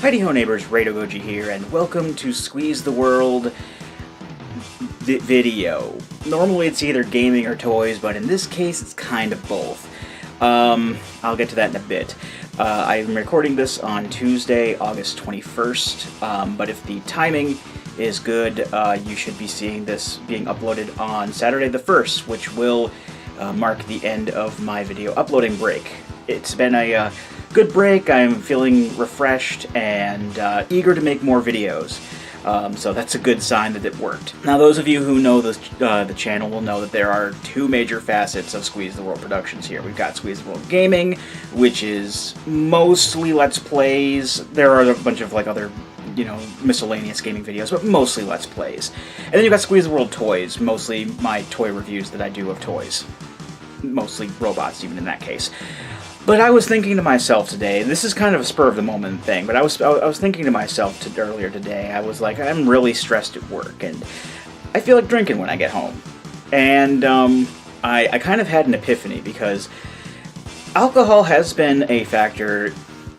Heidi Ho Neighbors, Radio Goji here, and welcome to Squeeze the World video. Normally it's either gaming or toys, but in this case it's kind of both. I'll get to that in a bit. I'm recording this on Tuesday, August 21st, but if the timing is good, you should be seeing this being uploaded on Saturday the 1st, which will mark the end of my video uploading break. It's been a good break. I'm feeling refreshed and eager to make more videos. So that's a good sign that it worked. Now, those of you who know the channel will know that there are two major facets of Squeeze the World Productions here. We've got Squeeze the World Gaming, which is mostly Let's Plays. There are a bunch of other, miscellaneous gaming videos, but mostly Let's Plays. And then you've got Squeeze the World Toys, mostly my toy reviews that I do of toys. Mostly robots, even in that case. But I was thinking to myself today, this is kind of a spur-of-the-moment thing, but I was thinking to myself earlier today, I was like, I'm really stressed at work, and I feel like drinking when I get home. And I kind of had an epiphany, because alcohol has been a factor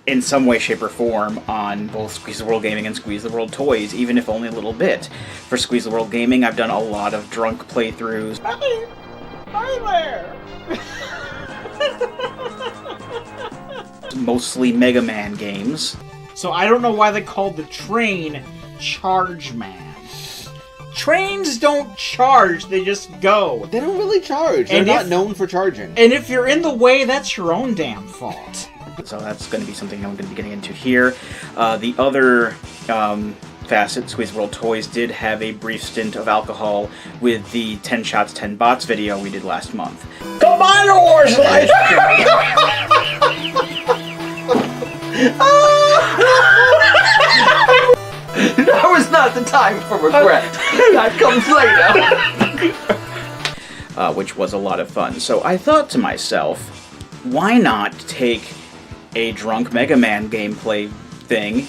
in some way, shape, or form on both Squeeze the World Gaming and Squeeze the World Toys, even if only a little bit. For Squeeze the World Gaming, I've done a lot of drunk playthroughs. Hi there! Mostly Mega Man games. So I don't know why they called the train Charge Man. Trains don't charge, they just go. They don't really charge. They're not known for charging. And if you're in the way, that's your own damn fault. So that's going to be something I'm going to be getting into here. The other facet, Squeeze the World Toys, did have a brief stint of alcohol with the 10 Shots, 10 Bots video we did last month. The Minor Wars live Now is not the time for regret. That comes later. Which was a lot of fun. So I thought to myself, why not take a drunk Mega Man gameplay thing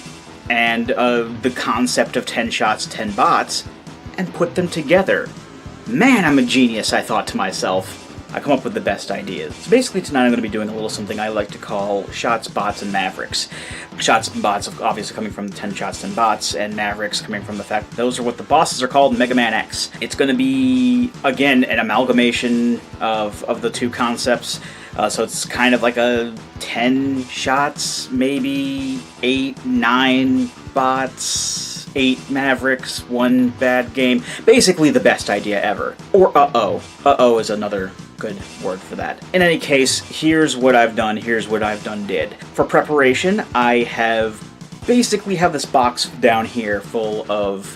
and the concept of 10 Shots, 10 Bots and put them together? Man, I'm a genius, I thought to myself. I come up with the best ideas. So basically tonight I'm going to be doing a little something I like to call Shots, Bots, and Mavericks. Shots and Bots obviously coming from the 10 Shots, 10 Bots, and Mavericks coming from the fact that those are what the bosses are called in Mega Man X. It's going to be, again, an amalgamation of the two concepts. So it's kind of like a 10 shots, maybe 8, 9 bots, 8 Mavericks, 1 bad game. Basically the best idea ever. Or uh-oh. Uh-oh is another good word for that. In any case, here's what I've done, did. For preparation, I basically have this box down here full of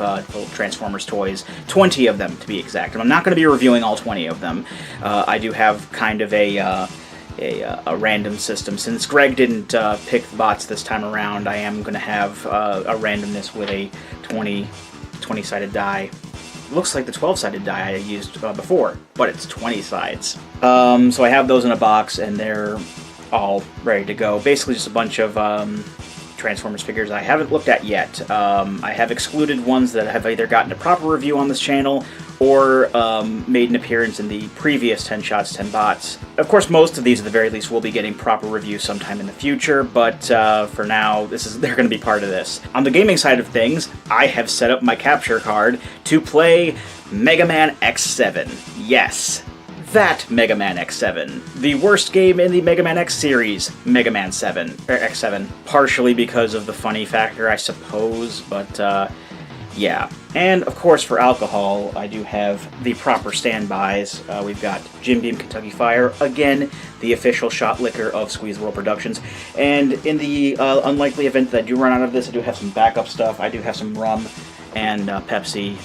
Transformers toys, 20 of them to be exact. And I'm not going to be reviewing all 20 of them. I do have kind of a random system. Since Greg didn't pick the bots this time around, I am going to have a randomness with a 20-sided die. Looks like the 12-sided die I used before, but it's 20 sides. So I have those in a box, and they're all ready to go. Basically just a bunch of Transformers figures I haven't looked at yet. I have excluded ones that have either gotten a proper review on this channel or made an appearance in the previous 10 Shots, 10 Bots. Of course, most of these, at the very least, will be getting proper reviews sometime in the future, but for now, they're going to be part of this. On the gaming side of things, I have set up my capture card to play Mega Man X7. Yes, that Mega Man X7. The worst game in the Mega Man X series, Mega Man X7. Partially because of the funny factor, I suppose, but yeah. And, of course, for alcohol, I do have the proper standbys. We've got Jim Beam Kentucky Fire, again, the official shot liquor of Squeeze the World Productions. And in the unlikely event that I do run out of this, I do have some backup stuff. I do have some rum and Pepsi.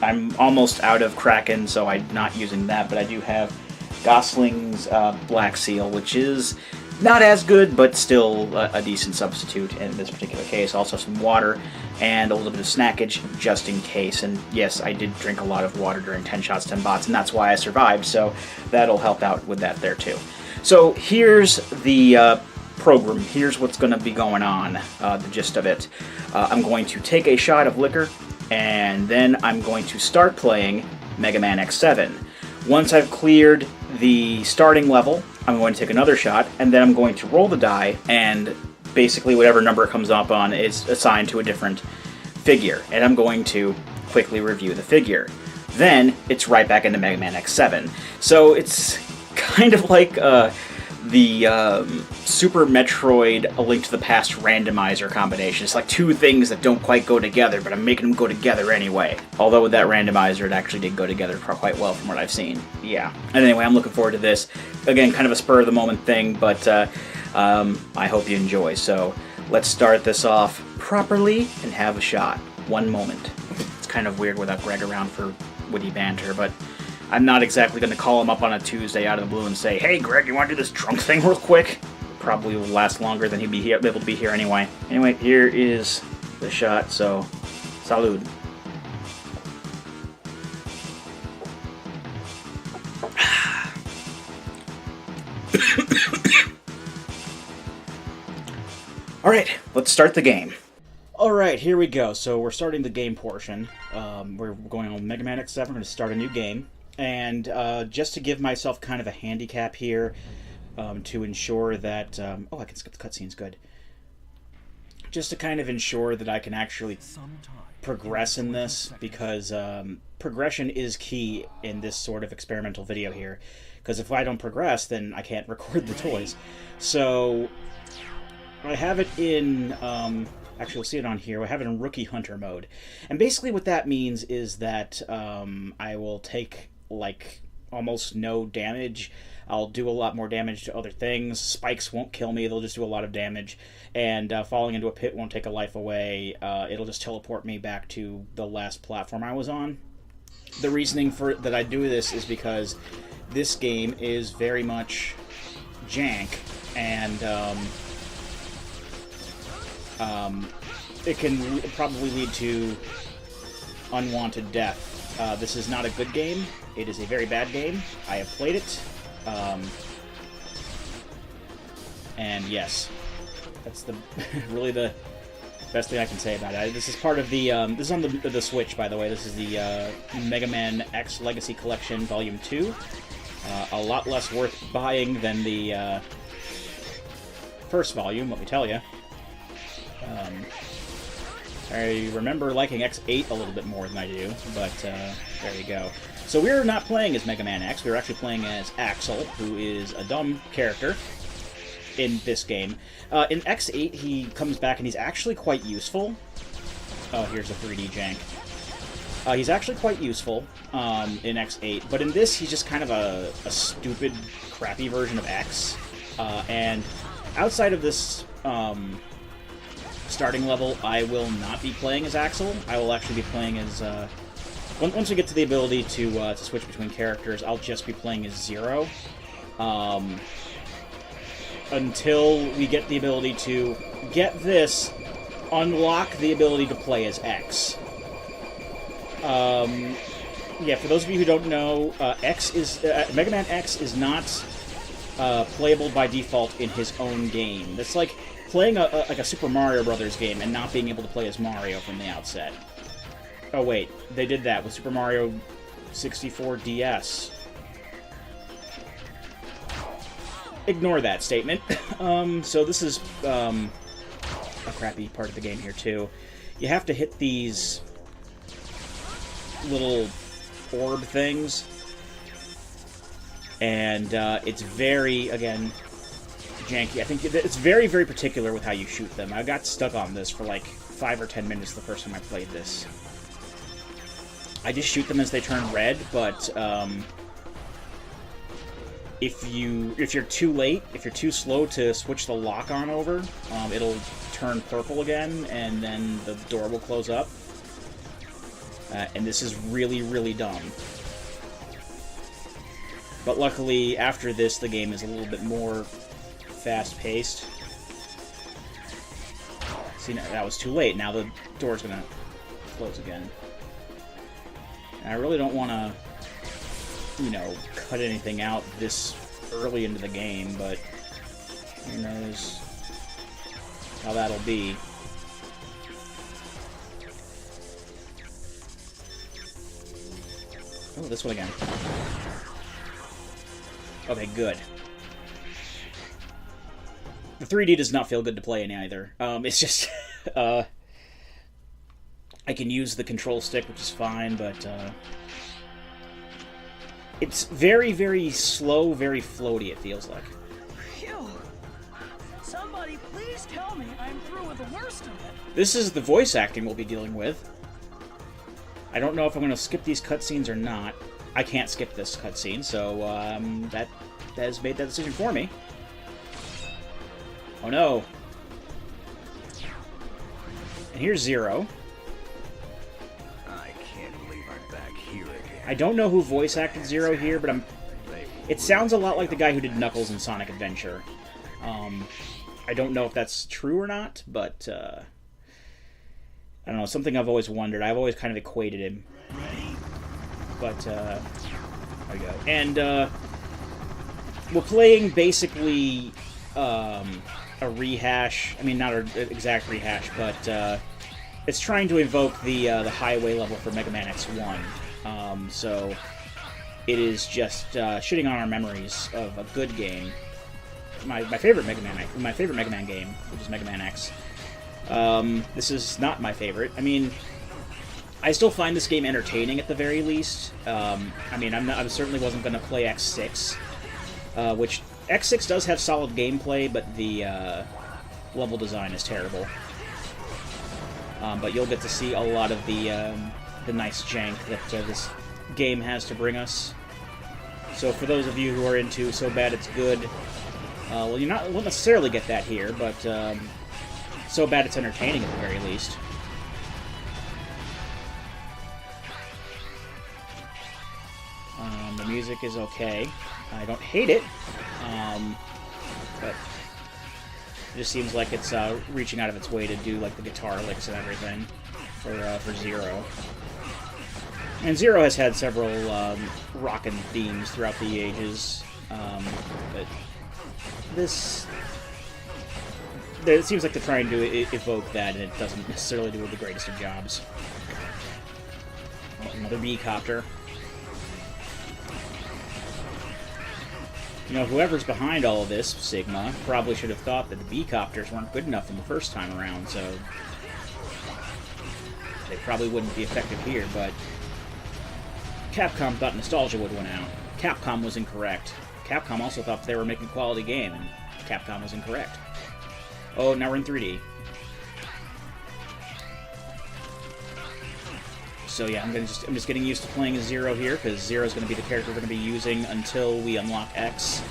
I'm almost out of Kraken, so I'm not using that, but I do have Gosling's Black Seal, which is not as good, but still a decent substitute in this particular case. Also some water and a little bit of snackage just in case. And yes, I did drink a lot of water during 10 Shots, 10 Bots, and that's why I survived, so that'll help out with that there too. So here's the program. Here's what's going to be going on, the gist of it. I'm going to take a shot of liquor, and then I'm going to start playing Mega Man X7. Once I've cleared the starting level, I'm going to take another shot, and then I'm going to roll the die and basically whatever number it comes up on is assigned to a different figure, and I'm going to quickly review the figure. Then it's right back into Mega Man X7. So it's kind of like the Super Metroid A Link to the Past randomizer combination. It's like two things that don't quite go together, but I'm making them go together anyway. Although with that randomizer, it actually did go together quite well from what I've seen. Yeah. And anyway, I'm looking forward to this. Again, kind of a spur-of-the-moment thing, but I hope you enjoy. So let's start this off properly and have a shot. One moment. It's kind of weird without Greg around for witty banter, but I'm not exactly going to call him up on a Tuesday out of the blue and say, "Hey, Greg, you want to do this trunk thing real quick?" Probably will last longer than he'd be able to be here anyway. Anyway, here is the shot, so salud. Alright, let's start the game. Alright, here we go. So we're starting the game portion. We're going on Mega Man X7. We're going to start a new game. And just to give myself kind of a handicap here, to ensure that... I can skip the cutscenes, good. Just to kind of ensure that I can actually progress in this, because progression is key in this sort of experimental video here. Because if I don't progress, then I can't record the toys. So I have it in... actually, we'll see it on here. I have it in Rookie Hunter mode. And basically what that means is that I will take, like, almost no damage. I'll do a lot more damage to other things. Spikes won't kill me. They'll just do a lot of damage. And falling into a pit won't take a life away. It'll just teleport me back to the last platform I was on. The reasoning for that I do this is because this game is very much jank. And... it can probably lead to unwanted death. This is not a good game. It is a very bad game. I have played it. And yes, that's the really the best thing I can say about it. This is part of the, this is on the Switch, by the way. This is the Mega Man X Legacy Collection Volume 2. A lot less worth buying than the first volume, let me tell you. I remember liking X8 a little bit more than I do, but there you go. So we're not playing as Mega Man X, we're actually playing as Axel, who is a dumb character in this game. In X8, he comes back and he's actually quite useful. Oh, here's a 3D jank. He's actually quite useful in X8, but in this, he's just kind of a stupid, crappy version of X. And outside of this... starting level, I will not be playing as Axel. I will actually be playing as... once we get to the ability to switch between characters, I'll just be playing as Zero. Until we get the ability to get this, unlock the ability to play as X. Yeah, for those of you who don't know, Mega Man X is not playable by default in his own game. That's like playing like a Super Mario Brothers game and not being able to play as Mario from the outset. Oh wait, they did that with Super Mario 64 DS. Ignore that statement. So this is a crappy part of the game here too. You have to hit these little orb things, and it's very, again, janky. I think it's very, very particular with how you shoot them. I got stuck on this for like 5 or 10 minutes the first time I played this. I just shoot them as they turn red, but if you're too late, if you're too slow to switch the lock on over, it'll turn purple again, and then the door will close up. And this is really, really dumb. But luckily, after this, the game is a little bit more fast-paced. See, that was too late. Now the door's gonna close again. And I really don't want to, you know, cut anything out this early into the game, but who knows how that'll be. Oh, this one again. Okay, good. The 3D does not feel good to play in either. It's just... I can use the control stick, which is fine, but... it's very, very slow, very floaty, it feels like. Phew. Somebody please tell me I'm through with the worst of it. This is the voice acting we'll be dealing with. I don't know if I'm going to skip these cutscenes or not. I can't skip this cutscene, so that has made that decision for me. Oh no. And here's Zero. I can't believe I'm back here again. I don't know who voice acted Zero here, but it sounds a lot like the guy who did Knuckles in Sonic Adventure. I don't know if that's true or not, but I don't know, something I've always wondered. I've always kind of equated him. But, there we go. And, we're playing basically, a rehash. I mean, not an exact rehash, but, it's trying to evoke the highway level for Mega Man X1. So, it is just, shitting on our memories of a good game. My favorite Mega Man game, which is Mega Man X. This is not my favorite. I mean, I still find this game entertaining at the very least. I mean, I certainly wasn't going to play X6, which X6 does have solid gameplay, but the level design is terrible. But you'll get to see a lot of the nice jank that this game has to bring us. So for those of you who are into So Bad It's Good, well, you won't necessarily get that here, but So Bad It's Entertaining at the very least. The music is okay. I don't hate it, but it just seems like it's reaching out of its way to do like the guitar licks and everything for Zero. And Zero has had several rockin' themes throughout the ages, but this... It seems like they're trying to evoke that, and it doesn't necessarily do the greatest of jobs. Oh, another B-copter. You know, whoever's behind all of this, Sigma, probably should have thought that the B-copters weren't good enough in the first time around, so they probably wouldn't be effective here, but Capcom thought nostalgia would win out. Capcom was incorrect. Capcom also thought they were making a quality game, and Capcom was incorrect. Oh, now we're in 3D. So yeah, I'm just getting used to playing as Zero here, because Zero's going to be the character we're going to be using until we unlock X.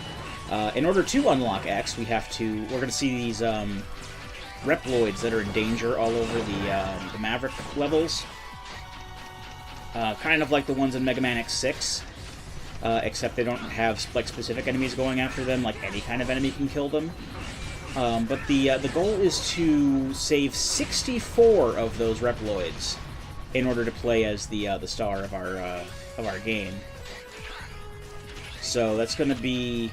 In order to unlock X, we're going to see these Reploids that are in danger all over the Maverick levels. Kind of like the ones in Mega Man X6, except they don't have like specific enemies going after them, like any kind of enemy can kill them. But the goal is to save 64 of those Reploids in order to play as the star of our game. So that's going to be,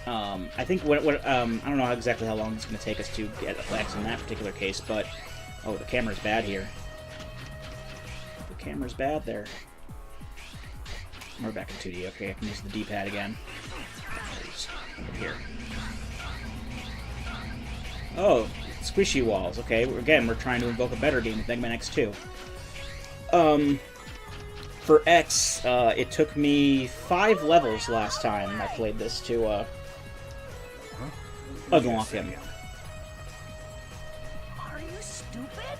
I think I don't know exactly how long it's going to take us to get X in that particular case, but oh, the camera's bad here. The camera's bad there. We're back in 2D. Okay, I can use the D-pad again. Over here. Oh, squishy walls. Okay, again, we're trying to invoke a better game with Mega Man X2. For X, it took me 5 levels last time I played this to unlock him. Are you stupid?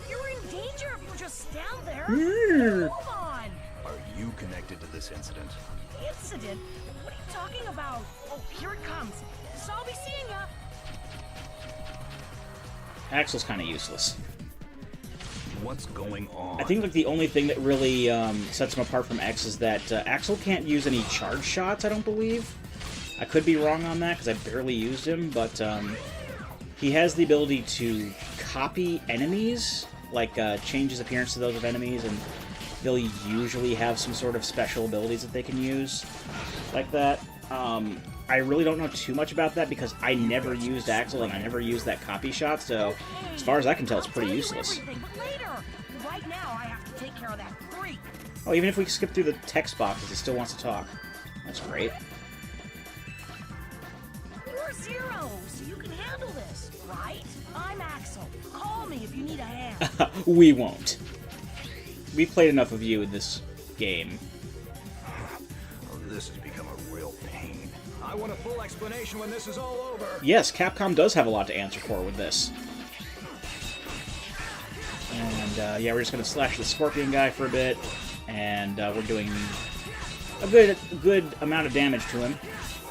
You're in danger if you just stand there. Mm. Move on. Are you connected to this incident? Incident? What are you talking about? Oh, here it comes. So I'll be seeing ya. Axel's kind of useless. What's going on? I think like the only thing that really sets him apart from X is that Axel can't use any charge shots, I don't believe. I could be wrong on that, because I barely used him, but he has the ability to copy enemies, like change his appearance to those of enemies, and they'll usually have some sort of special abilities that they can use like that. I really don't know too much about that because I never used Axel and I never used that copy shot, so as far as I can tell, it's pretty useless. Right now, I have to take care of that freak. Oh, even if we skip through the text boxes, he still wants to talk. That's great. You're Zero, so you can handle handle this, right? I'm Axel. Call me if you need a hand. We won't. We've played enough of you in this game. Oh, this has become a real pain. I want a full explanation when this is all over. Yes, Capcom does have a lot to answer for with this. And, yeah, we're just going to slash the Scorpion guy for a bit. And we're doing a good amount of damage to him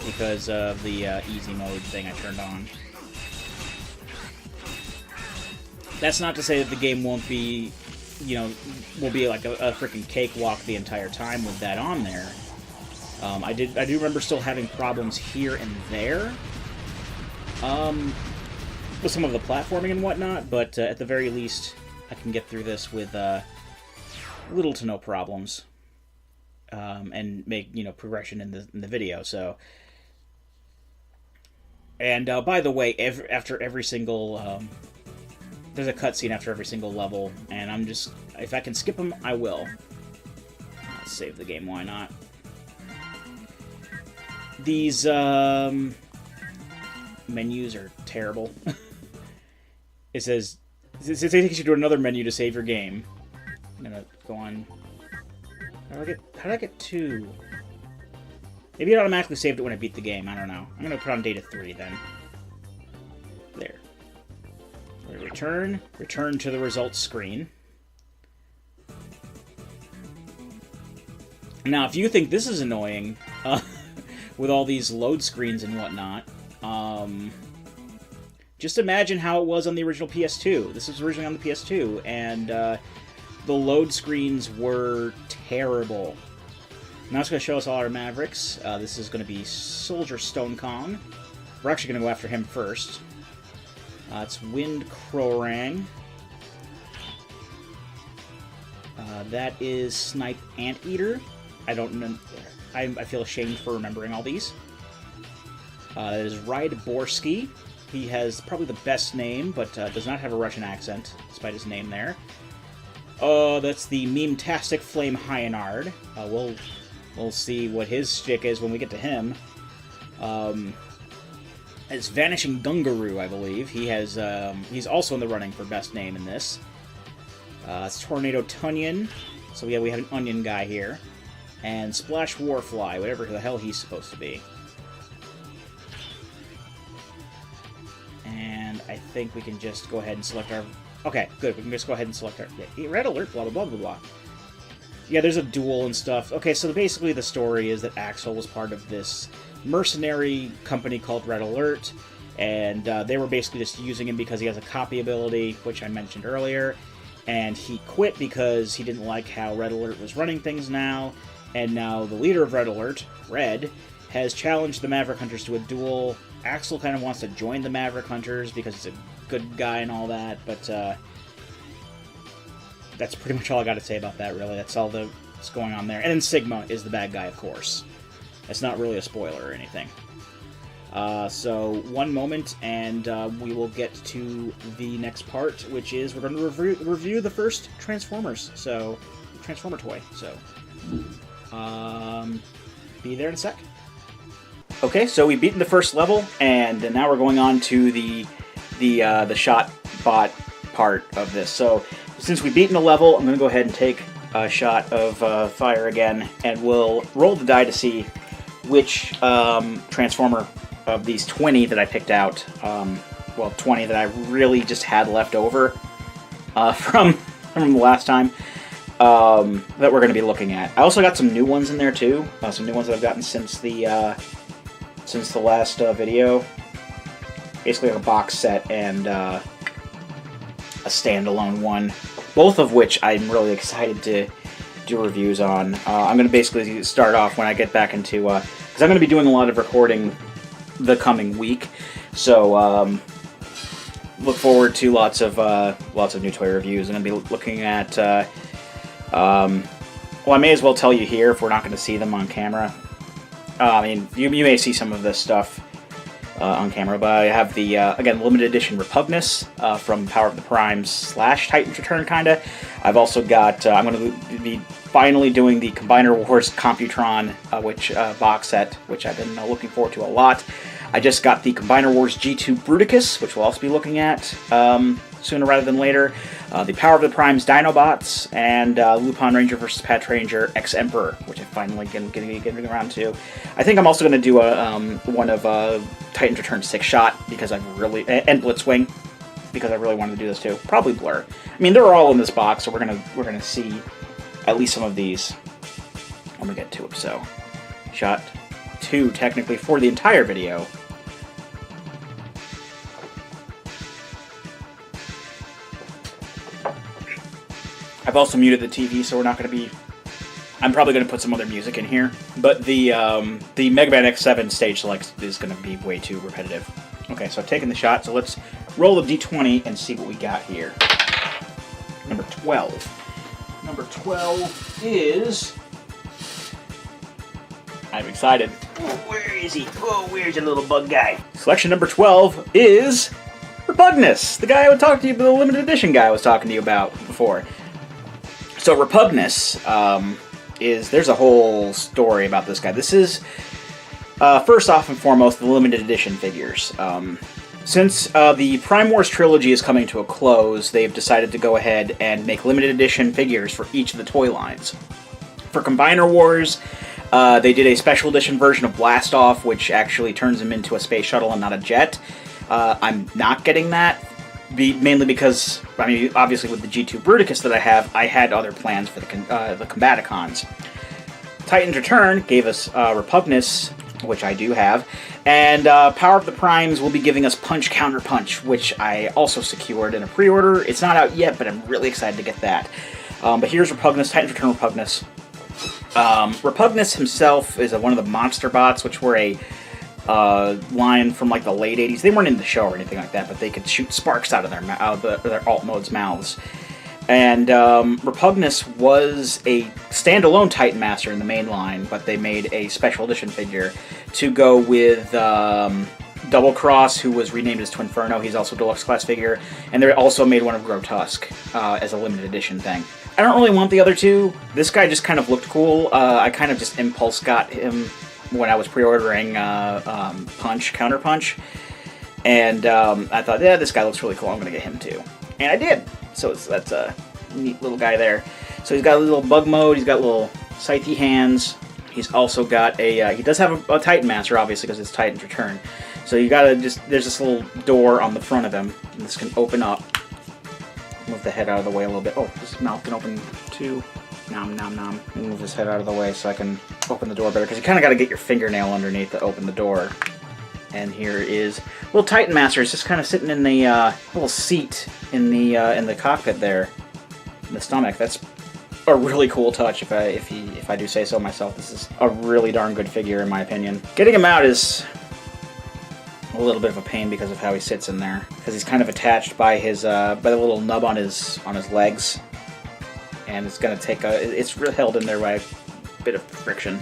because of the easy mode thing I turned on. That's not to say that the game won't be, you know, will be like a freaking cakewalk the entire time with that on there. I do remember still having problems here and there with some of the platforming and whatnot, but at the very least, I can get through this with little to no problems and make, you know, progression in the video. So, and by the way, after every single there's a cutscene after every single level, and I'm just, if I can skip them, I will. I'll save the game, why not? These menus are terrible. It says, it takes you to another menu to save your game. I'm gonna go on. How did I get 2? Maybe it automatically saved it when I beat the game, I don't know. I'm gonna put on data 3 then. There. Return to the results screen. Now, if you think this is annoying, with all these load screens and whatnot, just imagine how it was on the original PS2. This was originally on the PS2, and the load screens were terrible. Now it's going to show us all our Mavericks. This is going to be Soldier Stone Kong. We're actually going to go after him first. It's Wind Krorang. That is Snipe Anteater. I don't know. I feel ashamed for remembering all these. That is Ride Borsky. He has probably the best name, but does not have a Russian accent, despite his name there. That's the Meme-tastic Flame Hyanard. We'll see what his shtick is when we get to him. It's Vanishing Gungaroo, I believe. He has he's also in the running for best name in this. It's Tornado Tunyon. So yeah, we have an onion guy here. And Splash Warfly, whatever the hell he's supposed to be. And I think we can just go ahead and select our... Okay, good. We can just go ahead and select our... Red Alert, blah, blah, blah, blah, blah. Yeah, there's a duel and stuff. Okay, so basically the story is that Axel was part of this mercenary company called Red Alert, and they were basically just using him because he has a copy ability, which I mentioned earlier, and he quit because he didn't like how Red Alert was running things now, and now the leader of Red Alert, Red, has challenged the Maverick Hunters to a duel. Axel kind of wants to join the Maverick Hunters because he's a good guy and all that, but that's pretty much all I got to say about that, really. That's all that's going on there. And then Sigma is the bad guy, of course. It's not really a spoiler or anything. So, one moment, and we will get to the next part, which is we're going to review the first Transformers, so, Transformer toy, so, be there in a sec. Okay, so we've beaten the first level, and now we're going on to the shot bot part of this. So, since we've beaten a level, I'm going to go ahead and take a shot of fire again, and we'll roll the die to see which Transformer of these 20 that I picked out, well, 20 that I really just had left over from the last time, that we're going to be looking at. I also got some new ones in there, too. Some new ones that I've gotten since the last video. Basically like a box set and a standalone one. Both of which I'm really excited to do reviews on. I'm going to basically start off when I get back into... because I'm going to be doing a lot of recording the coming week. So, look forward to lots of new toy reviews. I'm going to be looking at... well, I may as well tell you here if we're not going to see them on camera. I mean, you may see some of this stuff on camera, but I have the, again, limited edition Repugnus from Power of the Primes / Titan's Return, kinda. I've also got, I'm going to be finally doing the Combiner Wars Computron box set, which I've been looking forward to a lot. I just got the Combiner Wars G2 Bruticus, which we'll also be looking at sooner rather than later. The Power of the Primes Dinobots, and Lupin Ranger vs. Patch Ranger X Emperor, which I finally getting around to. I think I'm also going to do one of Titan's Return 6-shot, because I've really... and Blitzwing, because I really wanted to do this too. Probably Blur. I mean, they're all in this box, so we're gonna see at least some of these when we get to it. So, shot 2, technically, for the entire video. I've also muted the TV, so we're not going to be... I'm probably going to put some other music in here, but the Mega Man X7 stage select is going to be way too repetitive. Okay, so I've taken the shot, so let's roll the D20 and see what we got here. Number 12. Number 12 is... I'm excited. Oh, where is he? Oh, where's your little bug guy? Selection number 12 is... Repugnus! The guy I would talk to you, the limited edition guy I was talking to you about before. So Repugnus there's a whole story about this guy. This is, first off and foremost, the limited edition figures. Since the Prime Wars trilogy is coming to a close, they've decided to go ahead and make limited edition figures for each of the toy lines. For Combiner Wars, they did a special edition version of Blastoff, which actually turns him into a space shuttle and not a jet. I'm not getting that. Mainly because, I mean, obviously with the G2 Bruticus that I had other plans for the Combaticons. Titan's Return gave us Repugnus, which I do have, and Power of the Primes will be giving us Punch Counter Punch, which I also secured in a pre-order. It's not out yet, but I'm really excited to get that. But here's Repugnus, Titan's Return Repugnus. Repugnus himself is one of the Monster Bots, which were a line from like the late 80s. They weren't in the show or anything like that, but they could shoot sparks out of their alt mode's mouths. And Repugnus was a standalone Titan Master in the main line, but they made a special edition figure to go with Double Cross, who was renamed as Twinferno. He's also a deluxe class figure, and they also made one of Grotesque as a limited edition thing. I don't really want the other two. This guy just kind of looked cool. I kind of just impulse got him when I was pre-ordering Punch, Counter Punch, and I thought, yeah, this guy looks really cool, I'm going to get him too. And I did, so that's a neat little guy there. So he's got a little bug mode, he's got little scythe hands, he's also got a, he does have a Titan Master, obviously, because it's Titan's Return. So you gotta just, there's this little door on the front of him, and this can open up. Move the head out of the way a little bit. Oh, his mouth can open too. Nom nom nom. Move his head out of the way so I can open the door better, because you kind of got to get your fingernail underneath to open the door. And here is little Titan Master. It's just kind of sitting in the little seat in the cockpit there, in the stomach. That's a really cool touch, if I do say so myself. This is a really darn good figure in my opinion. Getting him out is a little bit of a pain because of how he sits in there, because he's kind of attached by his by the little nub on his legs. And it's going to take it's really held in there by a bit of friction.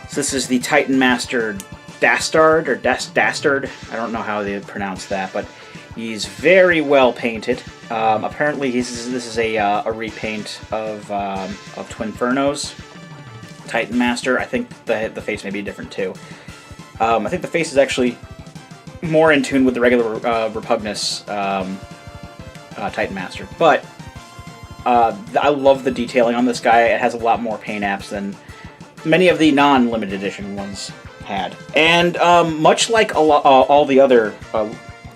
So this is the Titan Master Dastard, or Dastard. I don't know how they pronounce that, but he's very well painted. Apparently this is a repaint of Twinferno's Titan Master. I think the face may be different too. I think the face is actually more in tune with the regular Repugnus Titan Master, but I love the detailing on this guy. It has a lot more paint apps than many of the non-limited edition ones had. And much like all the other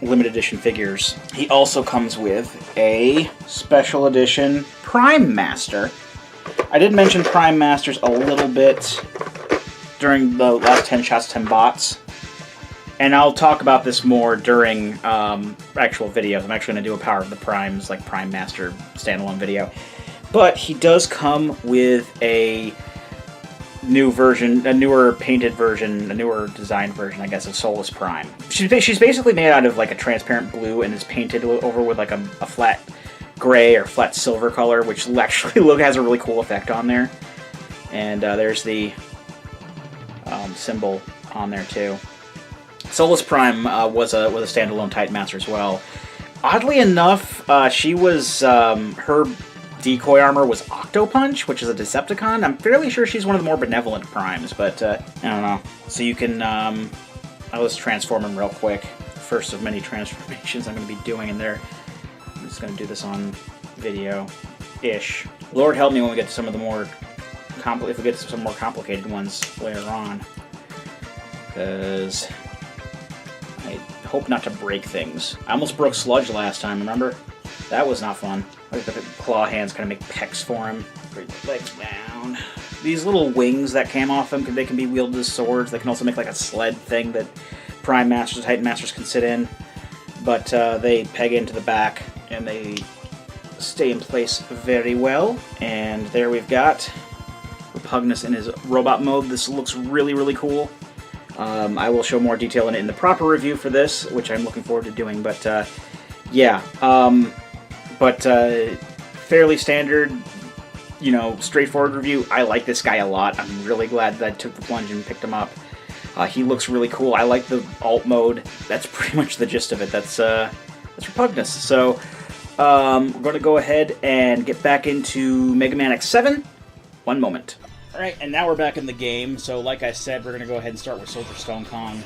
limited edition figures, he also comes with a special edition Prime Master. I did mention Prime Masters a little bit during the last 10 Shots, 10 Bots. And I'll talk about this more during actual videos. I'm actually going to do a Power of the Primes, like Prime Master standalone video. But he does come with a new version, a newer painted version, a newer designed version, I guess, of Solus Prime. She's basically made out of like a transparent blue and is painted over with like a flat gray or flat silver color, which actually has a really cool effect on there. And there's the symbol on there too. Solus Prime was a standalone Titan Master as well. Oddly enough, she was her decoy armor was Octopunch, which is a Decepticon. I'm fairly sure she's one of the more benevolent primes, but I don't know. So you can I'll just transform him real quick. First of many transformations I'm going to be doing in there. I'm just going to do this on video-ish. Lord help me when we get to some of the more if we get to some more complicated ones later on. Because I hope not to break things. I almost broke Sludge last time, remember? That was not fun. Like the claw hands kind of make pecs for him. Bring the legs down. These little wings that came off them, they can be wielded as swords. They can also make like a sled thing that Prime Masters, Titan Masters can sit in. But they peg into the back and they stay in place very well. And there we've got Repugnus in his robot mode. This looks really, really cool. I will show more detail in it in the proper review for this, which I'm looking forward to doing. But yeah, fairly standard, you know, straightforward review. I like this guy a lot. I'm really glad that I took the plunge and picked him up. He looks really cool. I like the alt mode. That's pretty much the gist of it. That's Repugnus. So we're going to go ahead and get back into Mega Man X7. One moment. Alright, and now we're back in the game. So like I said, we're going to go ahead and start with Soldier Stone Kong.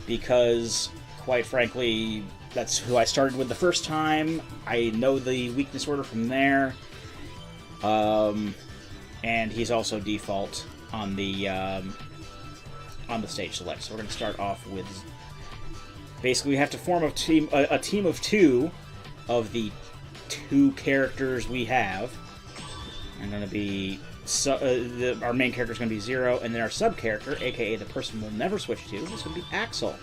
Because, quite frankly, that's who I started with the first time. I know the weakness order from there. And he's also default on the stage select. So we're going to start off with... Basically, we have to form a team of two of the two characters we have. I'm going to be... our main character is going to be Zero, and then our sub-character, aka the person we'll never switch to, is going to be Axel.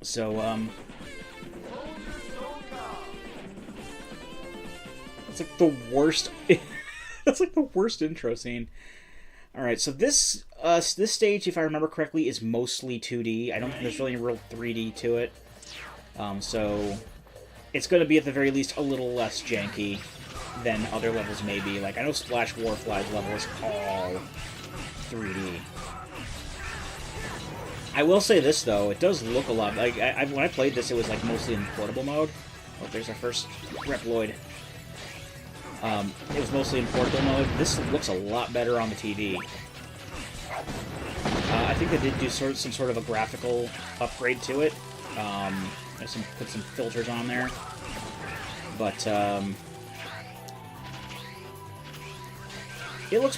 So, it's like the worst... That's like the worst intro scene. Alright, so this stage, if I remember correctly, is mostly 2D. I don't think there's really any real 3D to it. So, it's going to be at the very least a little less janky than other levels may be. Like, I know Splash Warfly's level is all 3D. I will say this, though, it does look a lot... Like, when I played this, it was, like, mostly in portable mode. Oh, there's our first Reploid. It was mostly in portable mode. This looks a lot better on the TV. I think they did do some sort of a graphical upgrade to it. Put some filters on there. But, It looks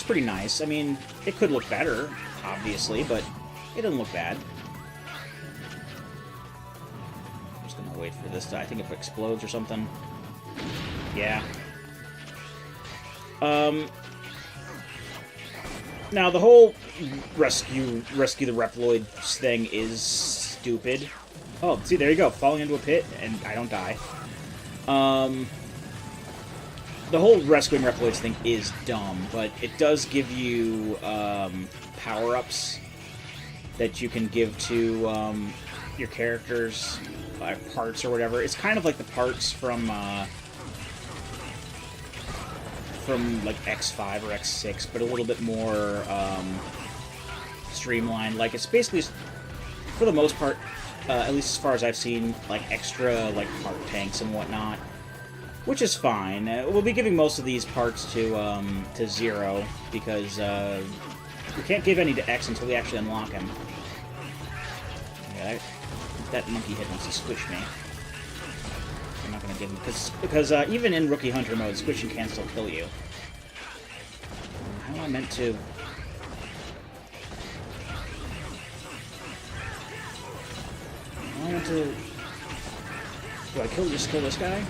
pretty nice. I mean, it could look better, obviously, but it doesn't look bad. I'm just gonna wait for this to... I think if it explodes or something. Yeah. Now, the whole rescue the Reploid thing is stupid. Oh, see, there you go. Falling into a pit, and I don't die. The whole rescuing Reploids thing is dumb, but it does give you power-ups that you can give to your characters, parts or whatever. It's kind of like the parts from like X5 or X6, but a little bit more streamlined. Like, it's basically, for the most part, at least as far as I've seen, like extra like part tanks and whatnot. Which is fine. We'll be giving most of these parts to Zero, because we can't give any to X until we actually unlock him. Yeah, that monkey head wants to squish me. I'm not going to give him... Because even in Rookie Hunter mode, squishing can still kill you. How am I meant to... How am I meant to... Do I just kill this guy?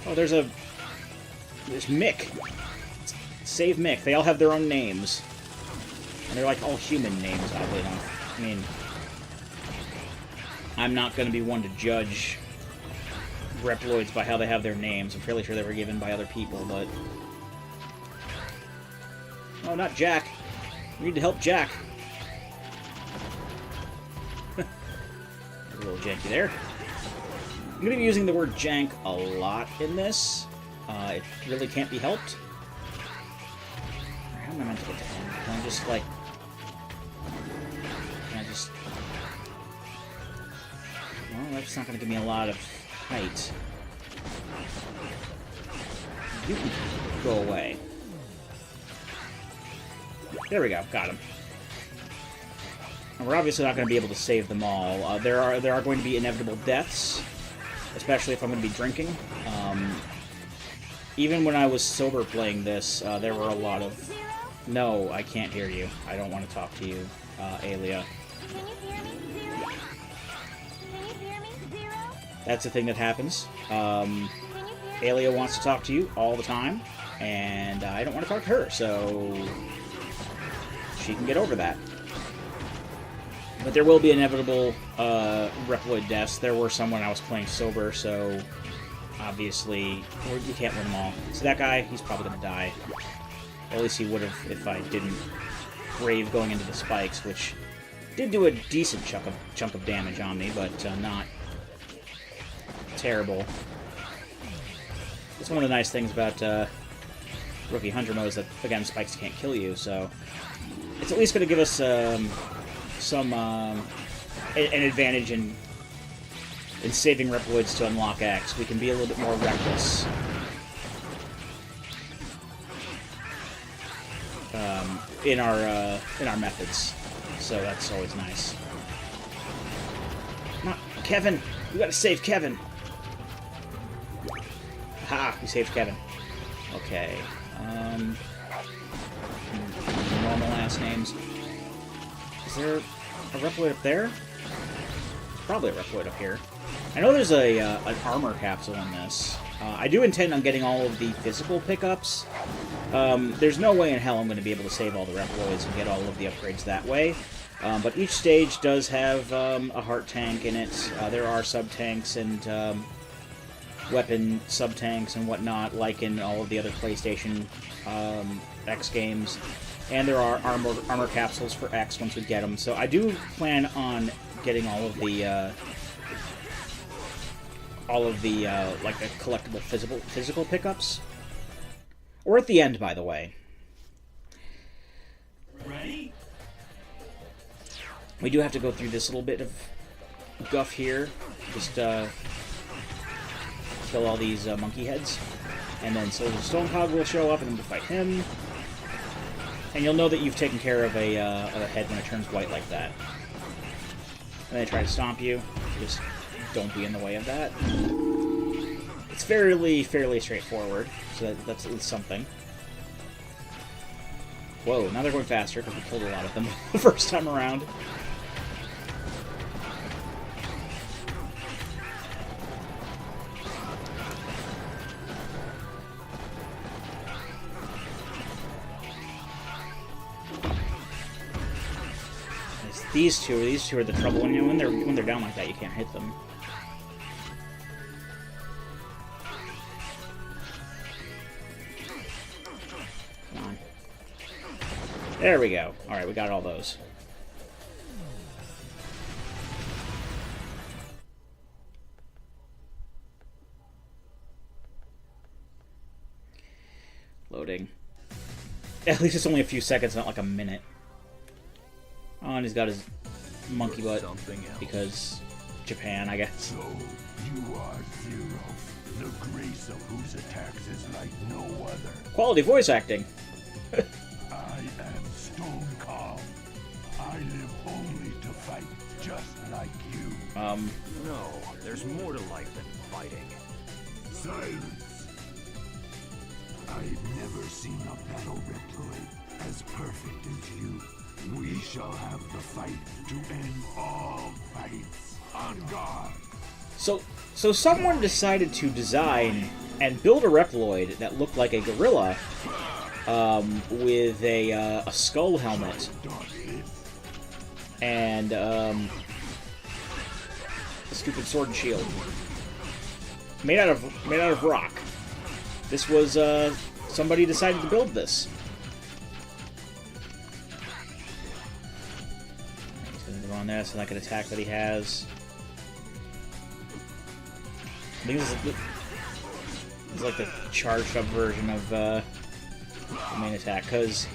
Oh, there's Mick. Save Mick. They all have their own names. And they're like all human names, oddly enough. I mean, I'm not going to be one to judge Reploids by how they have their names. I'm fairly sure they were given by other people, but... Oh, not Jack. We need to help Jack. A little janky there. I'm going to be using the word jank a lot in this. It really can't be helped. How am I meant to get to him? Can I just, like... Can I just... Well, that's not going to give me a lot of height. You can go away. There we go. Got him. And we're obviously not going to be able to save them all. There are going to be inevitable deaths, especially if I'm going to be drinking. Even when I was sober playing this, there were a lot of... No, I can't hear you. I don't want to talk to you, Alia. That's the thing that happens. Alia wants to talk to you all the time, and I don't want to talk to her, so she can get over that. But there will be inevitable Reploid deaths. There were some when I was playing sober, so obviously you can't win them all. So that guy, he's probably going to die. At least he would have if I didn't brave going into the spikes, which did do a decent chunk of damage on me, but not terrible. That's one of the nice things about Rookie Hunter mode is that, again, spikes can't kill you, so it's at least going to give us some an advantage in saving Reploids to unlock X. We can be a little bit more reckless. In our methods, so that's always nice. Not Kevin. We gotta save Kevin. Ha! We saved Kevin. Okay. Normal last names. Is there a Reploid up there? There's probably a Reploid up here. I know there's an armor capsule in this. I do intend on getting all of the physical pickups. There's no way in hell I'm going to be able to save all the Reploids and get all of the upgrades that way. But each stage does have a heart tank in it. There are sub-tanks and weapon sub-tanks and whatnot, like in all of the other PlayStation X games. And there are armor capsules for X once we get them. So I do plan on getting all of the like the collectible physical pickups. Or at the end, by the way. Ready? We do have to go through this little bit of guff here. Just kill all these monkey heads. And then Soldier Stonecog will show up and then we'll fight him. And you'll know that you've taken care of a head when it turns white like that. And they try to stomp you. Just don't be in the way of that. It's fairly straightforward, so that's at least something. Whoa, now they're going faster because we killed a lot of them the first time around. These two are the trouble. When they're down like that, you can't hit them. Come on. There we go. All right, we got all those. Loading. At least it's only a few seconds, not like a minute. Oh, and he's got his monkey butt because Japan, I guess. So, you are Zero, the grace of whose attacks is like no other. Quality voice acting. I am Stone Calm. I live only to fight, just like you. No, there's more to life than fighting. Silence. I've never seen a battle Reploid as perfect as you. We shall have the fight to end all fights. On guard. So someone decided to design and build a Reploid that looked like a gorilla, with a skull helmet and a stupid sword and shield, made out of rock. This was somebody decided to build this. On there, so like an attack that he has. I think this is like the charged up version of the main attack, because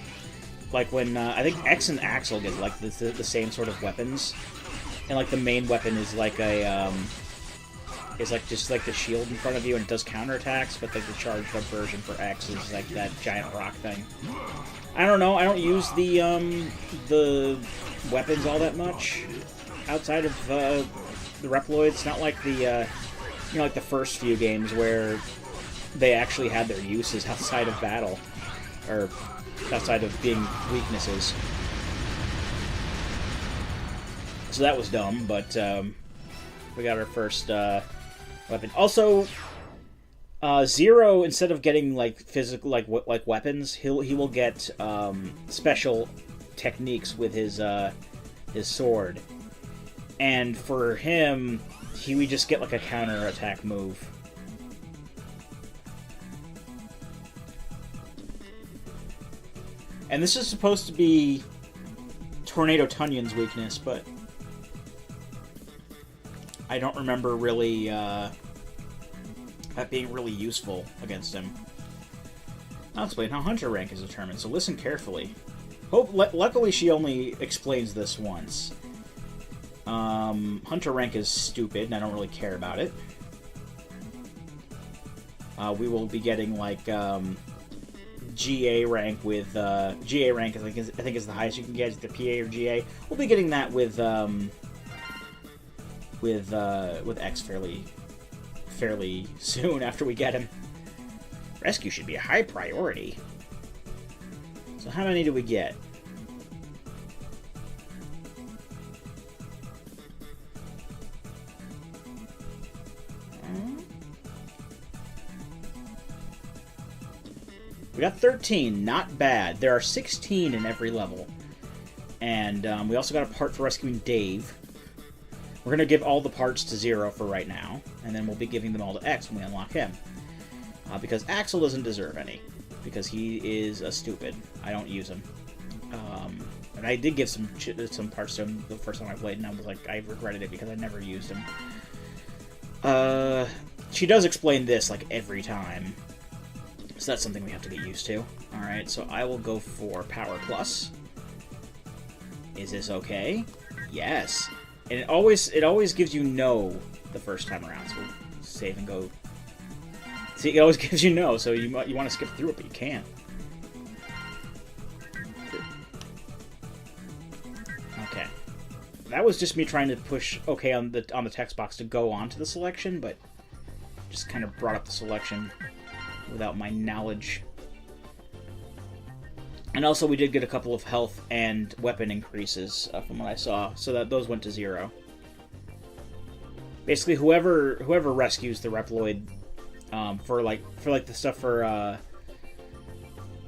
like when I think X and Axel get like the same sort of weapons, and like the main weapon is like a is like just like the shield in front of you and it does counterattacks, but like the charged up version for X is like that giant rock thing. I don't know. I don't use the weapons all that much outside of the Reploids. Not like the like the first few games where they actually had their uses outside of battle or outside of being weaknesses. So that was dumb, but we got our first weapon. Also, Zero, instead of getting like physical like weapons, he will get special techniques with his sword, and for him, we just get like a counter attack move. And this is supposed to be Tornado Tunyon's weakness, but I don't remember really that being really useful against him. I'll explain how Hunter rank is determined, so listen carefully. Luckily, she only explains this once. Hunter rank is stupid, and I don't really care about it. We will be getting like GA rank with GA rank. I think is the highest you can get, either PA or GA. We'll be getting that with X fairly soon after we get him. Rescue should be a high priority. So how many do we get? We got 13, not bad. There are 16 in every level. And we also got a part for rescuing Dave. We're going to give all the parts to Zero for right now, and then we'll be giving them all to X when we unlock him. Because Axel doesn't deserve any, because he is a stupid. I don't use him. And I did give some parts to him the first time I played, and I was like, I regretted it because I never used him. She does explain this like every time, so that's something we have to get used to. Alright, so I will go for Power Plus. Is this okay? Yes. And it always gives you no the first time around, so we'll save and go. See, it always gives you no, so you want to skip through it, but you can't. Okay. That was just me trying to push OK on the text box to go on to the selection, but just kind of brought up the selection without my knowledge. And also, we did get a couple of health and weapon increases from what I saw, so that those went to 0. Basically, whoever rescues the Reploid for the stuff for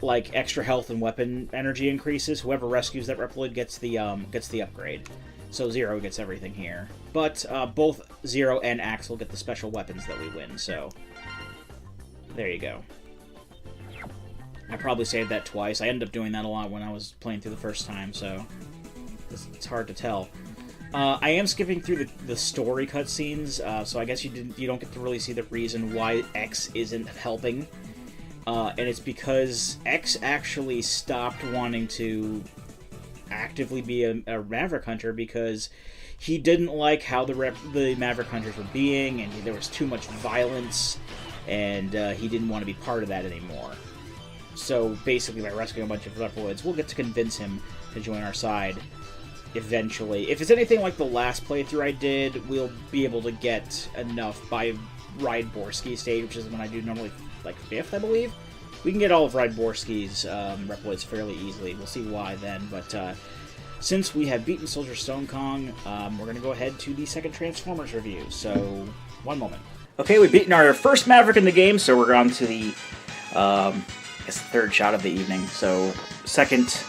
like extra health and weapon energy increases, whoever rescues that Reploid gets the upgrade. So 0 gets everything here, but both 0 and Axel get the special weapons that we win. So there you go. I probably saved that twice. I ended up doing that a lot when I was playing through the first time, so it's hard to tell. I am skipping through the story cutscenes, so I guess you don't get to really see the reason why X isn't helping, and it's because X actually stopped wanting to actively be a Maverick Hunter because he didn't like how the Maverick Hunters were being, and there was too much violence, and he didn't want to be part of that anymore. So basically, by rescuing a bunch of Reploids, we'll get to convince him to join our side eventually. If it's anything like the last playthrough I did, we'll be able to get enough by Ride Borsky stage, which is when I do normally like 5th, I believe. We can get all of Ride Borsky's Reploids fairly easily. We'll see why then, but since we have beaten Soldier Stone Kong, we're going to go ahead to the second Transformers review. So, one moment. Okay, we've beaten our first Maverick in the game, so we're on to the third shot of the evening. So, second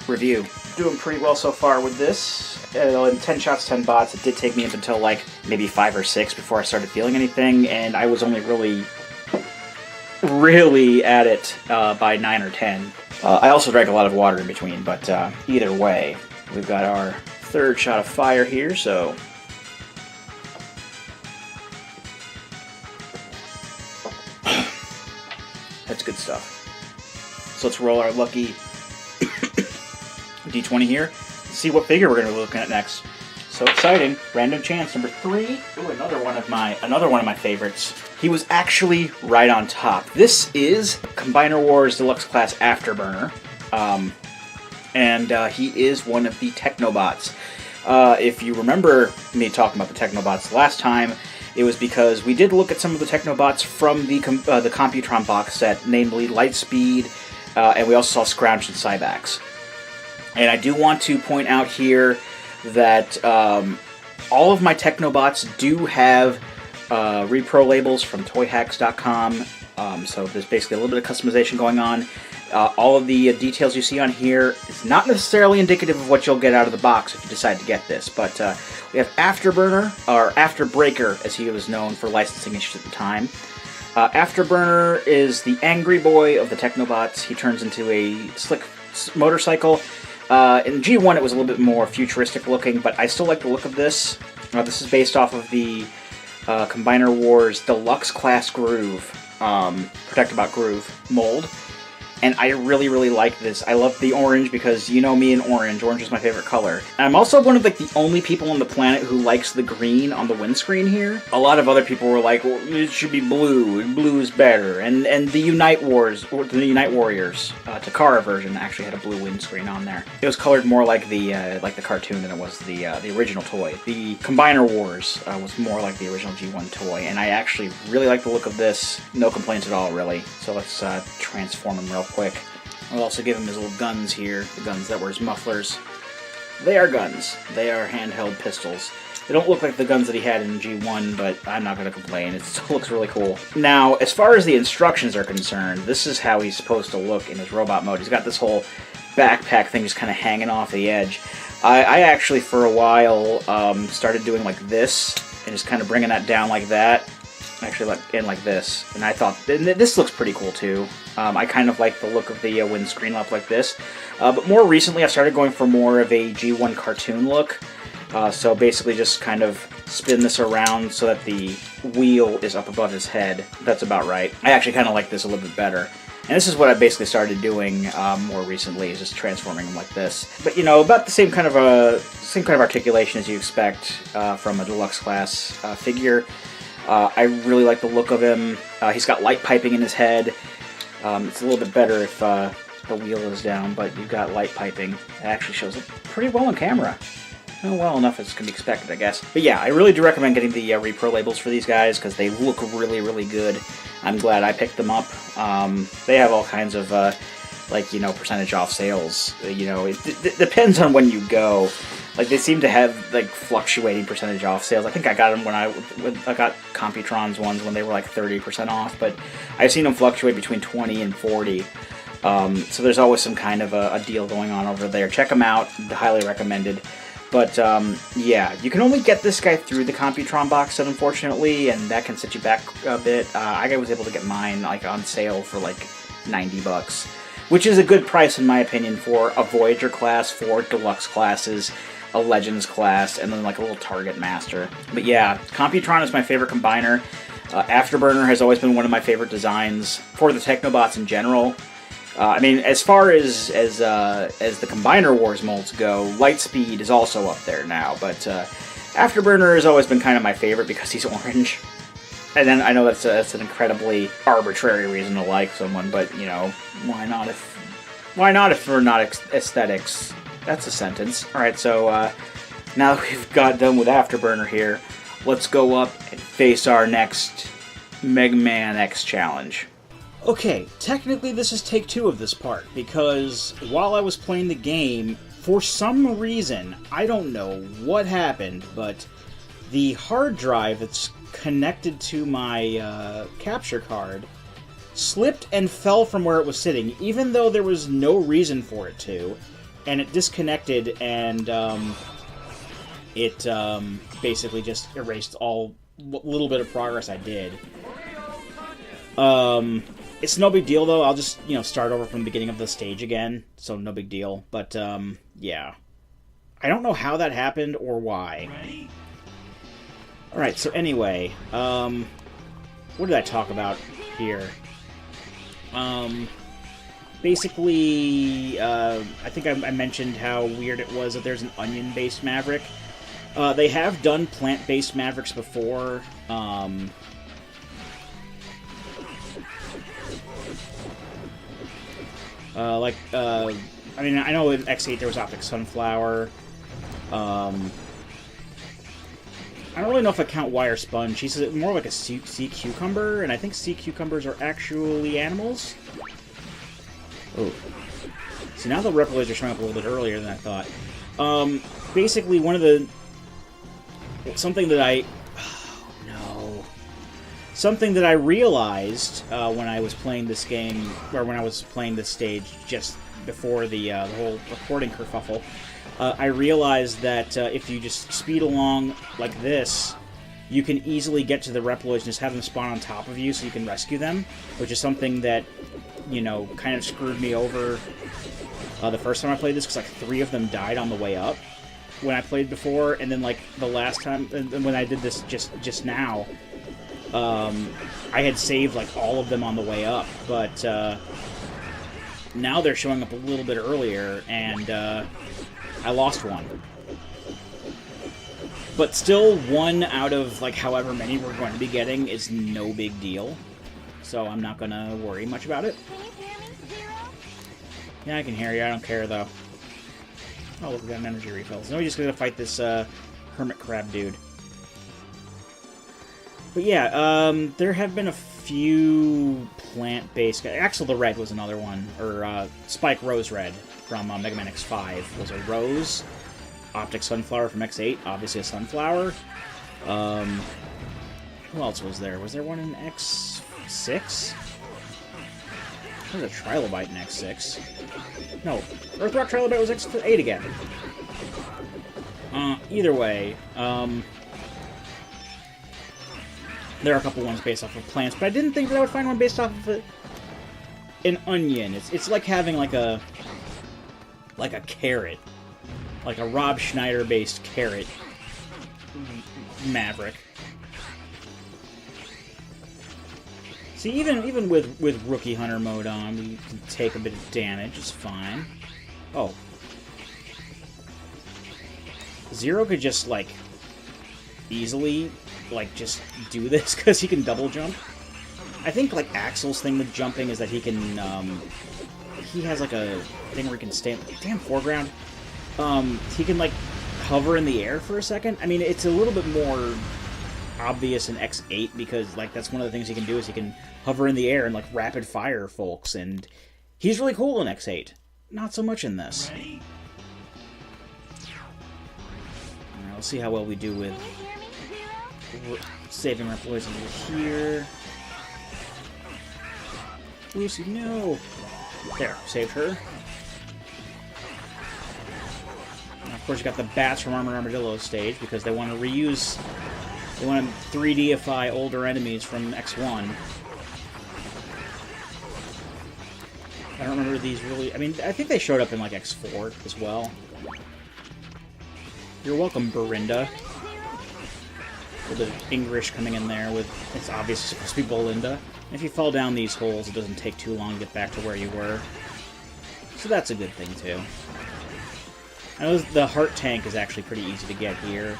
review. Doing pretty well so far with this. In 10 shots, 10 bots, it did take me up until like maybe 5 or 6 before I started feeling anything, and I was only really at it by 9 or 10. I also drank a lot of water in between, but either way, we've got our third shot of fire here, so... That's good stuff. So let's roll our lucky D20 here. See what figure we're going to be looking at next. So exciting. Random chance number 3. Ooh, another one of my favorites. He was actually right on top. This is Combiner Wars Deluxe Class Afterburner. And he is one of the Technobots. If you remember me talking about the Technobots last time, it was because we did look at some of the Technobots from the Computron box set, namely Lightspeed, and we also saw Scrouch and Cybax. And I do want to point out here that all of my Technobots do have repro labels from toyhacks.com, so there's basically a little bit of customization going on. All of the details you see on here is not necessarily indicative of what you'll get out of the box if you decide to get this, but we have Afterburner, or Afterbreaker as he was known for licensing issues at the time. Afterburner is the angry boy of the Technobots. He turns into a slick motorcycle. In G1 it was a little bit more futuristic looking, but I still like the look of this. This is based off of the Combiner Wars Deluxe Class Groove, Protectobot Groove mold. And I really, really like this. I love the orange because you know me and orange. Orange is my favorite color. And I'm also one of like the only people on the planet who likes the green on the windscreen here. A lot of other people were like, well, it should be blue. Blue is better. And the Unite Warriors, Takara version actually had a blue windscreen on there. It was colored more like the cartoon than it was the original toy. The Combiner Wars was more like the original G1 toy, and I actually really like the look of this. No complaints at all, really. So let's transform him real quick. I'll also give him his little guns here, the guns that were his mufflers. They are guns. They are handheld pistols. They don't look like the guns that he had in G1, but I'm not going to complain. It still looks really cool. Now, as far as the instructions are concerned, this is how he's supposed to look in his robot mode. He's got this whole backpack thing just kind of hanging off the edge. I actually, for a while, started doing like this, and just kind of bringing that down like that. Actually, like this. And I thought, and this looks pretty cool too. I kind of like the look of the windscreen up like this. But more recently, I started going for more of a G1 cartoon look. So basically just kind of spin this around so that the wheel is up above his head. That's about right. I actually kind of like this a little bit better. And this is what I basically started doing more recently, is just transforming him like this. But you know, about the same kind of articulation as you expect from a deluxe class figure. I really like the look of him. He's got light piping in his head. It's a little bit better if the wheel is down, but you've got light piping. It actually shows up pretty well on camera. Well enough as can be expected, I guess. But yeah, I really do recommend getting the repro labels for these guys, because they look really, really good. I'm glad I picked them up. They have all kinds of, percentage off sales. It depends on when you go. Like, they seem to have, like, fluctuating percentage off sales. I think I got them when I got Computron's ones when they were, like, 30% off. But I've seen them fluctuate between 20 and 40. So there's always some kind of a deal going on over there. Check them out. Highly recommended. But, yeah, you can only get this guy through the Computron box set, unfortunately, and that can set you back a bit. I was able to get mine, like, on sale for, like, $90, which is a good price, in my opinion, for a Voyager class, 4 deluxe classes, a Legends class, and then, like, a little Target Master. But, yeah, Computron is my favorite combiner. Afterburner has always been one of my favorite designs for the Technobots in general. I mean, as far as the Combiner Wars molds go, Lightspeed is also up there now, but Afterburner has always been kind of my favorite because he's orange. And then I know that's an incredibly arbitrary reason to like someone, but you know, why not if we're not aesthetics? That's a sentence. All right, so now that we've got done with Afterburner here, let's go up and face our next Mega Man X challenge. Okay, technically this is take 2 of this part, because while I was playing the game, for some reason, I don't know what happened, but the hard drive that's connected to my capture card slipped and fell from where it was sitting, even though there was no reason for it to, and it disconnected, and it basically just erased all little bit of progress I did. It's no big deal, though. I'll just, start over from the beginning of the stage again, so no big deal. But, yeah. I don't know how that happened or why. Alright, so anyway, what did I talk about here? Basically, I think I mentioned how weird it was that there's an onion-based Maverick. They have done plant-based Mavericks before. I mean, I know in X8 there was Optic Sunflower. I don't really know if I count Wire Sponge. She's more like a sea cucumber, and I think sea cucumbers are actually animals. Oh. See, now the Reploids are showing up a little bit earlier than I thought. Basically, something that I realized when I was playing this game, or when I was playing this stage just before the whole recording kerfuffle, I realized that if you just speed along like this, you can easily get to the Reploids and just have them spawn on top of you so you can rescue them, which is something that, you know, kind of screwed me over the first time I played this, because like 3 of them died on the way up when I played before, and then like the last time, and when I did this just now, I had saved like all of them on the way up, but now they're showing up a little bit earlier, and I lost one. But still, 1 out of like however many we're going to be getting is no big deal, so I'm not going to worry much about it. Yeah, I can hear you. I don't care, though. Oh, look, we got an energy refill. So now we're just going to fight this hermit crab dude. But yeah, there have been a few plant-based... Axel the Red was another one. Or Spike Rose Red from Mega Man X5 was a rose. Optic Sunflower from X8, obviously a sunflower. Who else was there? Was there one in X6? There's a Trilobite in X6. No, Earthrock Trilobite was X8 again. Either way, there are a couple ones based off of plants, but I didn't think that I would find one based off of an onion. It's like having like a carrot, like a Rob Schneider based carrot Maverick. See, even with Rookie Hunter mode on, we can take a bit of damage. It's fine. Oh. Zero could just, like, easily, like, just do this, because he can double jump. I think, like, Axel's thing with jumping is that he can, he has, like, a thing where he can stay... Damn, foreground. He can, like, hover in the air for a second. I mean, it's a little bit more obvious in X8, because, like, that's one of the things he can do, is he can hover in the air and, like, rapid fire folks, and he's really cool in X8. Not so much in this. Alright, let's see how well we do with saving Reploids over here. Lucy, no! There, saved her. And of course, you got the bats from Armored Armadillo's stage, because they want to reuse... They want to 3Dify older enemies from X1. I don't remember these really... I mean, I think they showed up in, like, X4 as well. You're welcome, Berinda. A little bit of English coming in there with... It's obviously supposed to be Belinda. And if you fall down these holes, it doesn't take too long to get back to where you were. So that's a good thing, too. I know the heart tank is actually pretty easy to get here.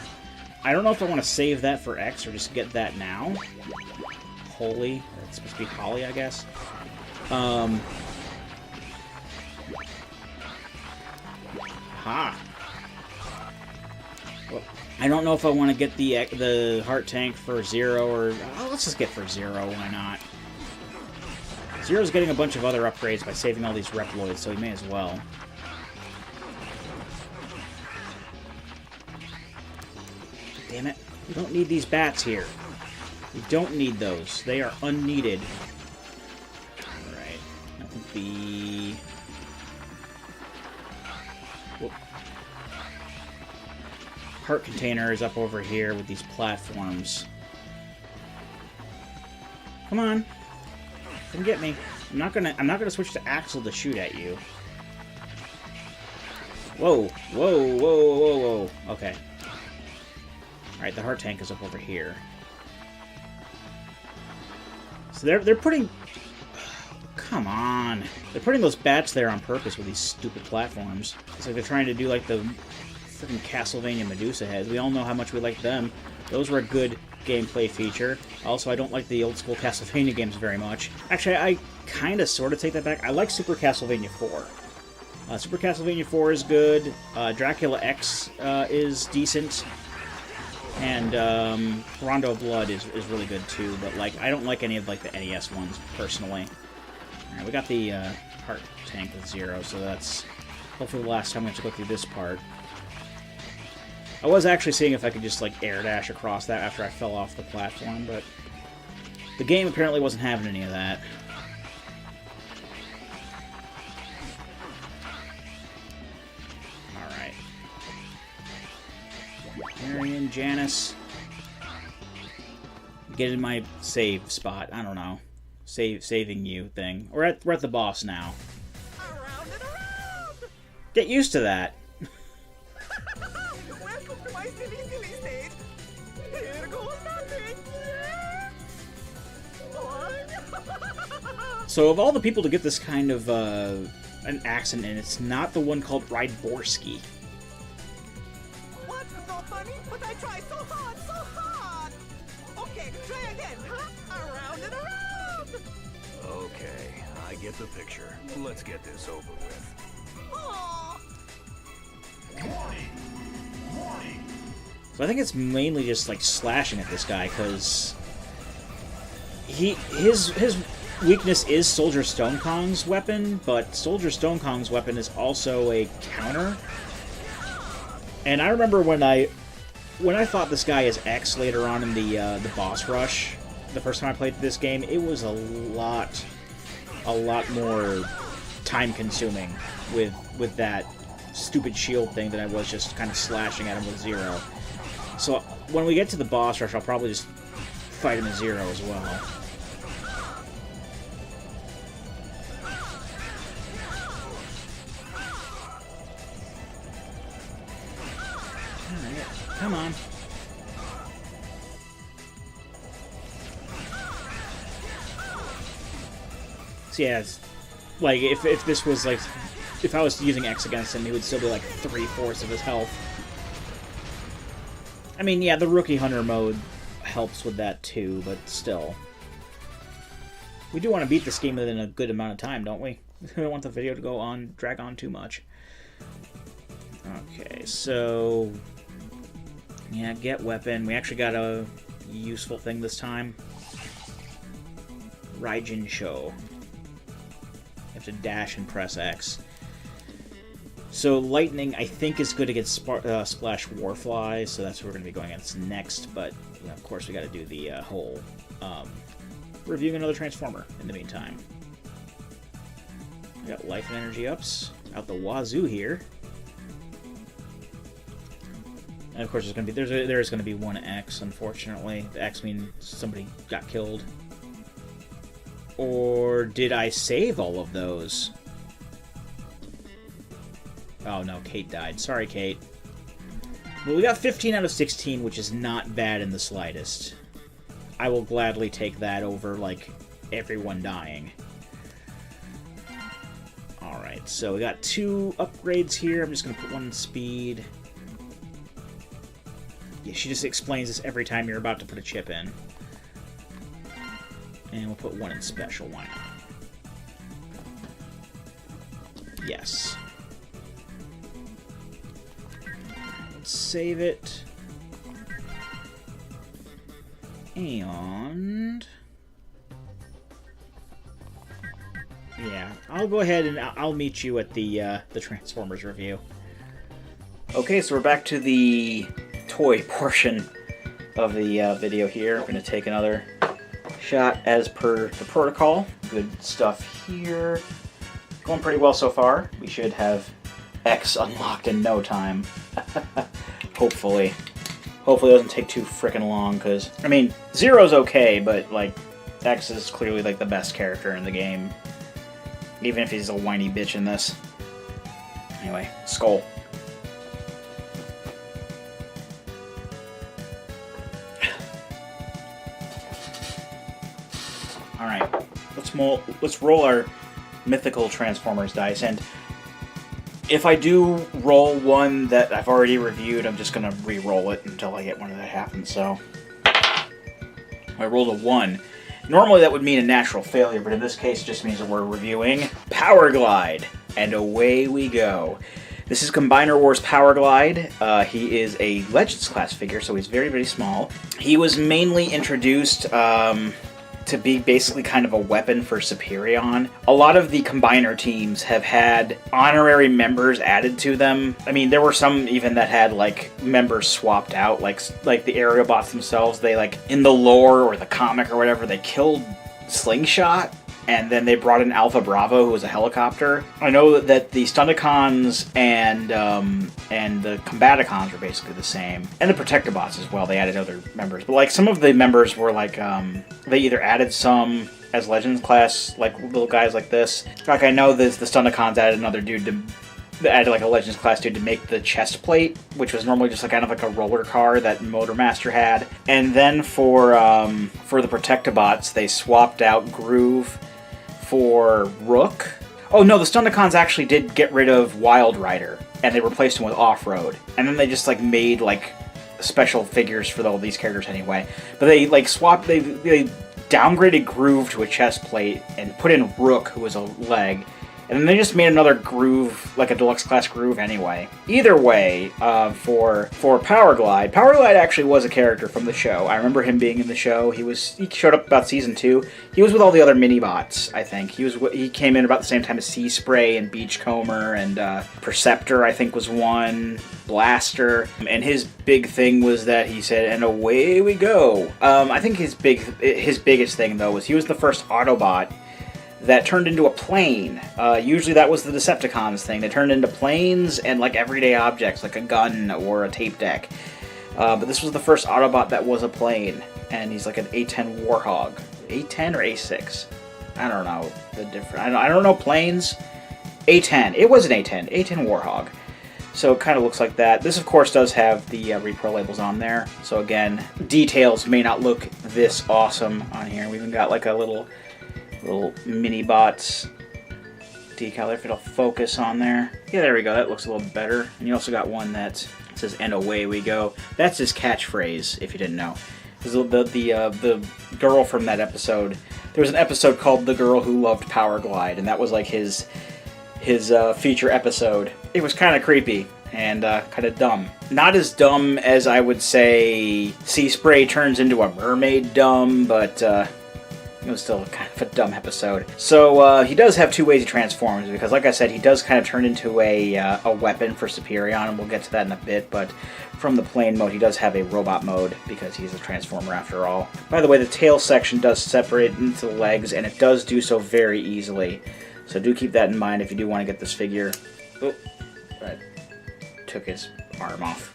I don't know if I want to save that for X or just get that now. Holy. That's supposed to be Holly, I guess. Ha! Well, I don't know if I want to get the heart tank for Zero or... Oh, let's just get for Zero, why not? Zero's getting a bunch of other upgrades by saving all these Reploids, so he may as well. Damn it. We don't need these bats here. We don't need those. They are unneeded. Alright. I think the... Whoop. Heart container is up over here with these platforms. Come on. Come get me. I'm not gonna switch to Axel to shoot at you. Whoa. Whoa, whoa, whoa, whoa. Okay. Alright, the heart tank is up over here. So they're putting... Come on. They're putting those bats there on purpose with these stupid platforms. It's like they're trying to do like the freaking Castlevania Medusa heads. We all know how much we like them. Those were a good gameplay feature. Also, I don't like the old school Castlevania games very much. Actually, I kind of sort of take that back. I like Super Castlevania 4. Super Castlevania 4 is good. Dracula X is decent. And Rondo of Blood is really good too. But like, I don't like any of like the NES ones personally. Alright, we got the heart tank with 0, so that's hopefully the last time we have to go through this part. I was actually seeing if I could just like air dash across that after I fell off the platform, but the game apparently wasn't having any of that. Alright. Marion, Janice. Get in my save spot. I don't know. Saving you thing. We're at the boss now. Around and around! Get used to that. Welcome to my silly stage. Here goes nothing. So of all the people to get this kind of an accent in, it's not the one called Rydborski. What's so funny? But I try so hard, so hard. Okay, try again, huh? Around and around. Okay, I get the picture. Let's get this over with. Aww. So I think it's mainly just like slashing at this guy because his weakness is Soldier Stone Kong's weapon, but Soldier Stone Kong's weapon is also a counter. And I remember when I fought this guy as X later on in the boss rush, the first time I played this game, it was a lot more time consuming with that stupid shield thing that I was just kind of slashing at him with 0. So when we get to the boss rush, I'll probably just fight him at 0 as well. Alright, come on. So yeah, it's, like, if this was, like, if I was using X against him, he would still be, like, 3/4 of his health. I mean, yeah, the Rookie Hunter mode helps with that, too, but still. We do want to beat this game within a good amount of time, don't we? We don't want the video to drag on too much. Okay, so... yeah, get weapon. We actually got a useful thing this time. Raijin Show. You have to dash and press X. So lightning, I think, is good against Splash Warfly, so that's what we're going to be going against next. But yeah, of course, we got to do the whole reviewing another Transformer in the meantime. We got life and energy ups out the wazoo here, and of course, there's going to be there's going to be one X. Unfortunately, the X means somebody got killed. Or did I save all of those? Oh no, Kate died. Sorry, Kate. Well, we got 15 out of 16, which is not bad in the slightest. I will gladly take that over, like, everyone dying. Alright, so we got 2 upgrades here. I'm just going to put one in speed. Yeah, she just explains this every time you're about to put a chip in. And we'll put one in special. Why not? Yes. Let's save it. And... yeah, I'll go ahead and I'll meet you at the Transformers review. Okay, so we're back to the toy portion of the video here. We're going to take another shot as per the protocol. Good stuff here. Going pretty well so far. We should have X unlocked in no time. Hopefully. Hopefully it doesn't take too frickin' long, because, I mean, Zero's okay, but, like, X is clearly, like, the best character in the game. Even if he's a whiny bitch in this. Anyway, Skull. Alright, let's roll our mythical Transformers dice, and If I do roll one that I've already reviewed, I'm just going to re-roll it until I get one that happens, so... I rolled a 1. Normally that would mean a natural failure, but in this case it just means that we're reviewing Power Glide. And away we go. This is Combiner Wars Power Glide. He is a Legends class figure, so he's very, very small. He was mainly introduced to be basically kind of a weapon for Superion. A lot of the Combiner teams have had honorary members added to them. I mean, there were some even that had, like, members swapped out, like the Aerobots themselves. They, like, in the lore or the comic or whatever, they killed Slingshot, and then they brought in Alpha Bravo, who was a helicopter. I know that the Stunticons and the Combaticons are basically the same. And the Protectobots as well, they added other members. But, like, some of the members were, like, they either added some as Legends class, like, little guys like this. Like, I know the Stunticons added another dude to... added, like, a Legends class dude to make the chest plate, which was normally just, like, kind of like a roller car that Motormaster had. And then for the Protectobots, they swapped out Groove for Rook. Oh no, the Stunticons actually did get rid of Wild Rider, and they replaced him with Off-Road. And then they just, like, made, like, special figures for all these characters anyway. But they, like, they downgraded Groove to a chest plate and put in Rook, who was a leg. And then they just made another Groove, like a deluxe class Groove anyway. Either way, for Power Glide actually was a character from the show. I remember him being in the show. He showed up about season 2. He was with all the other mini-bots, I think. He came in about the same time as Sea Spray and Beachcomber and Perceptor, I think, was one. Blaster. And his big thing was that he said, and away we go. I think his biggest thing, though, was he was the first Autobot that turned into a plane. Usually that was the Decepticons thing. They turned into planes and, like, everyday objects, like a gun or a tape deck. But this was the first Autobot that was a plane, and he's like an A10 Warhog. A10 or A6? I don't know the difference. I don't know planes. A10. It was an A10. A10 Warhog. So it kind of looks like that. This, of course, does have the repro labels on there. So again, details may not look this awesome on here. We even got like a little mini bots decal there, if it'll focus on there. Yeah, there we go. That looks a little better. And you also got one that says "and away we go." That's his catchphrase, if you didn't know. The girl from that episode. There was an episode called "The Girl Who Loved Power Glide," and that was like his feature episode. It was kind of creepy and kind of dumb. Not as dumb as I would say Sea Spray turns into a mermaid dumb, but it was still kind of a dumb episode. So he does have two ways he transforms, because like I said, he does kind of turn into a weapon for Superion, and we'll get to that in a bit, but from the plain mode, he does have a robot mode, because he's a transformer after all. By the way, the tail section does separate into the legs, and it does do so very easily. So do keep that in mind if you do want to get this figure. Oh, I took his arm off.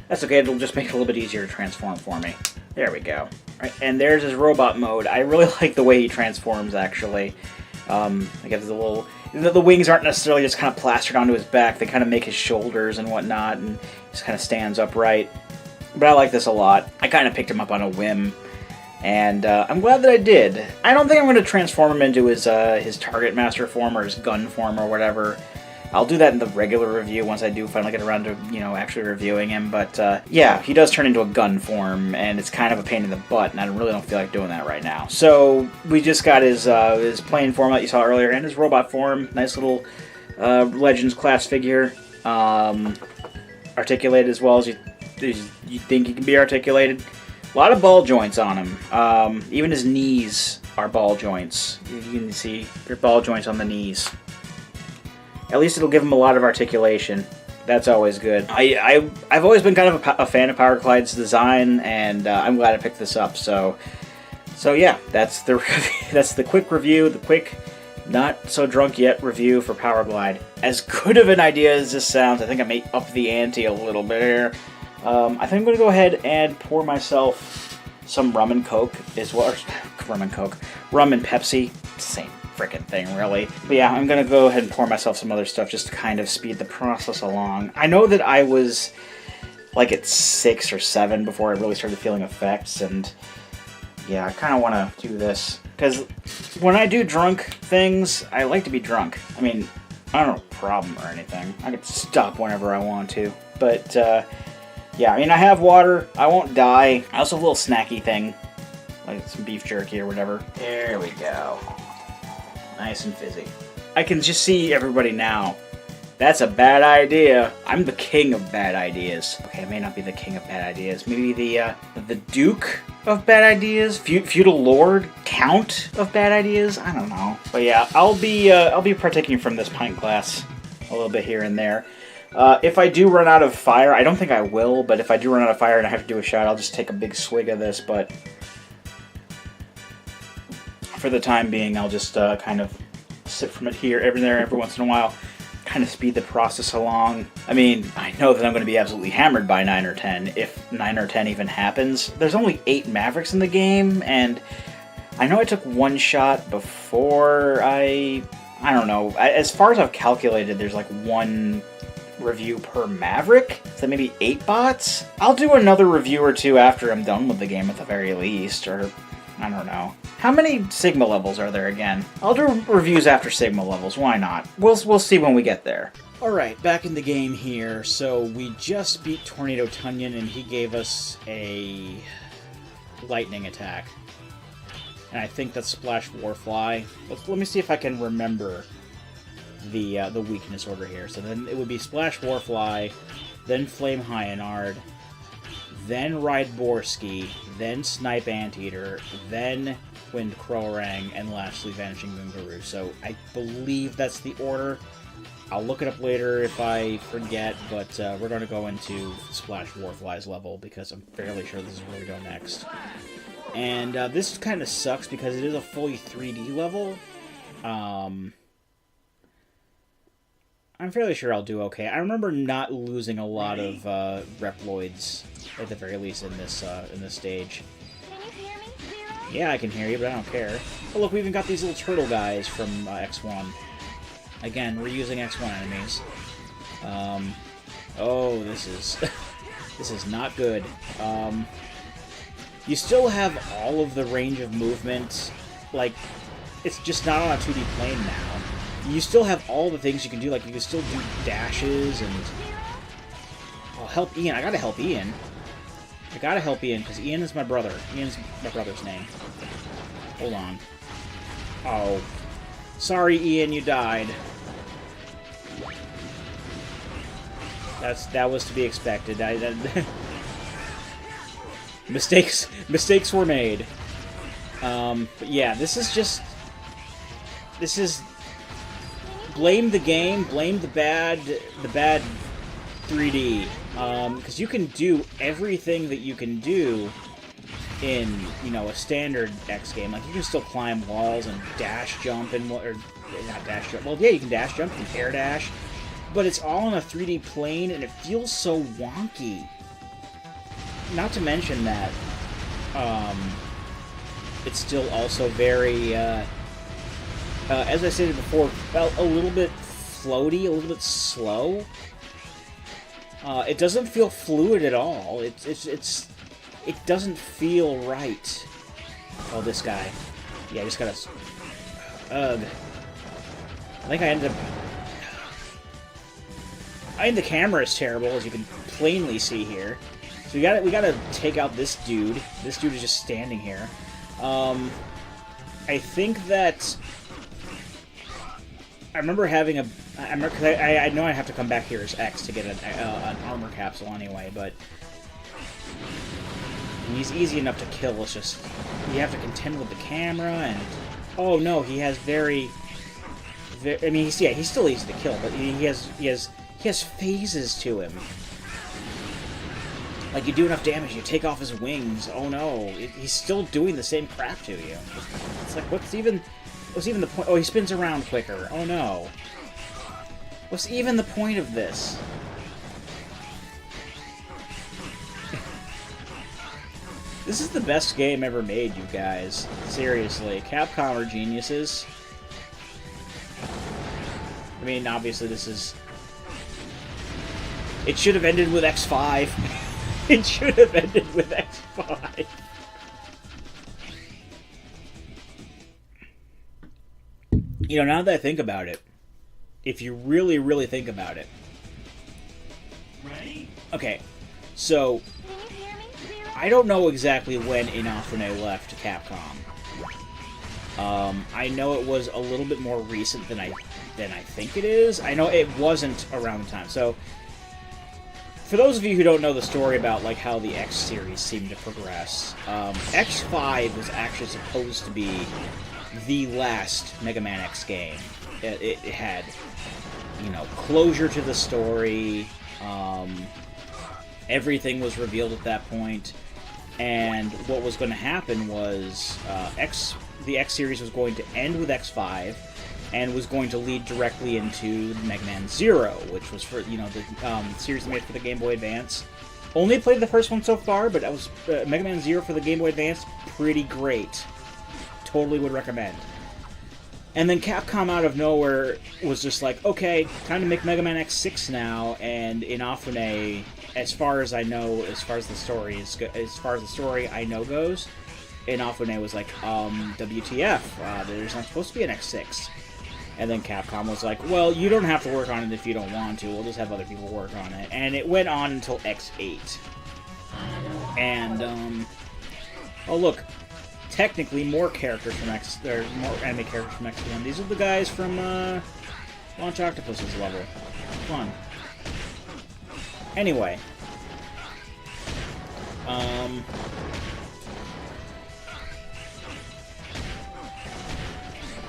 That's okay, it'll just make it a little bit easier to transform for me. There we go. Right, and there's his robot mode. I really like the way he transforms, actually. I guess the wings aren't necessarily just kind of plastered onto his back. They kind of make his shoulders and whatnot, and he just kind of stands upright. But I like this a lot. I kind of picked him up on a whim, and I'm glad that I did. I don't think I'm going to transform him into his Target Master form or his gun form or whatever. I'll do that in the regular review once I do finally get around to, actually reviewing him. But, yeah, he does turn into a gun form, and it's kind of a pain in the butt, and I really don't feel like doing that right now. So, we just got his plain form that you saw earlier, and his robot form. Nice little Legends class figure. Articulated as well as you think he can be articulated. A lot of ball joints on him. Even his knees are ball joints. You can see there are ball joints on the knees. At least it'll give him a lot of articulation. That's always good. I've always been kind of a fan of Power Glide's design, and I'm glad I picked this up. So yeah, that's the quick review, the quick, not so drunk yet review for Power Glide. As good of an idea as this sounds, I think I may up the ante a little bit here. I think I'm going to go ahead and pour myself some rum and Coke as well. Rum and Coke. Rum and Pepsi. Same freaking thing, really. But yeah, I'm going to go ahead and pour myself some other stuff just to kind of speed the process along. I know that I was like at 6 or 7 before I really started feeling effects, and yeah, I kind of want to do this. Because when I do drunk things, I like to be drunk. I mean, I don't have a problem or anything. I can stop whenever I want to. But, yeah, I mean, I have water. I won't die. I also have a little snacky thing, like some beef jerky or whatever. There we go. Nice and fizzy. I can just see everybody now. That's a bad idea. I'm the king of bad ideas. Okay, I may not be the king of bad ideas. Maybe the duke of bad ideas, feudal lord, count of bad ideas. I don't know. But yeah, I'll be partaking from this pint glass a little bit here and there. If I do run out of fire, I don't think I will. But if I do run out of fire and I have to do a shot, I'll just take a big swig of this. But for the time being, I'll just kind of sip from it here, every once in a while. Kind of speed the process along. I mean, I know that I'm going to be absolutely hammered by 9 or 10, if 9 or 10 even happens. There's only 8 Mavericks in the game, and I know I took one shot before I don't know. As far as I've calculated, there's like one review per Maverick. So maybe 8 bots? I'll do another review or two after I'm done with the game at the very least, or I don't know. How many Sigma levels are there again? I'll do reviews after Sigma levels, why not? We'll see when we get there. Alright, back in the game here. So we just beat Tornado Tunyon and he gave us a lightning attack. And I think that's Splash Warfly. Let me see if I can remember the weakness order here. So then it would be Splash Warfly, then Flame Hyanard, then Ride Borsky, then Snipe Anteater, then Wind Crowrang, and lastly Vanishing Moongaroo. So I believe that's the order. I'll look it up later if I forget, but we're going to go into Splash Warfly's level because I'm fairly sure this is where we go next. And this kind of sucks because it is a fully 3D level. I'm fairly sure I'll do okay. I remember not losing a lot of Reploids, at the very least, in this stage. Yeah, I can hear you, but I don't care. Oh, look, we even got these little turtle guys from X1. Again, we're using X1 enemies. Oh, this is... this is not good. You still have all of the range of movement. Like, it's just not on a 2D plane now. You still have all the things you can do. Like, you can still do dashes and... I'll help Ian. I gotta help Ian. I gotta help Ian, because Ian is my brother. Ian's my brother's name. Hold on. Oh. Sorry, Ian, you died. That was to be expected. Mistakes were made. But yeah, this is blame the game, blame the bad 3D. Because you can do everything that you can do in, a standard X game. Like, you can still climb walls and dash jump and or not dash jump. Well, yeah, you can dash jump, you can air dash, but it's all on a 3D plane and it feels so wonky. Not to mention that it's still also very, as I stated before, felt a little bit floaty, a little bit slow. It doesn't feel fluid at all. It doesn't feel right. Oh, this guy. Yeah, I just gotta... Ugh. I think I ended up... the camera is terrible, as you can plainly see here. So we gotta take out this dude. This dude is just standing here. I think that... I remember having a... I know I have to come back here as X to get an armor capsule anyway, but... He's easy enough to kill, it's just... You have to contend with the camera, and... Oh no, he has very... I mean, he's still easy to kill, but he has phases to him. Like, you do enough damage, you take off his wings. Oh no, he's still doing the same crap to you. It's like, what's even the point? Oh, he spins around quicker. Oh no. What's even the point of this? This is the best game ever made, you guys. Seriously, Capcom are geniuses. I mean, obviously this is... It should have ended with X5. It should have ended with X5. Now that I think about it, if you really, really think about it. Okay, so I don't know exactly when Inafune left Capcom. I know it was a little bit more recent than I think it is. I know it wasn't around the time. So, for those of you who don't know the story about like how the X series seemed to progress, X5 was actually supposed to be the last Mega Man X game. It had, you know, closure to the story. Everything was revealed at that point, and what was going to happen was the X series was going to end with X5, and was going to lead directly into Mega Man Zero, which was for, you know, the series made for the Game Boy Advance. Only played the first one so far, but that was Mega Man Zero for the Game Boy Advance. Pretty great. Totally would recommend. And then Capcom out of nowhere was just like, okay, time to make Mega Man X6 now, and Inafune, as far as I know, as far as the story I know goes, Inafune was like, WTF, there's not supposed to be an X6. And then Capcom was like, well, you don't have to work on it if you don't want to, we'll just have other people work on it. And it went on until X8. And, oh look, technically more characters from there's more enemy characters from X1. These are the guys from Launch Octopus's level. Fun. Anyway.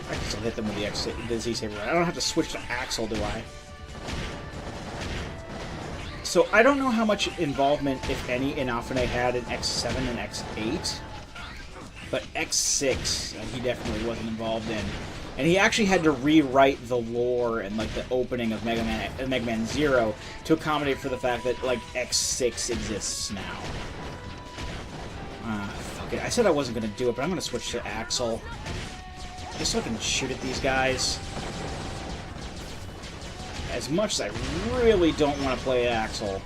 I can still hit them with the Z-Saber. I don't have to switch to Axel, do I? So I don't know how much involvement, if any, Inafune had in X7 and X8. But X6, he definitely wasn't involved in. And he actually had to rewrite the lore and like the opening of Mega Man Zero to accommodate for the fact that like X6 exists now. Fuck it. I said I wasn't going to do it, but I'm going to switch to Axel. Just so I can shoot at these guys. As much as I really don't want to play Axel.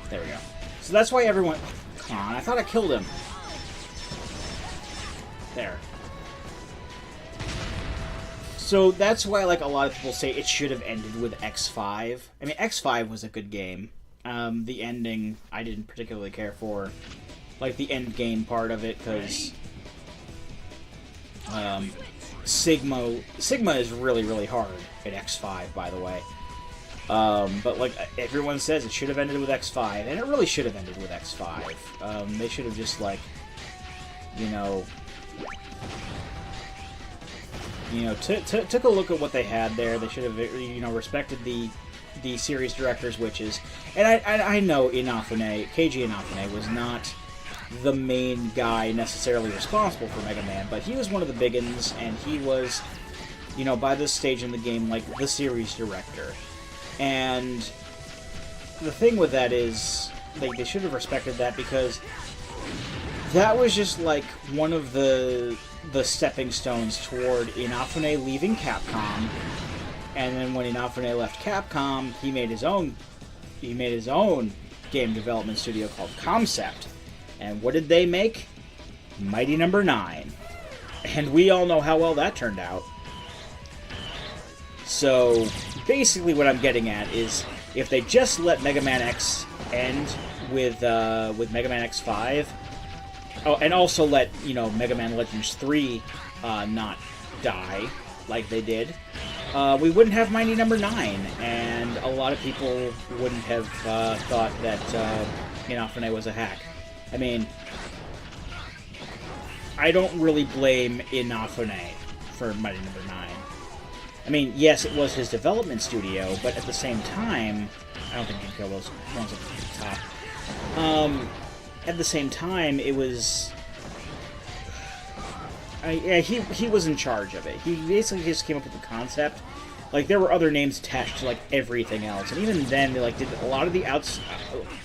There we go. So that's why everyone... Come on, I thought I killed him. There. So that's why, like, a lot of people say it should have ended with X5. I mean, X5 was a good game. The ending, I didn't particularly care for. Like, the end game part of it, because... Sigma is really, really hard at X5, by the way. But like everyone says, it should have ended with X5, and it really should have ended with X5. They should have just like, took a look at what they had there. They should have, respected the series director's wishes. And I know Keiji Inafune was not the main guy necessarily responsible for Mega Man, but he was one of the big uns, and he was, by this stage in the game, like the series director. And the thing with that is, they should have respected that, because that was just like one of the stepping stones toward Inafune leaving Capcom. And then when Inafune left Capcom, he made his own game development studio called Concept. And what did they make? Mighty Number 9. And we all know how well that turned out. So basically what I'm getting at is, if they just let Mega Man X end with Mega Man X5, oh, and also let, Mega Man Legends 3 not die like they did, we wouldn't have Mighty Number 9, and a lot of people wouldn't have thought that Inafune was a hack. I mean, I don't really blame Inafune for Mighty Number 9. I mean, yes, it was his development studio, but at the same time, I don't think you can kill those ones at the top. At the same time, it was... he was in charge of it. He basically just came up with the concept. Like, there were other names attached to, like, everything else. And even then, they, like, did a lot of the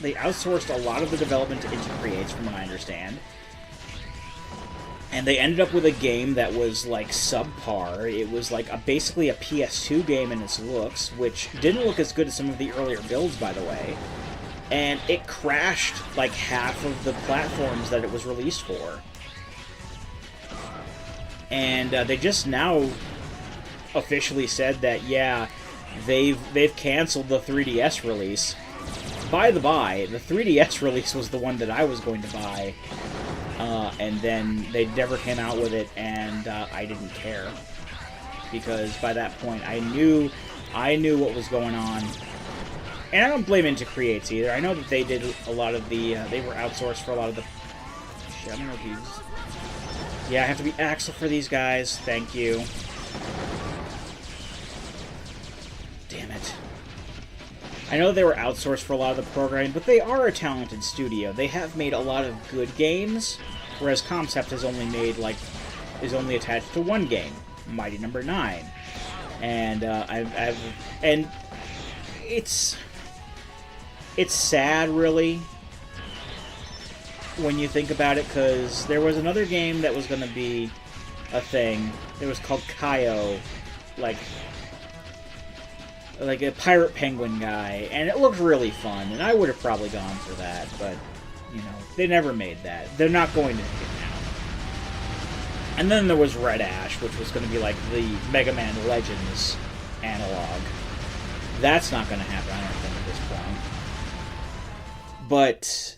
they outsourced a lot of the development to Inti Creates, from what I understand. And they ended up with a game that was, like, subpar. It was, like, basically a PS2 game in its looks, which didn't look as good as some of the earlier builds, by the way. and it crashed like half of the platforms that it was released for. And they just now officially said that, yeah, they've canceled the 3DS release. By the by, the 3DS release was the one that I was going to buy, and then they never came out with it, and I didn't care, because by that point I knew what was going on. And I don't blame Into Creates either. I know that they did a lot of the they were outsourced for a lot of the shit. I don't know if these. Yeah, I have to be Axel for these guys. Thank you. Damn it. I know they were outsourced for a lot of the programming, but they are a talented studio. They have made a lot of good games, whereas Concept has only made, like, is only attached to one game, Mighty Number 9. And and it's sad, really, when you think about it, because there was another game that was going to be a thing. It was called Kaio, like a pirate penguin guy, and it looked really fun, and I would have probably gone for that, but, you know, they never made that. They're not going to make it now. And then there was Red Ash, which was going to be like the Mega Man Legends analog. That's not going to happen, I don't think, at this point. But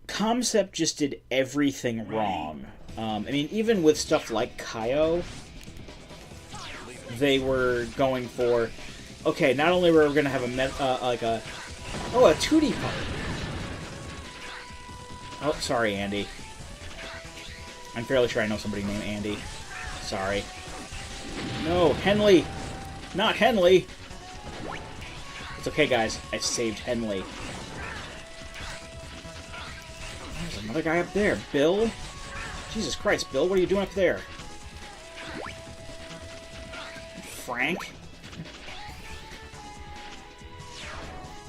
Concept just did everything wrong. I mean, even with stuff like Kaio, they were going for, okay, not only were we going to have a 2D part. Oh, sorry, Andy. I'm fairly sure I know somebody named Andy. Sorry. No, Henley! Not Henley! It's okay, guys. I saved Henley. There's another guy up there. Bill? Jesus Christ, Bill, what are you doing up there? Frank?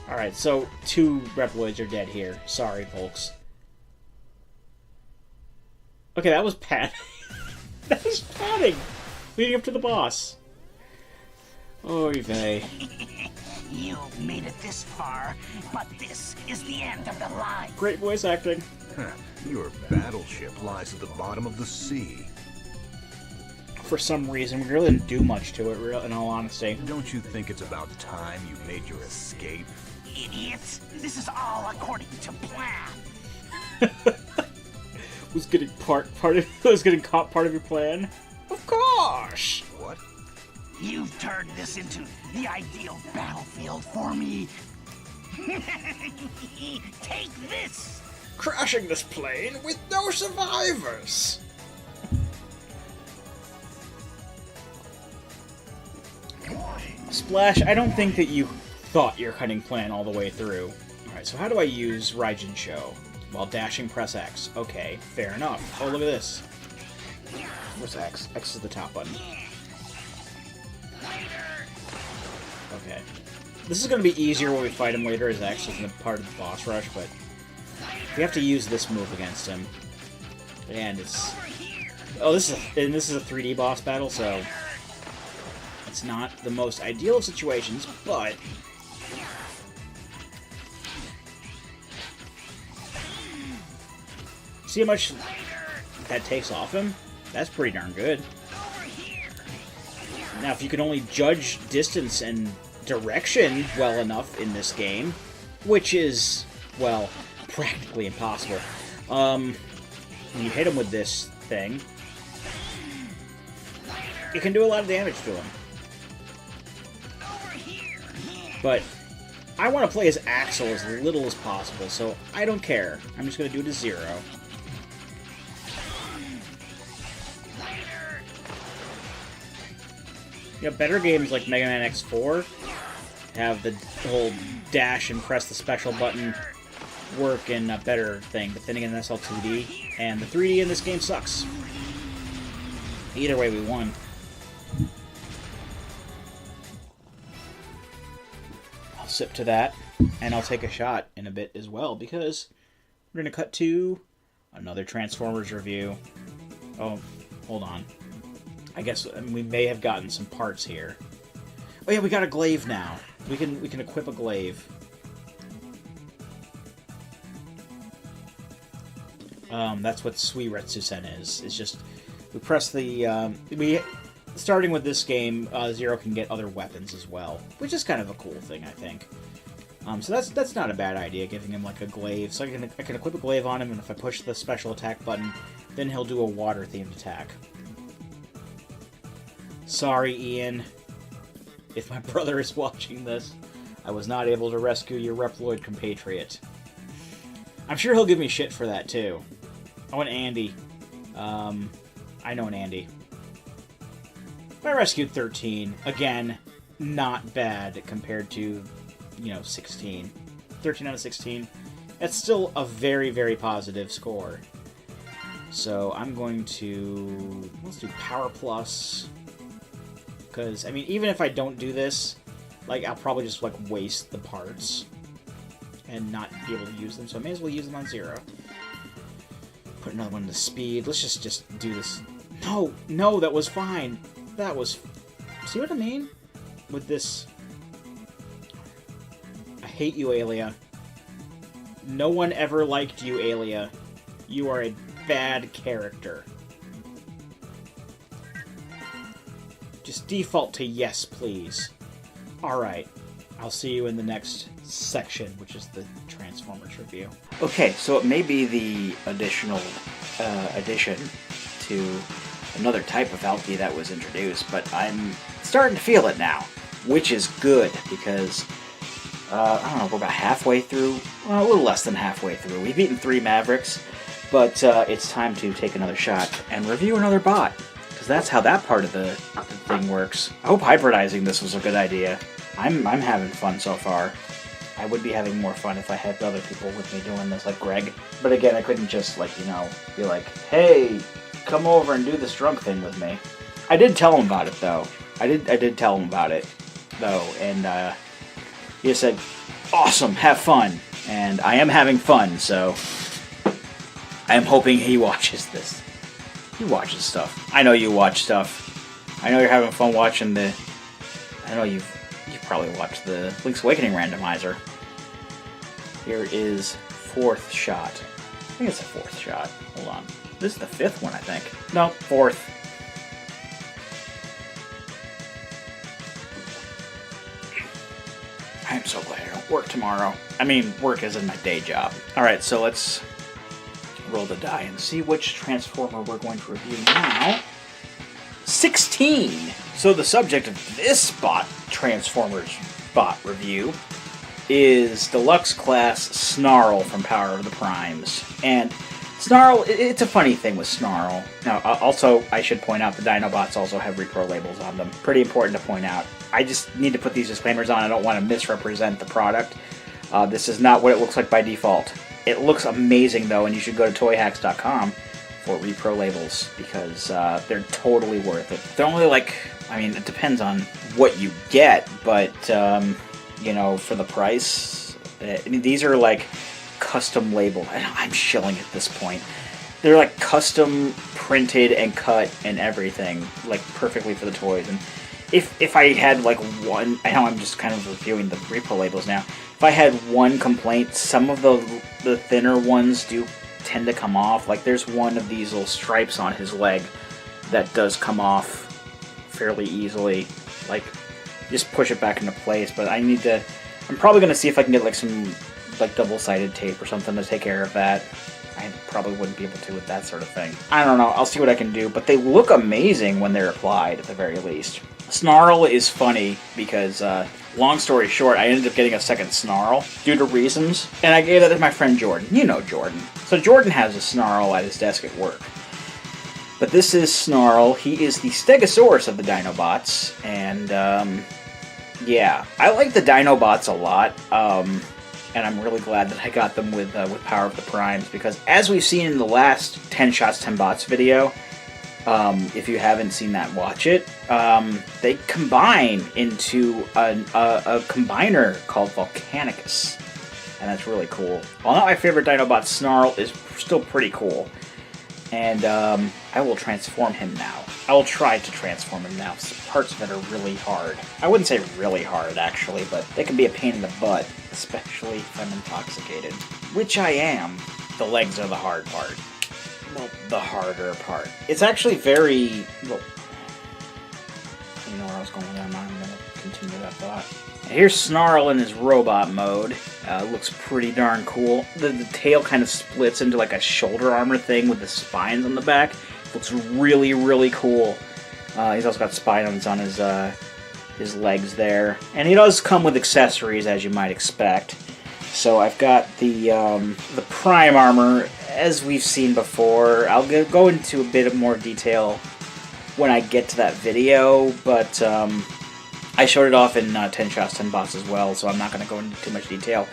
Alright, so 2 Reploids are dead here. Sorry, folks. Okay, that was Pat. That was padding! Leading up to the boss. Oy vey. You've made it this far, but this is the end of the line. Great voice acting. Your battleship lies at the bottom of the sea. For some reason, we really didn't do much to it, in all honesty. Don't you think it's about time you made your escape? Idiots! This is all according to plan. Was getting caught part of your plan? Of course! What? You've turned this into the ideal battlefield for me. Take this! Crashing this plane with no survivors! Splash, I don't think that you thought your cutting plan all the way through. Alright, so how do I use Raijin Show? While dashing, press X. Okay, fair enough. Oh, look at this. Where's X? X is the top button. Okay. This is going to be easier when we fight him later, as X isn't part of the boss rush, but we have to use this move against him. And it's... Oh, this is a 3D boss battle, so it's not the most ideal of situations, but see how much that takes off him? That's pretty darn good. Now, if you can only judge distance and direction well enough in this game, which is, well, practically impossible, when you hit him with this thing, it can do a lot of damage to him. But I want to play as Axel as little as possible, so I don't care. I'm just going to do it to 0. You know, better games like Mega Man X4 have the whole dash and press the special button work in a better thing, but then again, that's all 2D, and the 3D in this game sucks. Either way, we won. I'll sip to that, and I'll take a shot in a bit as well, because we're going to cut to another Transformers review. Oh, hold on. I guess we may have gotten some parts here. Oh yeah, we got a glaive now. We can equip a glaive. That's what Suiretsu-sen is. It's just, we press the, starting with this game, Zero can get other weapons as well, which is kind of a cool thing, I think. So that's not a bad idea, giving him like a glaive. So I can equip a glaive on him, and if I push the special attack button, then he'll do a water-themed attack. Sorry, Ian. If my brother is watching this, I was not able to rescue your Reploid compatriot. I'm sure he'll give me shit for that, too. Oh, and Andy. I know an Andy. I rescued 13. Again, not bad compared to, 16. 13 out of 16. That's still a very, very positive score. So I'm going to... let's do Power Plus. Because, I mean, even if I don't do this, like, I'll probably just, like, waste the parts and not be able to use them. So I may as well use them on Zero. Put another one to speed. Let's just do this. No, that was fine. That was... see what I mean? With this... I hate you, Alia. No one ever liked you, Alia. You are a bad character. Just default to yes, please. Alright. I'll see you in the next section, which is the Transformers review. Okay, so it may be the additional addition to another type of Valky that was introduced, but I'm starting to feel it now, which is good, because, I don't know, we're about halfway through, well, a little less than halfway through. We've beaten 3 Mavericks, but it's time to take another shot and review another bot, because that's how that part of the thing works. I hope hybridizing this was a good idea. I'm having fun so far. I would be having more fun if I had other people with me doing this, like Greg. But again, I couldn't just, like, be like, hey, come over and do this drunk thing with me. I did tell him about it, though. I did tell him about it, though, and he said, awesome, have fun. And I am having fun, so I am hoping he watches this. He watches stuff. I know you watch stuff. I know you're having fun watching the... I know you've probably watched the Link's Awakening randomizer. Here is 4th shot. I think it's the 4th shot. Hold on. This is the 5th one, I think. No, 4th. I am so glad I don't work tomorrow. I mean, work isn't my day job. Alright, so let's roll the die and see which Transformer we're going to review now. 16! So the subject of this Transformers bot review is Deluxe Class Snarl from Power of the Primes. And Snarl, it's a funny thing with Snarl. Now, also, I should point out the Dinobots also have repro labels on them. Pretty important to point out. I just need to put these disclaimers on. I don't want to misrepresent the product. This is not what it looks like by default. It looks amazing, though, and you should go to toyhacks.com for repro labels, because they're totally worth it. They're only like, I mean, it depends on what you get, but, for the price, I mean, these are like custom labeled. I'm shilling at this point. They're like custom printed and cut and everything, like perfectly for the toys. And if I had like one, I know I'm just kind of reviewing the repro labels now. If I had one complaint, some of the thinner ones do tend to come off. Like there's one of these little stripes on his leg that does come off fairly easily. Like just push it back into place. But I'm probably gonna see if I can get like some like double-sided tape or something to take care of that. I probably wouldn't be able to with that sort of thing. I don't know. I'll see what I can do. But they look amazing when they're applied, at the very least. Snarl is funny because, long story short, I ended up getting a second Snarl due to reasons, and I gave that to my friend Jordan. You know Jordan. So Jordan has a Snarl at his desk at work. But this is Snarl. He is the Stegosaurus of the Dinobots, and, yeah. I like the Dinobots a lot, and I'm really glad that I got them with Power of the Primes, because as we've seen in the last 10 Shots, 10 Bots video, if you haven't seen that, watch it. They combine into a combiner called Volcanicus, and that's really cool. While not my favorite Dinobot, Snarl is still pretty cool, and I will transform him now. I will try to transform him now. Parts of it are really hard. I wouldn't say really hard, actually, but they can be a pain in the butt, especially if I'm intoxicated, which I am. The legs are the hard part. well, the harder part. It's actually very, well, you know where I was going with that. I'm not going to continue that thought. Here's Snarl in his robot mode. Looks pretty darn cool. The tail kind of splits into like a shoulder armor thing with the spines on the back. Looks really, really cool. He's also got spines on his legs there. And he does come with accessories, as you might expect. So I've got the Prime armor, as we've seen before. I'll go into a bit of more detail when I get to that video, but I showed it off in 10 Shots, 10 Bots as well, so I'm not going to go into too much detail.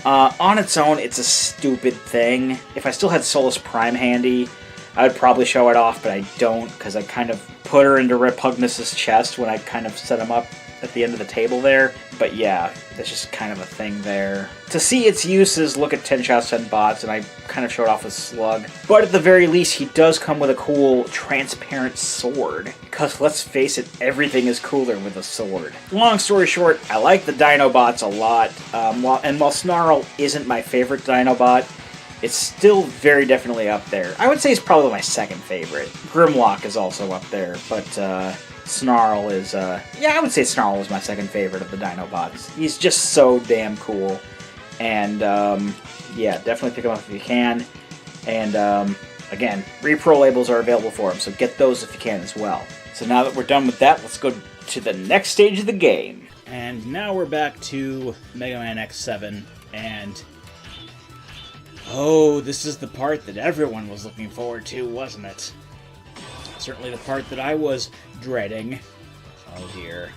On its own, it's a stupid thing. If I still had Solus Prime handy, I would probably show it off, but I don't, because I kind of put her into Repugnus's chest when I kind of set him up at the end of the table there. But yeah, that's just kind of a thing there. To see its uses, look at 10 Shots, 10 Bots, and I kind of showed off with Slug. But at the very least, he does come with a cool transparent sword. Because let's face it, everything is cooler with a sword. Long story short, I like the Dinobots a lot. While Snarl isn't my favorite Dinobot, it's still very definitely up there. I would say it's probably my second favorite. Grimlock is also up there, but Snarl is, yeah, I would say Snarl is my second favorite of the Dinobots. He's just so damn cool. And, yeah, definitely pick him up if you can. And, again, repro labels are available for him, so get those if you can as well. So now that we're done with that, let's go to the next stage of the game. And now we're back to Mega Man X7, and oh, this is the part that everyone was looking forward to, wasn't it? Certainly the part that I was dreading. Oh dear.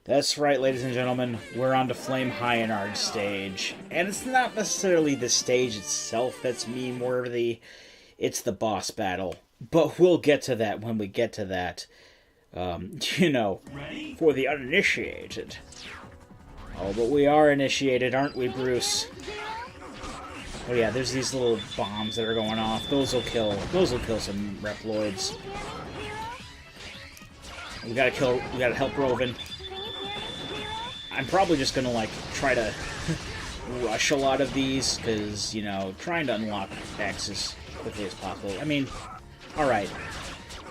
That's right, ladies and gentlemen, we're on to Flame Hyenard's stage. And it's not necessarily the stage itself that's meme-worthy, it's the boss battle. But we'll get to that when we get to that. You know, for the uninitiated. Oh, but we are initiated, aren't we, Bruce? Oh yeah, there's these little bombs that are going off. Those will kill some Reploids. We gotta help Roven. I'm probably just gonna, like, try to rush a lot of these, because, you know, trying to unlock X as quickly as possible. I mean, alright.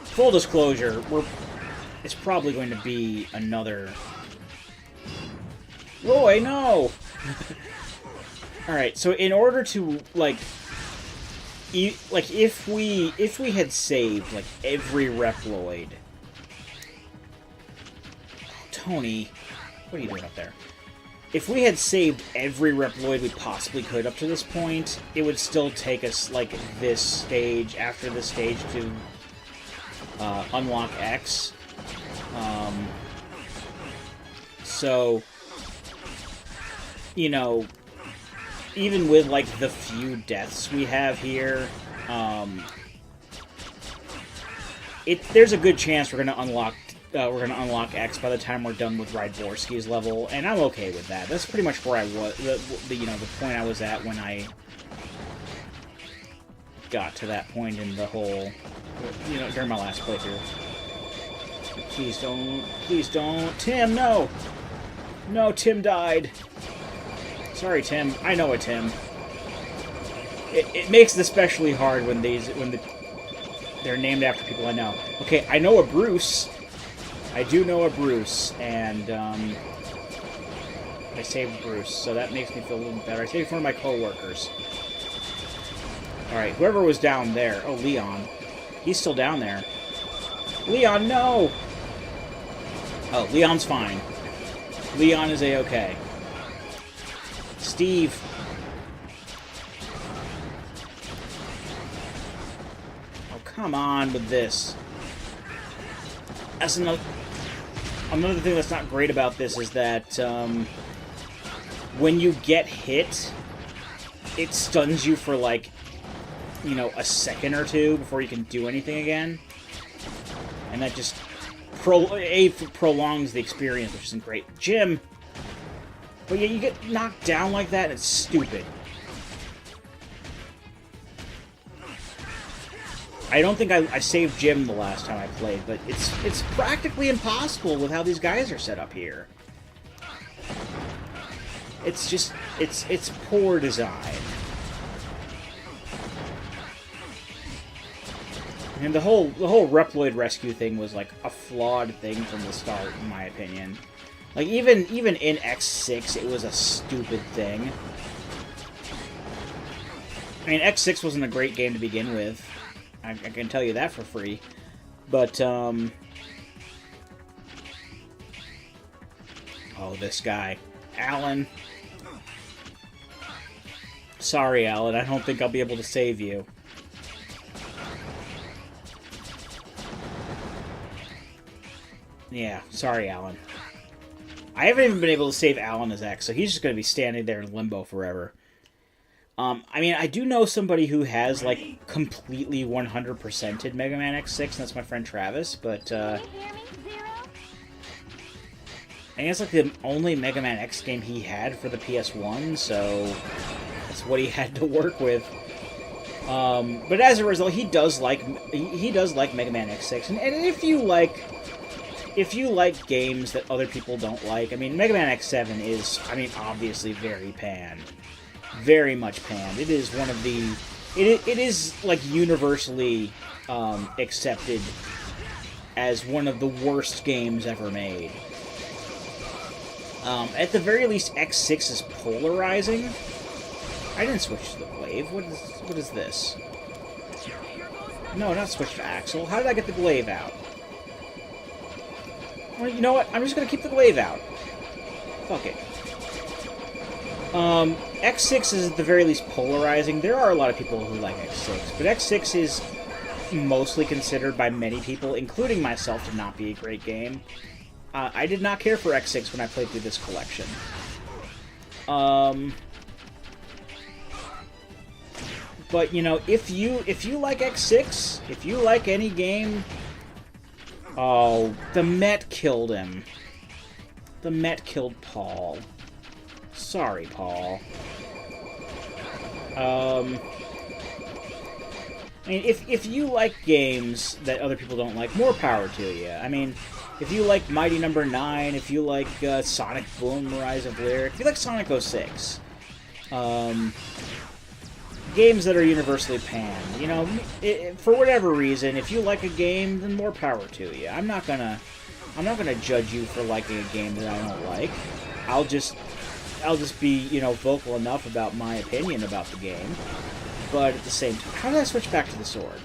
Full disclosure, it's probably going to be another... Roy, no! Alright, so in order to, like... if we had saved, like, every Reploid... Tony... What are you doing up there? If we had saved every Reploid we possibly could up to this point, it would still take us, like, this stage, after this stage, to unlock X. So, you know, even with, like, the few deaths we have here, there's a good chance we're gonna unlock X by the time we're done with Rydborski's level, and I'm okay with that. That's pretty much where I was, the point I was at when I got to that point in the whole, you know, during my last playthrough. Please don't, Tim, no! No, Tim died. Sorry, Tim. I know it, Tim. It makes it especially hard when they're named after people I know. Okay, I know a Bruce. I do know a Bruce, and I saved Bruce, so that makes me feel a little better. I saved one of my co-workers. Alright, whoever was down there... Oh, Leon. He's still down there. Leon, no! Oh, Leon's fine. Leon is A-okay. Steve. Oh, come on with this. That's another thing that's not great about this is that when you get hit, it stuns you for, like, you know, a second or two before you can do anything again. And that just prolongs the experience, which isn't great. Jim! But yeah, you get knocked down like that, and it's stupid. I don't think I saved Jim the last time I played, but it's practically impossible with how these guys are set up here. It's just, it's poor design. And the whole Reploid rescue thing was like a flawed thing from the start, in my opinion. Like even in X6, it was a stupid thing. I mean, X6 wasn't a great game to begin with. I can tell you that for free. But oh, this guy, Alan. Sorry, Alan. I don't think I'll be able to save you. Yeah, sorry, Alan. I haven't even been able to save Alan as X, so he's just going to be standing there in limbo forever. I mean, I do know somebody who has, like, completely 100%ed Mega Man X6, and that's my friend Travis, but, I think it's, like, the only Mega Man X game he had for the PS1, so that's what he had to work with. But as a result, he does like Mega Man X6, and if you like games that other people don't like, I mean, Mega Man X7 is, I mean, obviously very panned. Very much panned. It is one of the... It is, like, universally accepted as one of the worst games ever made. At the very least, X6 is polarizing. I didn't switch to the glaive. What is this? No, not switch to Axel. How did I get the glaive out? Well, you know what? I'm just going to keep the glaive out. Fuck it. X6 is at the very least polarizing. There are a lot of people who like X6, but X6 is mostly considered by many people, including myself, to not be a great game. I did not care for X6 when I played through this collection. But, you know, if you like X6, if you like any game... Oh, the Met killed him. The Met killed Paul. Sorry, Paul. I mean, if you like games that other people don't like, more power to you. I mean, if you like Mighty Number 9, if you like Sonic Boom, Rise of Lyric, if you like Sonic 06, games that are universally panned, you know, for whatever reason, if you like a game, then more power to you. I'm not gonna judge you for liking a game that I don't like. I'll just be, you know, vocal enough about my opinion about the game. But at the same time, how did I switch back to the sword?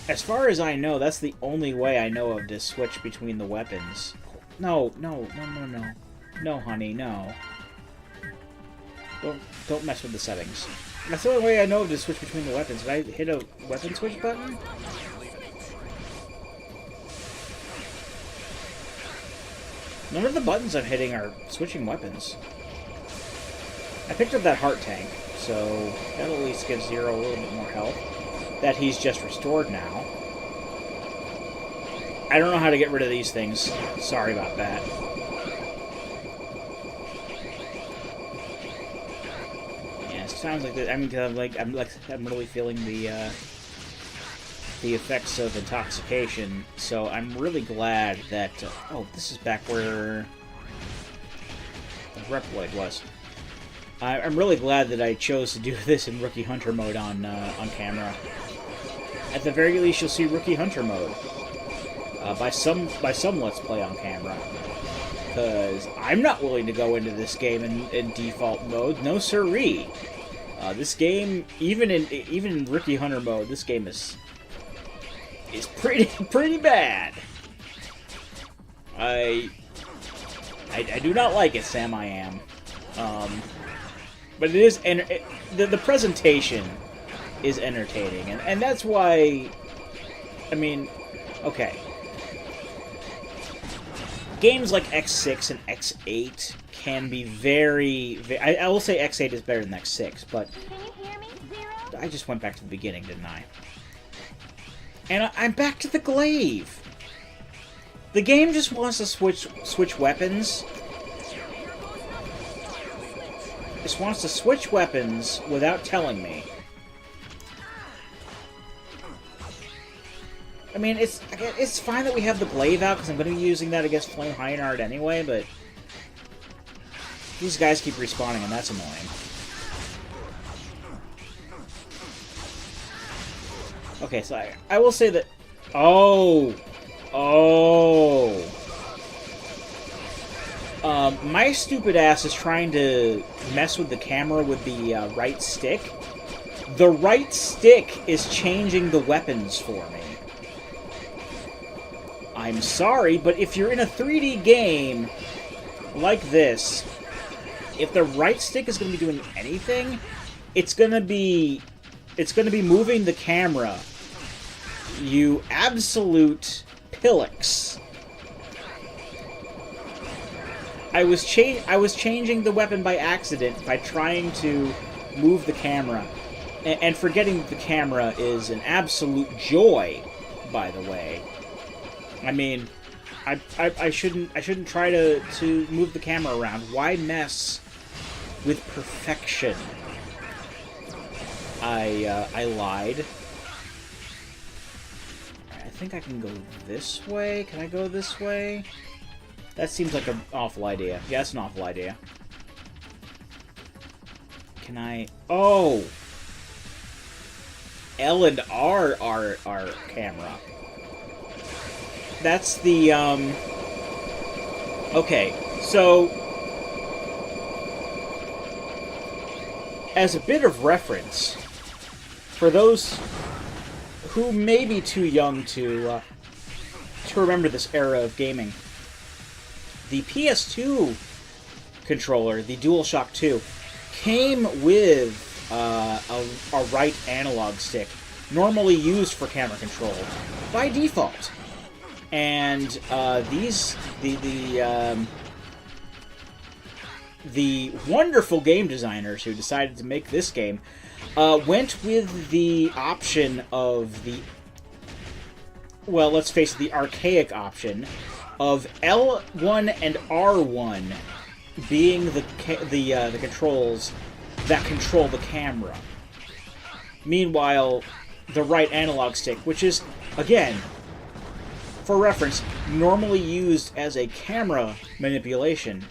As far as I know, that's the only way I know of to switch between the weapons. No, honey, no. Don't mess with the settings. That's the only way I know of to switch between the weapons. Did I hit a weapon switch button? None of the buttons I'm hitting are switching weapons. I picked up that heart tank, so that'll at least give Zero a little bit more health. That he's just restored now. I don't know how to get rid of these things. Sorry about that. Yeah, it sounds like that. I mean, I'm really feeling the effects of intoxication, so I'm really glad that... oh, this is back where the Reploid was. I'm really glad that I chose to do this in Rookie Hunter mode on camera. At the very least, you'll see Rookie Hunter mode by some Let's Play on camera. Because I'm not willing to go into this game in default mode. No siree. This game, even in Rookie Hunter mode, this game is pretty bad. I do not like it, Sam. I am. But it is, and the presentation is entertaining, and that's why. I mean, okay. Games like X6 and X8 can be very I will say X8 is better than X6, but Can you hear me, Zero? I just went back to the beginning, didn't I? And I'm back to the glaive. The game just wants to switch weapons. Just wants to switch weapons without telling me. I mean, it's fine that we have the glaive out, because I'm going to be using that against Flame Heinard anyway, but these guys keep respawning, and that's annoying. Okay, so I will say that... Oh! Oh! My stupid ass is trying to mess with the camera with the right stick. The right stick is changing the weapons for me. I'm sorry, but if you're in a 3D game like this, if the right stick is going to be doing anything, it's going to be moving the camera. You absolute pillocks. I was changing the weapon by accident by trying to move the camera. And forgetting the camera is an absolute joy, by the way. I mean, I shouldn't try to move the camera around. Why mess with perfection? I lied. I think I can go this way. Can I go this way? That seems like an awful idea. Yeah, that's an awful idea. Can I... Oh! L and R are camera. That's the, Okay, so... As a bit of reference, for those who may be too young to remember this era of gaming, the PS2 controller, the DualShock 2, came with a right analog stick, normally used for camera control, by default. And the wonderful game designers who decided to make this game went with the option of the, well, let's face it, the archaic option of L1 and R1 being the controls that control the camera. Meanwhile, the right analog stick, which is, again, for reference, normally used as a camera manipulation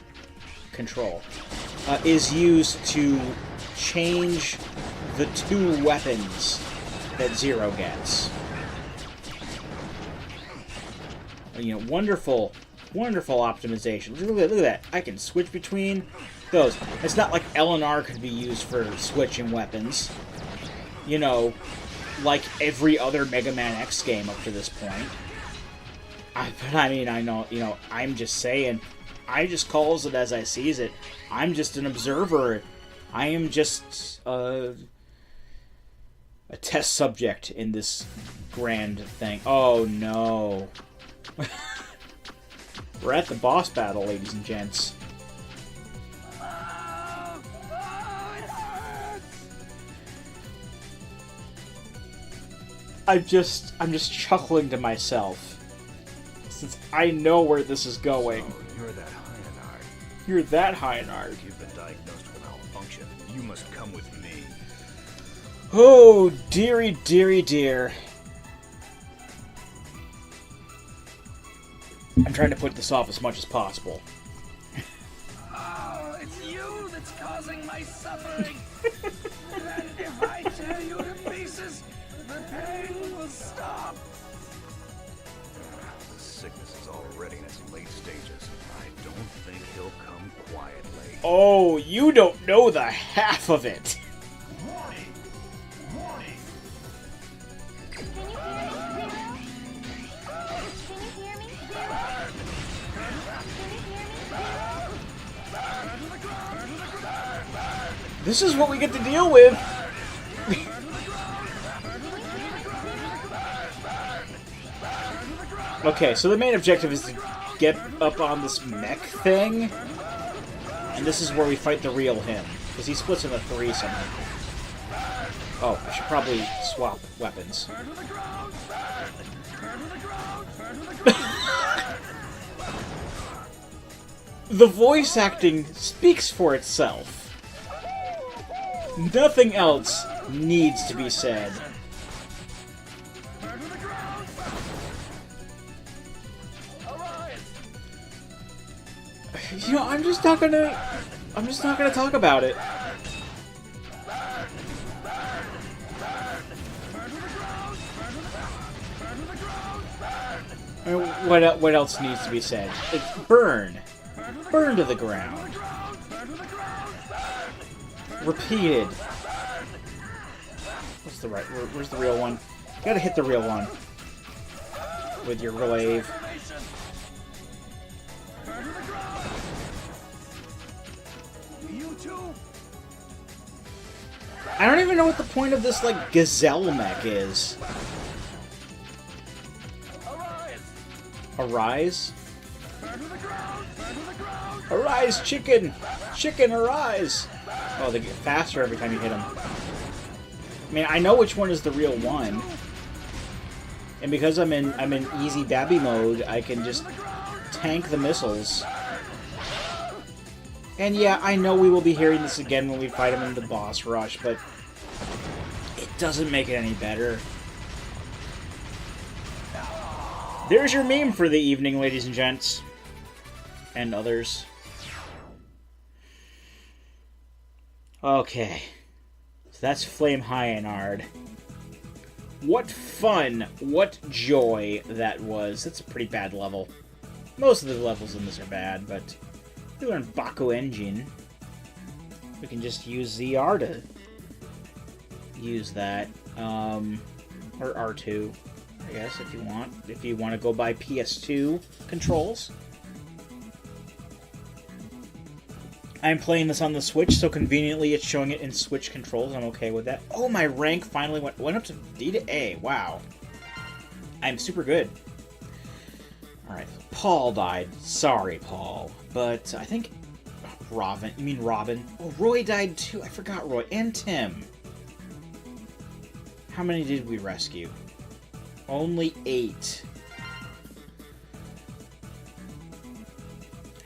control, is used to change the two weapons that Zero gets. You know, wonderful, wonderful optimization. Look at that. I can switch between those. It's not like L and R could be used for switching weapons. You know, like every other Mega Man X game up to this point. But I mean, I know, you know, I'm just saying, I just calls it as I sees it. I'm just an observer. I am just a test subject in this grand thing. Oh no. We're at the boss battle, ladies and gents. I'm just chuckling to myself, since I know where this is going. Oh, you're that Hyanard. You're that Hyanard. You've been diagnosed with malfunction. You must come with me. Oh, dearie, dearie, dear. I'm trying to put this off as much as possible. Oh, it's you that's causing my suffering. And if I tear you to pieces, the pain will stop. The sickness is already in its late stages. I don't think he'll come quietly. Oh, you don't know the half of it. Warning! Warning! Can you hear me, Zero? Can you hear me, Zero? This is what we get to deal with. Okay, so the main objective is to get up on this mech thing, and this is where we fight the real him, because he splits into three somehow. Oh, I should probably swap weapons. The voice acting speaks for itself. Nothing else needs to be said. You know, I'm just not gonna talk about it. What else needs to be said? It's burn. Burn to the ground. Repeated. What's the right? Where's the real one? You gotta hit the real one with your glaive. I don't even know what the point of this, like, gazelle mech is. Arise? Arise, chicken! Chicken, arise! Oh, they get faster every time you hit them. I mean, I know which one is the real one. And because I'm in easy babby mode, I can just tank the missiles. And yeah, I know we will be hearing this again when we fight him in the boss rush, but it doesn't make it any better. There's your meme for the evening, ladies and gents. And others. Okay. So that's Flame Hyenard. What fun, what joy that was. That's a pretty bad level. Most of the levels in this are bad, but we learn Baku Engine. We can just use ZR to use that. Or R2, I guess, if you want. If you want to go by PS2 controls. I'm playing this on the Switch, so conveniently it's showing it in Switch controls. I'm okay with that. Oh, my rank finally went up to D to A. Wow. I'm super good. Alright, Paul died. Sorry, Paul. But I think... Robin. You mean Robin? Oh, Roy died too. I forgot Roy. And Tim. How many did we rescue? Only 8.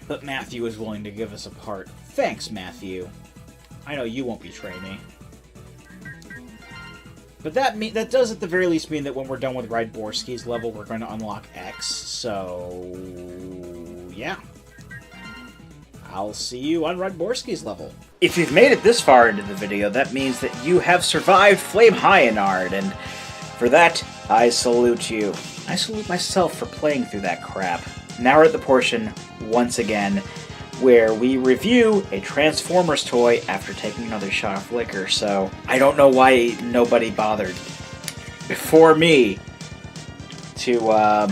But Matthew was willing to give us a part. Thanks, Matthew. I know you won't betray me. But that does at the very least mean that when we're done with Rydborski's level, we're going to unlock X. So... yeah. I'll see you on Rydborski's level. If you've made it this far into the video, that means that you have survived Flame Hyenard, and for that, I salute you. I salute myself for playing through that crap. Now we're at the portion, once again, where we review a Transformers toy after taking another shot of liquor, so I don't know why nobody bothered before me to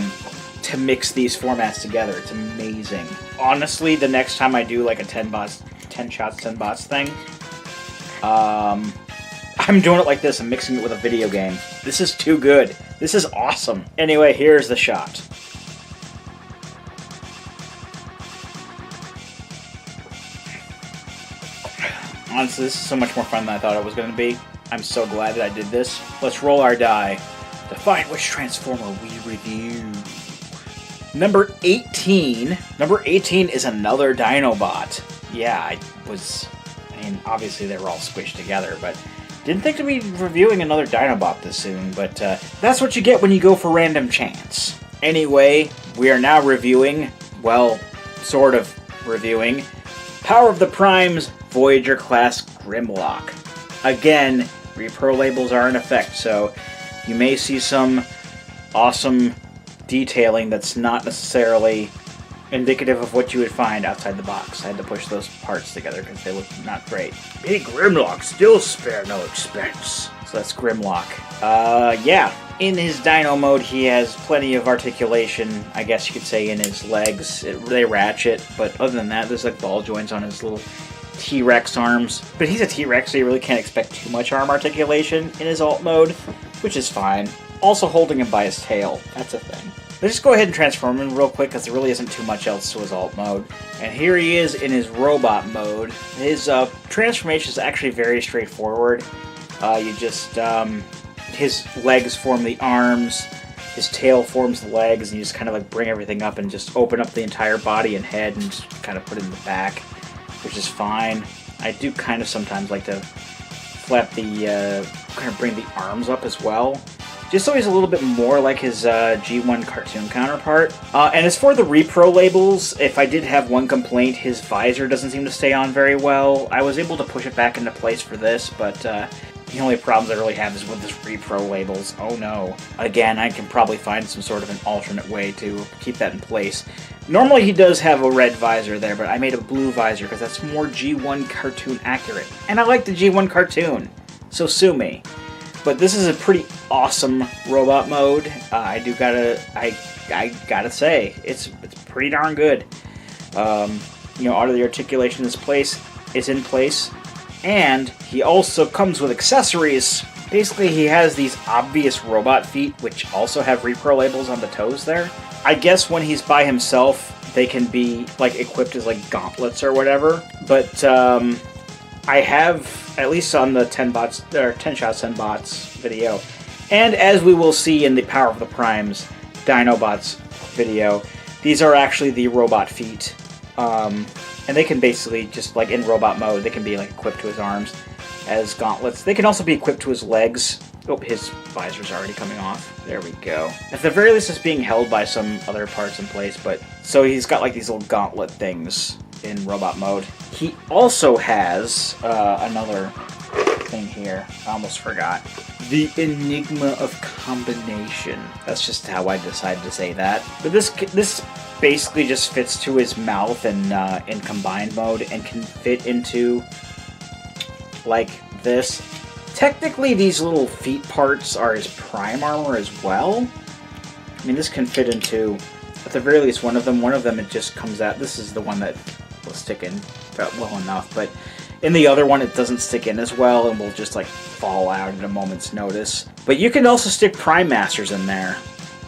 mix these formats together. It's amazing. Honestly, the next time I do like a 10 shots, 10 bots thing, I'm doing it like this. I'm mixing it with a video game. This is too good. This is awesome. Anyway, here's the shot. Honestly, this is so much more fun than I thought it was going to be. I'm so glad that I did this. Let's roll our die to find which Transformer we review. Number 18. Number 18 is another Dinobot. Yeah, I mean, obviously they were all squished together, but didn't think to be reviewing another Dinobot this soon, but that's what you get when you go for random chance. Anyway, we are now reviewing, well, sort of reviewing, Power of the Primes Voyager-class Grimlock. Again, repro labels are in effect, so you may see some awesome detailing that's not necessarily indicative of what you would find outside the box. I had to push those parts together because they look not great. Big Grimlock, still spare no expense. So that's Grimlock. Yeah. In his dino mode, he has plenty of articulation, I guess you could say, in his legs. They ratchet, but other than that, there's like ball joints on his little T-Rex arms. But he's a T-Rex, so you really can't expect too much arm articulation in his alt mode, which is fine. Also holding him by his tail, that's a thing. Let's just go ahead and transform him real quick, because there really isn't too much else to his alt mode. And here he is in his robot mode. His transformation is actually very straightforward. You just, his legs form the arms, his tail forms the legs, and you just kind of like bring everything up and just open up the entire body and head and just kind of put it in the back, which is fine. I do kind of sometimes like to flap the, kind of bring the arms up as well, just so he's a little bit more like his G1 cartoon counterpart. And as for the repro labels, if I did have one complaint, his visor doesn't seem to stay on very well. I was able to push it back into place for this, but The only problems I really have is with this repro labels. Oh no. Again, I can probably find some sort of an alternate way to keep that in place. Normally he does have a red visor there, but I made a blue visor because that's more G1 cartoon accurate. And I like the G1 cartoon, so sue me. But this is a pretty awesome robot mode. I gotta say, it's pretty darn good. Auto the articulation is in place, and he also comes with accessories. Basically, he has these obvious robot feet, which also have repro labels on the toes there. I guess when he's by himself, they can be like equipped as like gauntlets or whatever. But I have, at least on the 10 shots 10 bots video, and as we will see in the Power of the Primes Dinobots video, these are actually the robot feet. And they can basically, just like in robot mode, they can be like equipped to his arms as gauntlets. They can also be equipped to his legs. Oh, his visor's already coming off. There we go. At the very least, it's being held by some other parts in place, but so he's got like these little gauntlet things in robot mode. He also has another thing here. I almost forgot. The Enigma of Combination. That's just how I decided to say that. But this basically just fits to his mouth in combined mode and can fit into like this. Technically, these little feet parts are his prime armor as well. I mean, this can fit into, at the very least, one of them. One of them, it just comes out. This is the one that will stick in well enough, but in the other one, it doesn't stick in as well and will just like fall out at a moment's notice. But you can also stick Prime Masters in there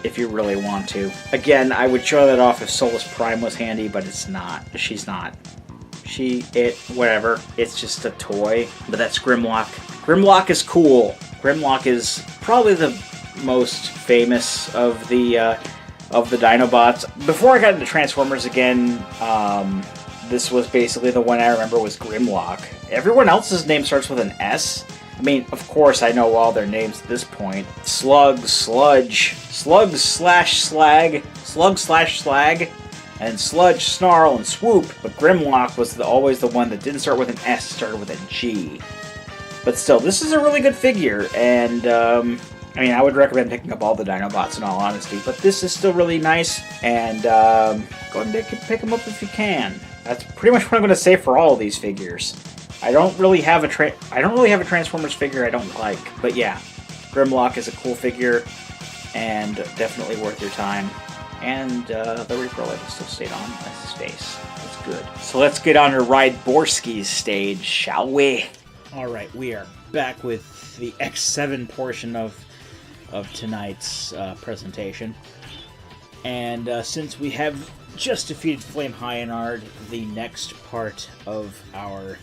if you really want to. Again, I would show that off if Solus Prime was handy, but it's not. She's not. Whatever. It's just a toy. But that's Grimlock. Grimlock is cool. Grimlock is probably the most famous of the Dinobots. Before I got into Transformers again, this was basically the one I remember was Grimlock. Everyone else's name starts with an S. I mean, of course, I know all their names at this point. Slug, Sludge, Slug slash Slag, Slug slash Slag, and Sludge, Snarl, and Swoop. But Grimlock was always the one that didn't start with an S, started with a G. But still, this is a really good figure, and I mean, I would recommend picking up all the Dinobots in all honesty, but this is still really nice, and go ahead and pick them up if you can. That's pretty much what I'm going to say for all of these figures. I don't really have a Transformers figure I don't like, but yeah, Grimlock is a cool figure and definitely worth your time. And the repro label still stayed on his face. That's good. So let's get on to Ride Borsky's stage, shall we? All right, we are back with the X7 portion of tonight's presentation, and since we have just defeated Flame Hyenard, the next part of our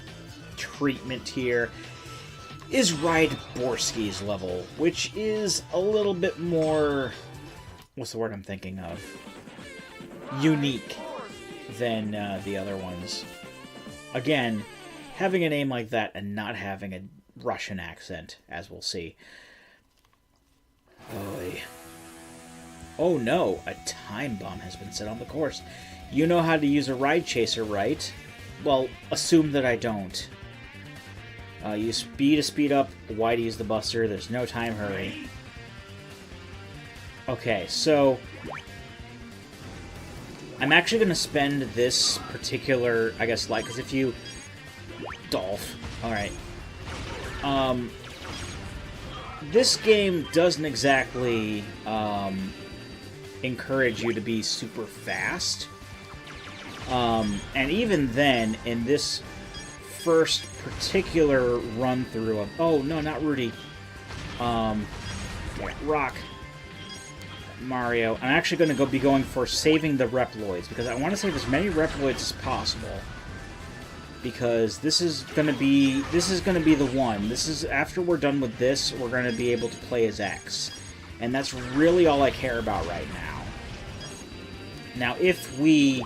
treatment here is Ride Borsky's level, which is a little bit more, what's the word I'm thinking of, unique than the other ones. Again, having a name like that and not having a Russian accent, as we'll see. Oy. Oh no, a time bomb has been set on the course. You know how to use a ride chaser, right? Well, assume that I don't. Use B to speed up, Y to use the buster. There's no time hurry. Okay, so I'm actually going to spend this particular, I guess, like, because if you... Dolph. Alright. This game doesn't exactly encourage you to be super fast. And even then, in this first particular run-through of... Oh, no, not Rudy. Rock. Mario. I'm actually going to be going for saving the Reploids, because I want to save as many Reploids as possible. Because this is going to be the one. This is, after we're done with this, we're going to be able to play as X. And that's really all I care about right now. Now, if we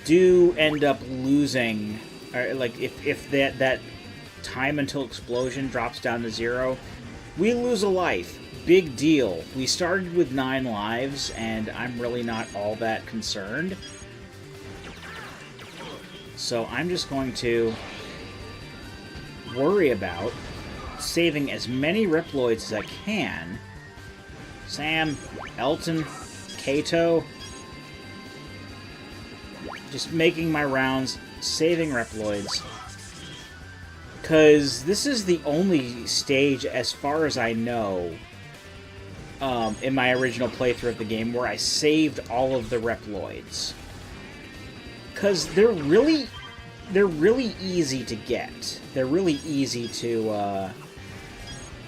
do end up losing, or like if that time until explosion drops down to 0, we lose a life. Big deal. We started with 9 lives, and I'm really not all that concerned. So I'm just going to worry about saving as many Reploids as I can. Sam, Elton, Kato. Just making my rounds, saving Reploids. Because this is the only stage, as far as I know, in my original playthrough of the game, where I saved all of the Reploids. Because they're really easy to get. They're really easy to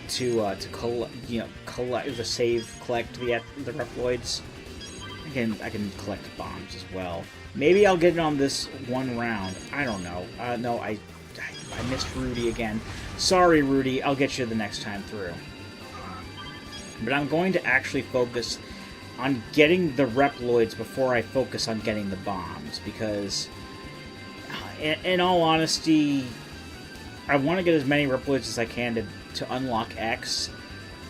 collect, collect the Reploids. I can collect bombs as well. Maybe I'll get it on this one round. I don't know. No, I missed Rudy again. Sorry, Rudy. I'll get you the next time through. But I'm going to actually focus on getting the Reploids before I focus on getting the bombs, because in all honesty, I want to get as many Reploids as I can to unlock X,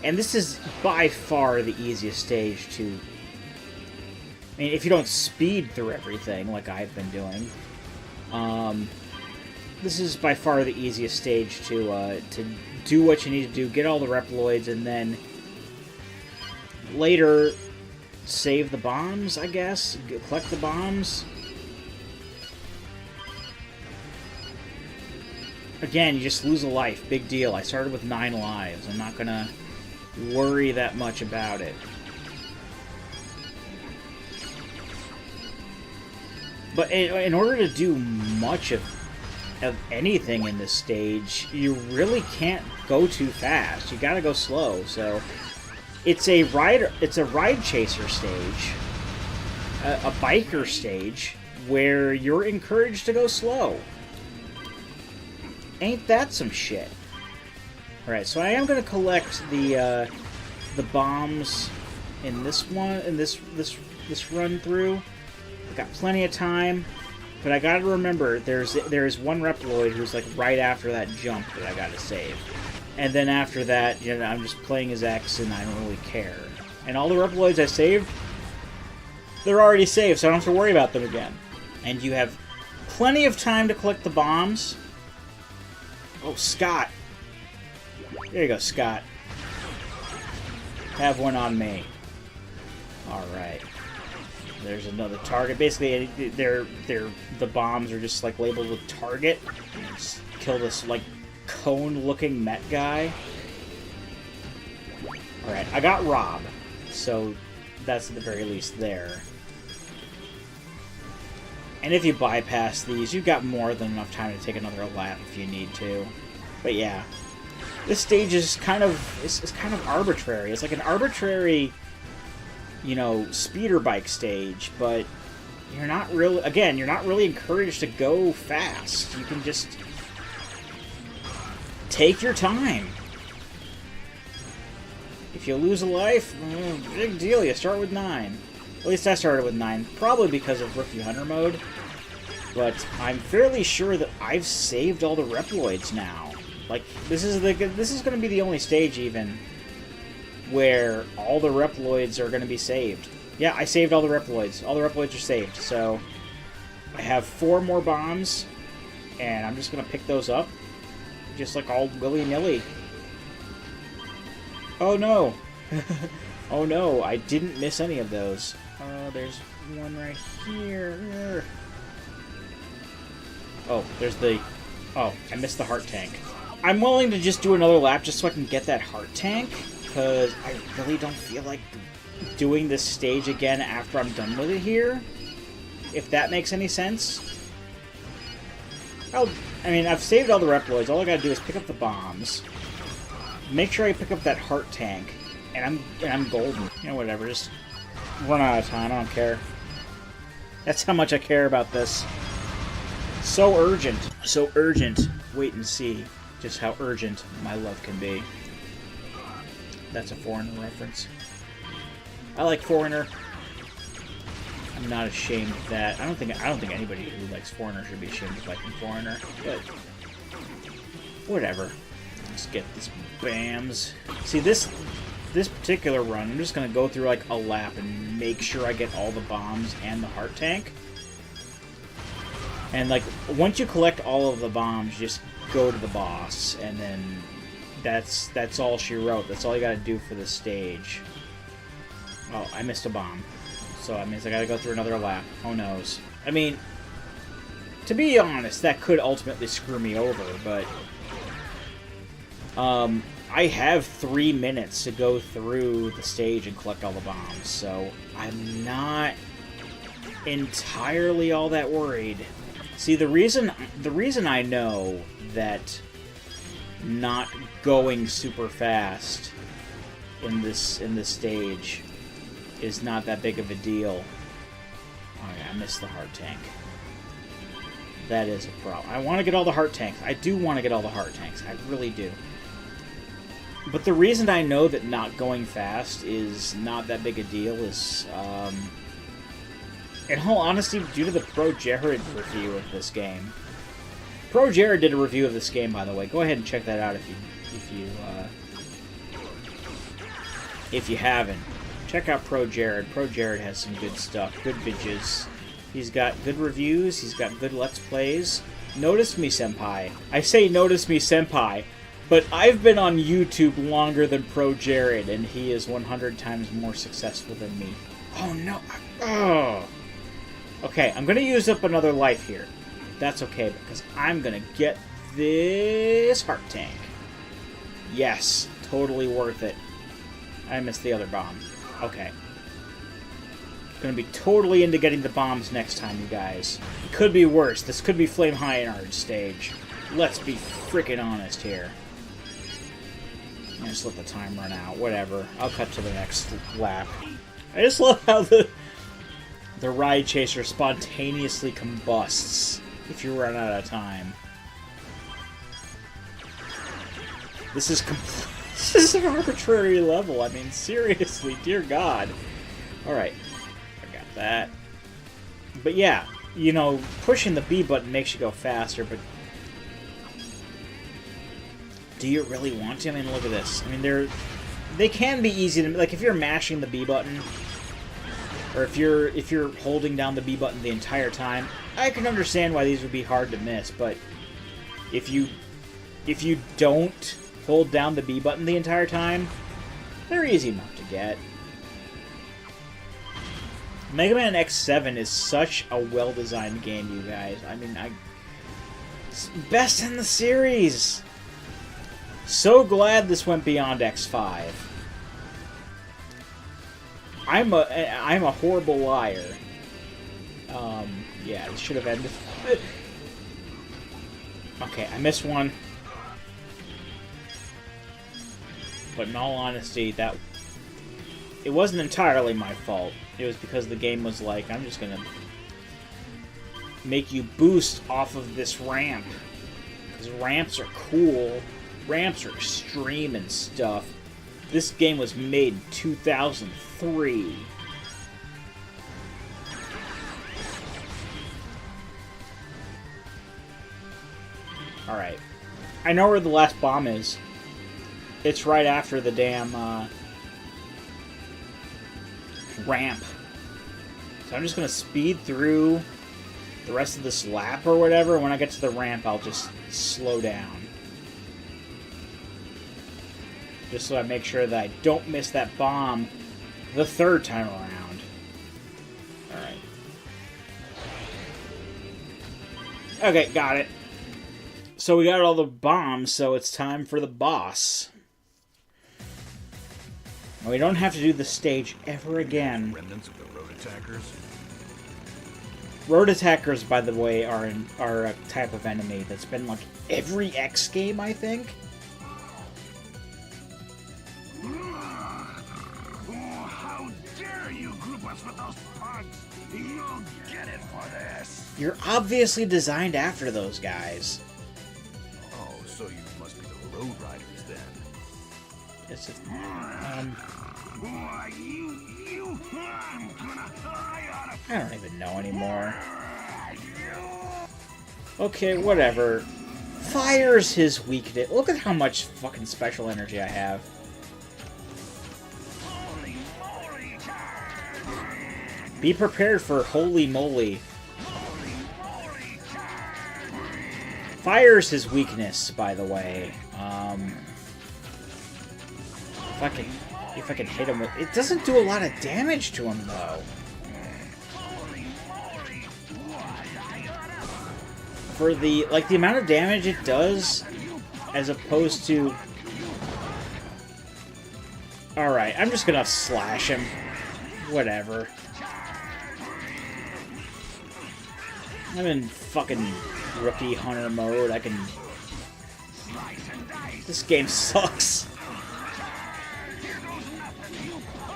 and this is by far the easiest stage to... I mean, if you don't speed through everything like I've been doing, this is by far the easiest stage to do what you need to do, get all the Reploids, and then later save the bombs, I guess? Collect the bombs? Again, you just lose a life. Big deal. I started with 9 lives. I'm not gonna worry that much about it. But in order to do much of anything in this stage, you really can't go too fast. You gotta go slow, so... It's a ride chaser stage, a biker stage, where you're encouraged to go slow. Ain't that some shit? Alright, so I am going to collect the bombs in this one, in this run through. I've got plenty of time, but I gotta remember there's one Reploid who's like right after that jump that I gotta save. And then after that, you know, I'm just playing as X and I don't really care. And all the Reploids I saved, they're already saved, so I don't have to worry about them again. And you have plenty of time to collect the bombs. Oh, Scott. There you go, Scott. Have one on me. Alright. There's another target. Basically, the bombs are just like labeled with target. Just kill this like cone-looking Met guy. Alright, I got Rob, so that's at the very least there. And if you bypass these, you've got more than enough time to take another lap if you need to. But yeah, this stage is kind of arbitrary. It's like an arbitrary, you know, speeder bike stage, but you're not really encouraged to go fast. You can just take your time. If you lose a life, big deal, you start with 9. At least I started with 9, probably because of Rookie Hunter mode. But I'm fairly sure that I've saved all the Reploids now. Like, this is going to be the only stage, even, where all the Reploids are going to be saved. Yeah, I saved all the Reploids. All the Reploids are saved, so I have 4 more bombs, and I'm just going to pick those up. Just like all willy-nilly. Oh no! Oh no, I didn't miss any of those. There's one right here. Oh, there's the... Oh, I missed the heart tank. I'm willing to just do another lap just so I can get that heart tank, because I really don't feel like doing this stage again after I'm done with it here. If that makes any sense. I mean, I've saved all the Reploids. All I gotta do is pick up the bombs, make sure I pick up that heart tank, and I'm golden. You know, whatever. Just run out of time. I don't care. That's how much I care about this. So urgent. So urgent. Wait and see just how urgent my love can be. That's a Foreigner reference. I like Foreigner. I'm not ashamed of that. I don't think anybody who likes Foreigner should be ashamed of liking Foreigner. But whatever. Let's get this BAMs. See, this particular run, I'm just gonna go through like a lap and make sure I get all the bombs and the heart tank. And like once you collect all of the bombs, just go to the boss, and then That's all she wrote. That's all you gotta do for this stage. Oh, I missed a bomb. So that means I gotta go through another lap. Oh noes. I mean, to be honest, that could ultimately screw me over, but... I have 3 minutes to go through the stage and collect all the bombs, so I'm not entirely all that worried. See, the reason I know that not going super fast in this stage is not that big of a deal. Oh yeah, I missed the heart tank. That is a problem. I want to get all the heart tanks. I do want to get all the heart tanks. I really do. But the reason I know that not going fast is not that big a deal is, in all honesty, due to the Pro Jared review of this game. Pro Jared did a review of this game, by the way. Go ahead and check that out if you haven't. Check out Pro Jared. Pro Jared has some good stuff, good vidges. He's got good reviews. He's got good Let's Plays. Notice me, senpai. I say notice me, senpai. But I've been on YouTube longer than Pro Jared, and he is 100 times more successful than me. Oh, no. Oh. Okay, I'm going to use up another life here. That's okay, because I'm going to get this heart tank. Yes, totally worth it. I missed the other bomb. Okay. Going to be totally into getting the bombs next time, you guys. It could be worse. This could be Flame High stage. Let's be freaking honest here. Just let the time run out. Whatever. I'll cut to the next lap. I just love how the ride chaser spontaneously combusts if you run out of time. This is this is an arbitrary level. I mean, seriously, dear God. Alright. I got that. But yeah, you know, pushing the B button makes you go faster, but do you really want to? I mean, look at this. I mean, they can be easy to, like, if you're mashing the B button, or if you're holding down the B button the entire time, I can understand why these would be hard to miss. But if you don't hold down the B button the entire time, they're easy enough to get. Mega Man X7 is such a well-designed game, you guys. I mean, it's best in the series. So glad this went beyond X5. I'm a horrible liar. Yeah, this should have ended. Okay, I missed one. But in all honesty, it wasn't entirely my fault. It was because the game was like, I'm just gonna make you boost off of this ramp. Because ramps are cool. Ramps are extreme and stuff. This game was made in 2003. Alright. I know where the last bomb is. It's right after the damn ramp. So I'm just going to speed through the rest of this lap or whatever. When I get to the ramp, I'll just slow down. Just so I make sure that I don't miss that bomb the third time around. Alright. Okay, got it. So we got all the bombs, so it's time for the boss. And we don't have to do the stage ever again. Remnants of the road attackers. Road attackers, by the way, are a type of enemy that's been like every X game, I think. How dare you group us with those punks? You'll get it for this. You're obviously designed after those guys. Oh, so you must be the road riders then. It's just, Why, I don't even know anymore. Okay, whatever. Fire's his weakness. Look at how much fucking special energy I have. Be prepared for holy moly. Fire's his weakness, by the way. If I can hit him with... It doesn't do a lot of damage to him, though. For the amount of damage it does, as opposed to... Alright, I'm just gonna slash him. Whatever. I'm in fucking rookie hunter mode. I can... This game sucks.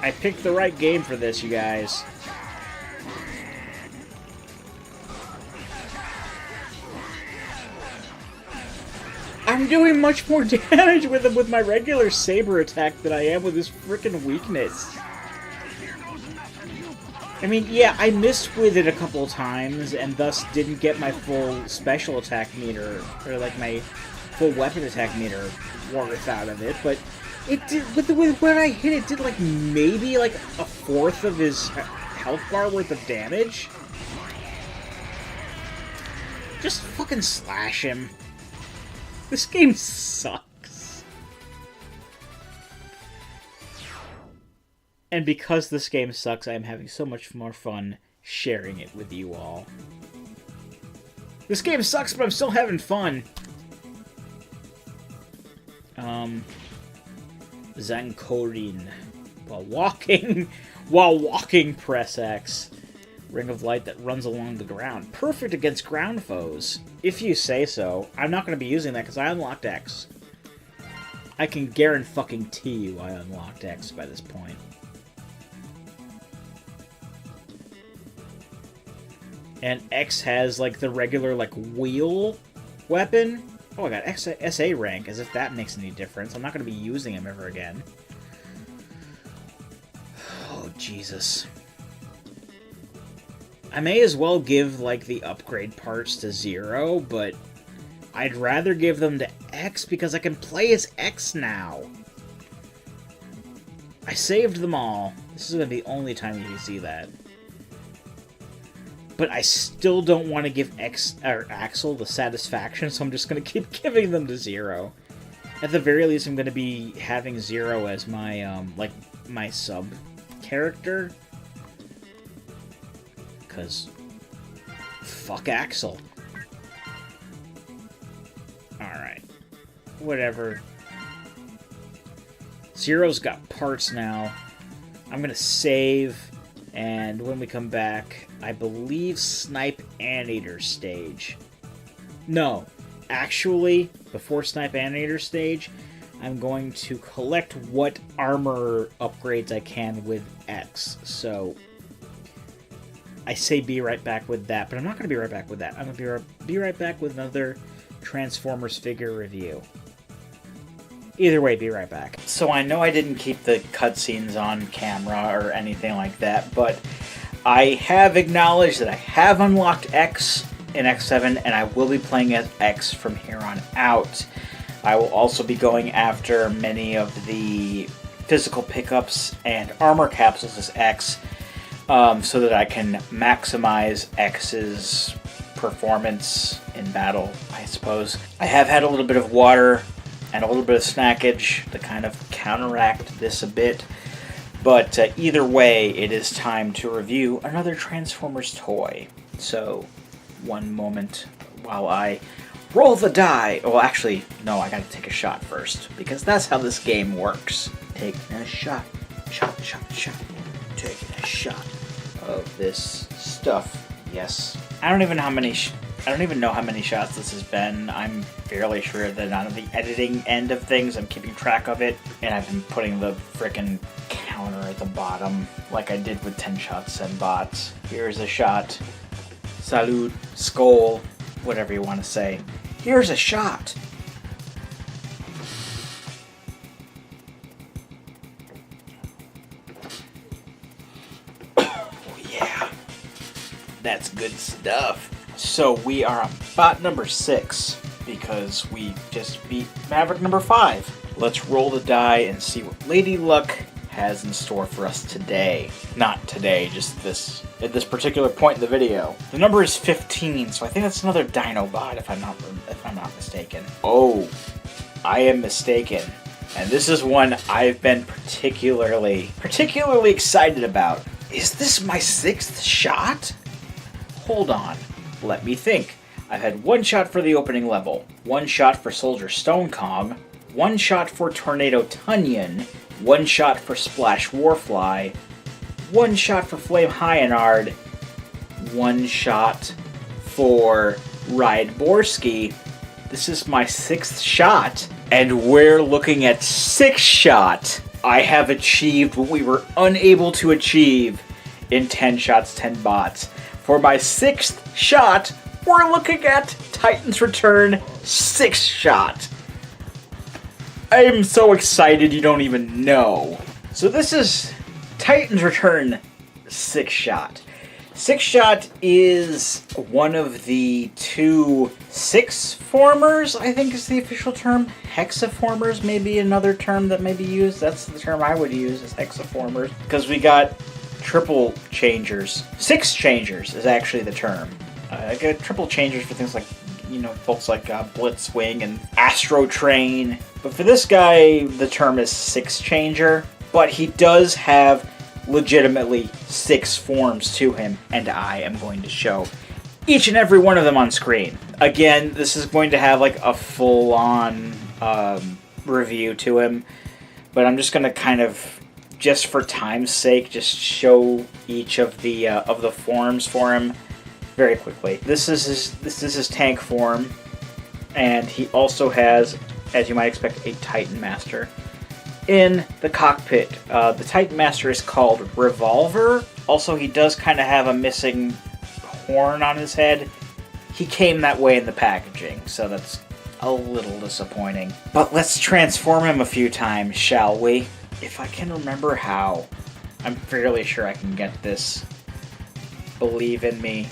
I picked the right game for this, you guys. I'm doing much more damage with him with my regular saber attack than I am with his frickin' weakness. I mean, yeah, I missed with it a couple times, and thus didn't get my full special attack meter, or like my full weapon attack meter worth out of it, but it did, with when I hit it, did like maybe like a fourth of his health bar worth of damage. Just fucking slash him. This game sucks. And because this game sucks, I am having so much more fun sharing it with you all. This game sucks, but I'm still having fun. Zankorin. While walking, press X. Ring of light that runs along the ground. Perfect against ground foes. If you say so. I'm not going to be using that because I unlocked X. I can guarantee you I unlocked X by this point. And X has like the regular like wheel weapon. Oh, I got X SA rank, as if that makes any difference. I'm not going to be using him ever again. Oh, Jesus. I may as well give, like, the upgrade parts to Zero, but I'd rather give them to X because I can play as X now. I saved them all. This is going to be the only time you can see that. But I still don't want to give Axel the satisfaction, so I'm just going to keep giving them to Zero. At the very least, I'm going to be having Zero as my, my sub character. Because fuck Axel. Alright. Whatever. Zero's got parts now. I'm gonna save, and when we come back, I believe Snipe Anteater stage. No. Actually, before Snipe Anteater stage, I'm going to collect what armor upgrades I can with X. So I say be right back with that, but I'm not going to be right back with that. I'm going to be right back with another Transformers figure review. Either way, be right back. So I know I didn't keep the cutscenes on camera or anything like that, but I have acknowledged that I have unlocked X in X7, and I will be playing as X from here on out. I will also be going after many of the physical pickups and armor capsules as X, so that I can maximize X's performance in battle, I suppose. I have had a little bit of water and a little bit of snackage to kind of counteract this a bit, but either way, it is time to review another Transformers toy. So, one moment while I roll the die. Well, actually, no, I gotta take a shot first, because that's how this game works. Taking a shot, shot. Taking a shot of this stuff. Yes. I don't even know how many shots this has been. I'm fairly sure that on the editing end of things, I'm keeping track of it, and I've been putting the frickin' counter at the bottom, like I did with 10 shots and bots. Here's a shot. Salute, skull, whatever you want to say. Here's a shot. That's good stuff. So we are on bot number 6 because we just beat Maverick number 5. Let's roll the die and see what Lady Luck has in store for us today. Not today, just at this particular point in the video. The number is 15, so I think that's another Dinobot if I'm not mistaken. Oh, I am mistaken. And this is one I've been particularly excited about. Is this my 6th shot? Hold on, let me think. I've had 1 shot for the opening level, 1 shot for Soldier Stone Kong, 1 shot for Tornado Tunyon, 1 shot for Splash Warfly, 1 shot for Flame Hyanard, 1 shot for Ride Borsky. This is my 6th shot, and we're looking at 6 shot. I have achieved what we were unable to achieve in 10 shots, 10 bots. For my 6th shot, we're looking at Titan's Return 6 shot. I am so excited you don't even know. So this is Titan's Return 6 shot. 6 shot is one of the 2 6-formers, I think is the official term. Hexaformers may be another term that may be used. That's the term I would use, is hexaformers. Because we got triple changers. 6 changers is actually the term. I got triple changers for things like, folks like Blitzwing and Astro Train. But for this guy, the term is 6 changer. But he does have legitimately 6 forms to him, and I am going to show each and every one of them on screen. Again, this is going to have like a full-on review to him, but I'm just going to kind of, just for time's sake, just show each of the forms for him very quickly. This is his tank form, and he also has, as you might expect, a Titan Master in the cockpit. The Titan Master is called Revolver. Also, he does kind of have a missing horn on his head. He came that way in the packaging, so that's a little disappointing. But let's transform him a few times, shall we? If I can remember how. I'm fairly sure I can get this. Believe in me.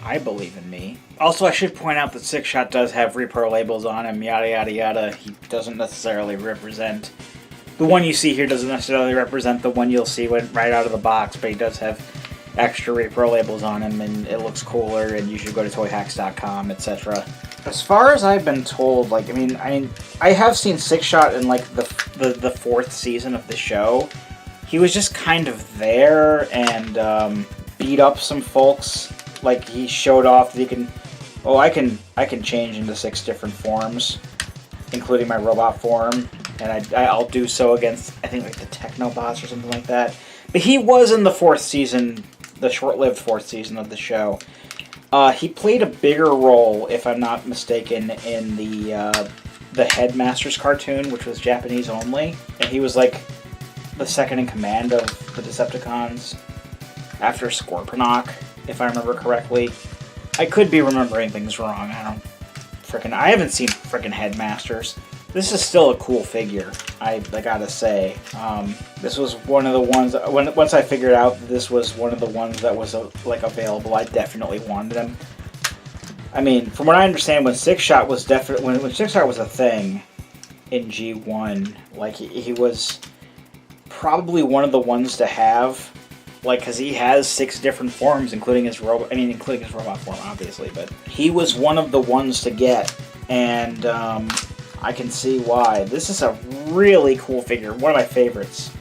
I believe in me. Also, I should point out that 6 shot does have repro labels on him, yada yada yada. He doesn't necessarily represent... The one you see here doesn't necessarily represent the one you'll see right out of the box, but he does have extra repro labels on him, and it looks cooler, and you should go to toyhacks.com, etc. As far as I've been told, I have seen 6 shot in like the 4th season of the show. He was just kind of there and beat up some folks. Like, he showed off that he can... Oh, I can change into 6 different forms, including my robot form. And I'll do so against, I think, like the Technobots or something like that. But he was in the 4th season, the short-lived 4th season of the show. He played a bigger role, if I'm not mistaken, in the Headmasters cartoon, which was Japanese only. And he was like the second in command of the Decepticons after Scorponok, if I remember correctly. I could be remembering things wrong. I haven't seen frickin' Headmasters. This is still a cool figure, I gotta say. This was one of the ones, once I figured out that this was one of the ones that was available, I definitely wanted him. I mean, from what I understand, when 6 shot was when 6 shot was a thing in G1, like, he was probably one of the ones to have, like, because he has 6 different forms, including his robot form, obviously, but he was one of the ones to get, and I can see why. This is a really cool figure, one of my favorites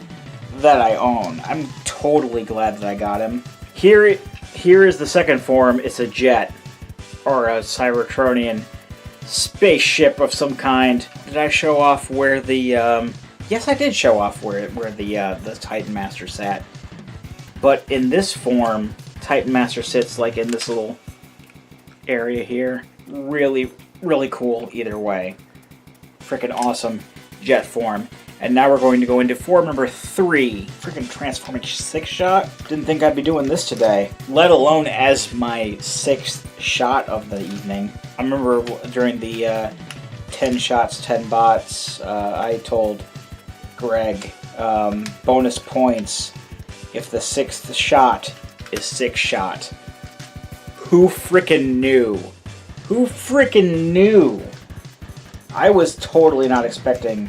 that I own. I'm totally glad that I got him. Here is the second form. It's a jet, or a Cybertronian spaceship of some kind. Did I show off where the... yes, I did show off where the Titan Master sat. But in this form, Titan Master sits like in this little area here. Really, really cool either way. Freaking awesome jet form. And now we're going to go into form number 3. Freaking transforming 6 shot. Didn't think I'd be doing this today, let alone as my 6th shot of the evening. I remember during the 10 shots, 10 bots, I told Greg, bonus points if the 6th shot is 6 shot. Who frickin' knew? Who frickin' knew? I was totally not expecting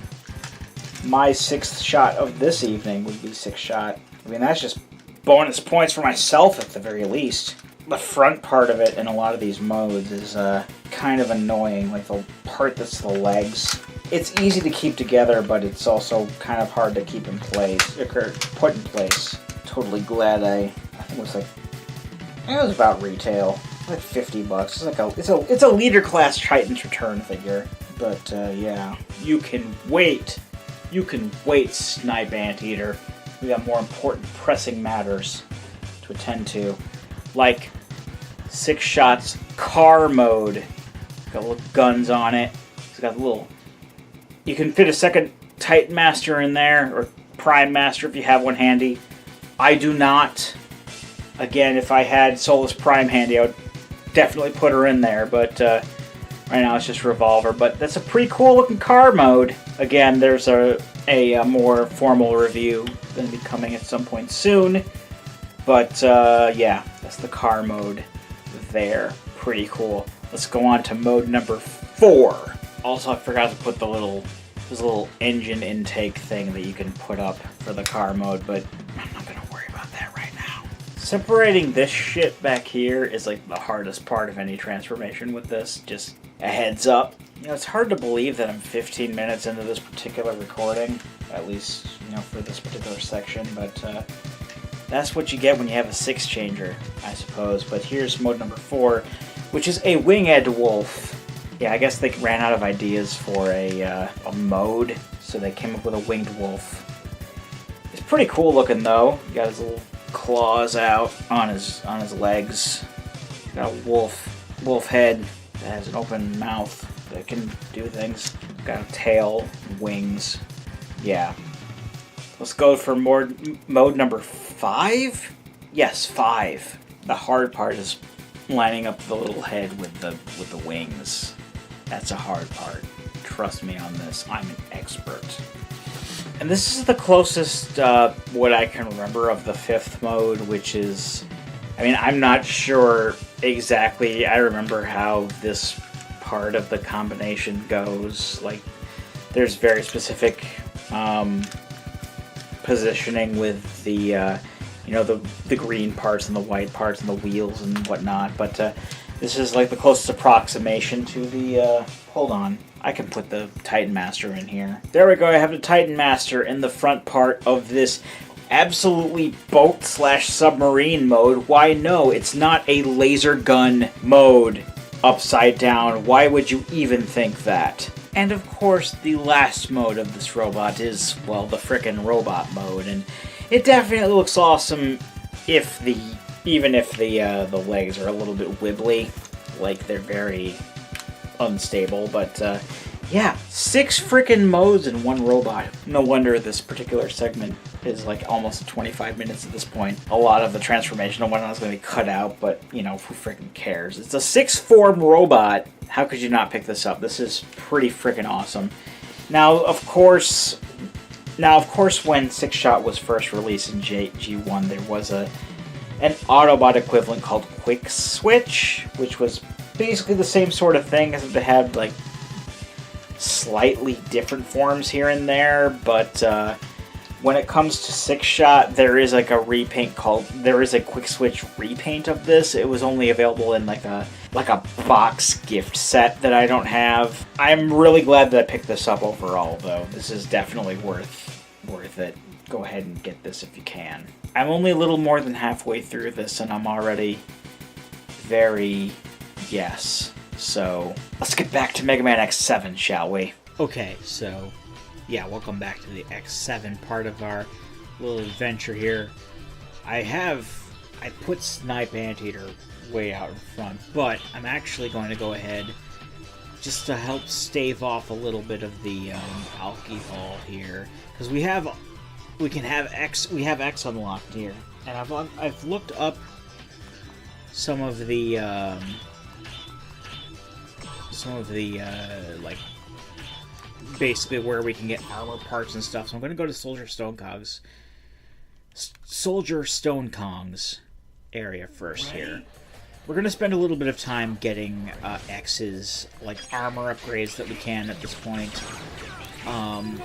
my 6th shot of this evening would be 6 shot. I mean, that's just bonus points for myself at the very least. The front part of it in a lot of these modes is kind of annoying. Like the part that's the legs it's easy to keep together, but it's also kind of hard to keep in place, or put in place. Totally glad I think it was like, it was about retail, like $50. It's a leader class Titans Return figure, but yeah, you can wait, Snipe Anteater. We got more important, pressing matters to attend to, like 6 Shots car mode. Got little guns on it. It's got little. You can fit a second Titan Master in there, or Prime Master if you have one handy. I do not. Again, if I had Solus Prime handy, I would definitely put her in there, but right now it's just Revolver. But that's a pretty cool looking car mode. Again, there's a more formal review going to be coming at some point soon. But yeah, that's the car mode there. Pretty cool. Let's go on to mode number 4. Also, I forgot to put this little engine intake thing that you can put up for the car mode, but I'm not going to worry about that right now. Separating this shit back here is like the hardest part of any transformation with this. Just a heads up. You know, it's hard to believe that I'm 15 minutes into this particular recording, at least, you know, for this particular section, but that's what you get when you have a 6 changer, I suppose. But here's mode number 4, which is a winged wolf. Yeah, I guess they ran out of ideas for a mode, so they came up with a winged wolf. It's pretty cool looking though. He got his little claws out on his legs. Got a wolf head that has an open mouth that can do things. Got a tail, wings. Yeah. Let's go for mode number 5? Yes, 5. The hard part is lining up the little head with the wings. That's a hard part. Trust me on this. I'm an expert. And this is the closest what I can remember of the 5th mode, which is, I mean, I'm not sure exactly. I remember how this part of the combination goes. Like, there's very specific positioning with the you know, the green parts and the white parts and the wheels and whatnot, but this is like the closest approximation to the hold on, I can put the Titan Master in here. There we go, I have the Titan Master in the front part of this absolutely boat/submarine mode. Why no, it's not a laser gun mode upside down. Why would you even think that? And of course, the last mode of this robot is, well, the frickin' robot mode, and it definitely looks awesome even if the legs are a little bit wibbly, like they're very unstable, but yeah, 6 frickin' modes in one robot. No wonder this particular segment is like almost 25 minutes at this point. A lot of the transformation and whatnot is going to be cut out, but you know, who frickin' cares? It's a 6-form robot. How could you not pick this up? This is pretty frickin' awesome. Now, of course, when 6-Shot was first released in G1, there was an Autobot equivalent called Quick Switch, which was basically the same sort of thing, as they had like slightly different forms here and there, but when it comes to 6-Shot, there is like a Quick Switch repaint of this. It was only available in like a box gift set that I don't have. I'm really glad that I picked this up overall, though. This is definitely worth it. Go ahead and get this if you can. I'm only a little more than halfway through this, and I'm already very yes. So let's get back to Mega Man X7, shall we? Okay, so yeah, welcome back to the X7 part of our little adventure here. I put Snipe Anteater way out in front, but I'm actually going to go ahead just to help stave off a little bit of the alcohol here, because we have X unlocked here, and I've looked up some of the like basically where we can get armor parts and stuff. So I'm going to go to Soldier Stone Kong's area first here. We're going to spend a little bit of time getting X's like armor upgrades that we can at this point. I'm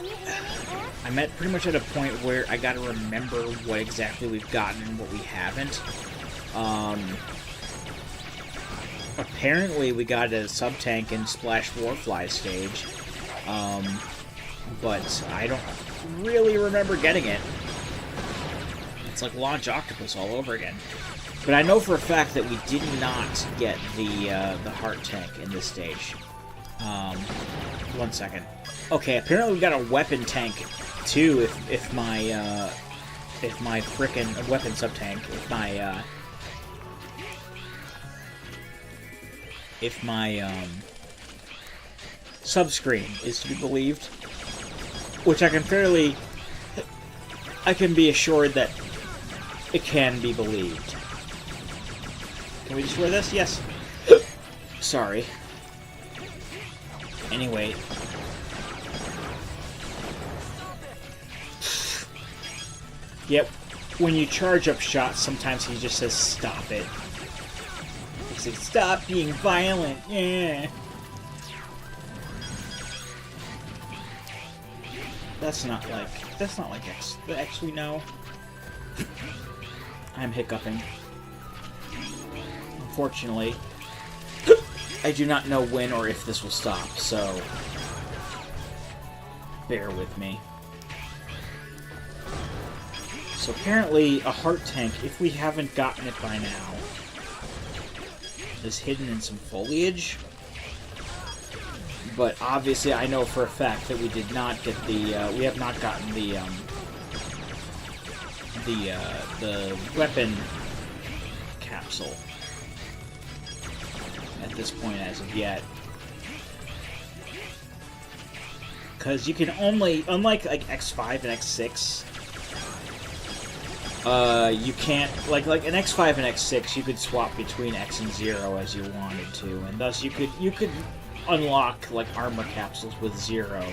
pretty much at a point where I got to remember what exactly we've gotten and what we haven't. Apparently we got a sub-tank in Splash Warfly stage, But I don't really remember getting it. It's like Launch Octopus all over again. But I know for a fact that we did not get the heart tank in this stage. 1 second. Okay, apparently we got a weapon tank too. If my frickin' weapon sub tank, if my sub screen is to be believed, which I can be assured that it can be believed. Can we destroy this? Yes. Sorry. Anyway. Yep. When you charge up shots, sometimes he just says, stop it. He says, stop being violent. Yeah. That's not like X. The X we know. I'm hiccuping. Unfortunately, I do not know when or if this will stop, so bear with me. So apparently a heart tank, if we haven't gotten it by now, is hidden in some foliage. But obviously I know for a fact that we did not get the, we have not gotten the weapon capsule at this point as of yet. Because you can only, unlike like X5 and X6, you can't, like an X5 and X6, you could swap between X and 0 as you wanted to, and thus you could unlock like armor capsules with 0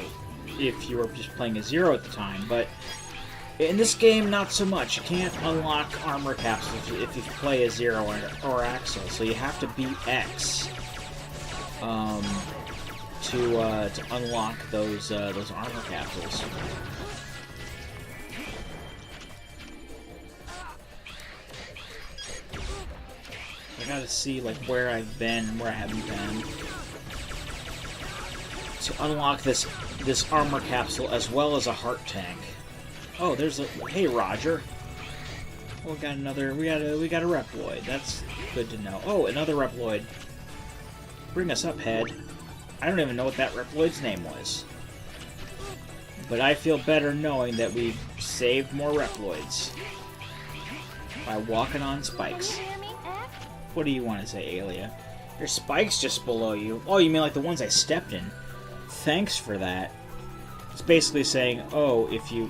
if you were just playing a 0 at the time, but in this game, not so much. You can't unlock armor capsules if you play a 0 or Axel, so you have to beat X to unlock those armor capsules. I gotta see like where I've been and where I haven't been to unlock this armor capsule as well as a heart tank. Oh, there's a, hey Roger. Oh, we got a Reploid. That's good to know. Oh, another Reploid. Bring us up, head. I don't even know what that Reploid's name was. But I feel better knowing that we've saved more Reploids by walking on spikes. What do you want to say, Alia? There's spikes just below you. Oh, you mean like the ones I stepped in? Thanks for that. It's basically saying, oh, if you...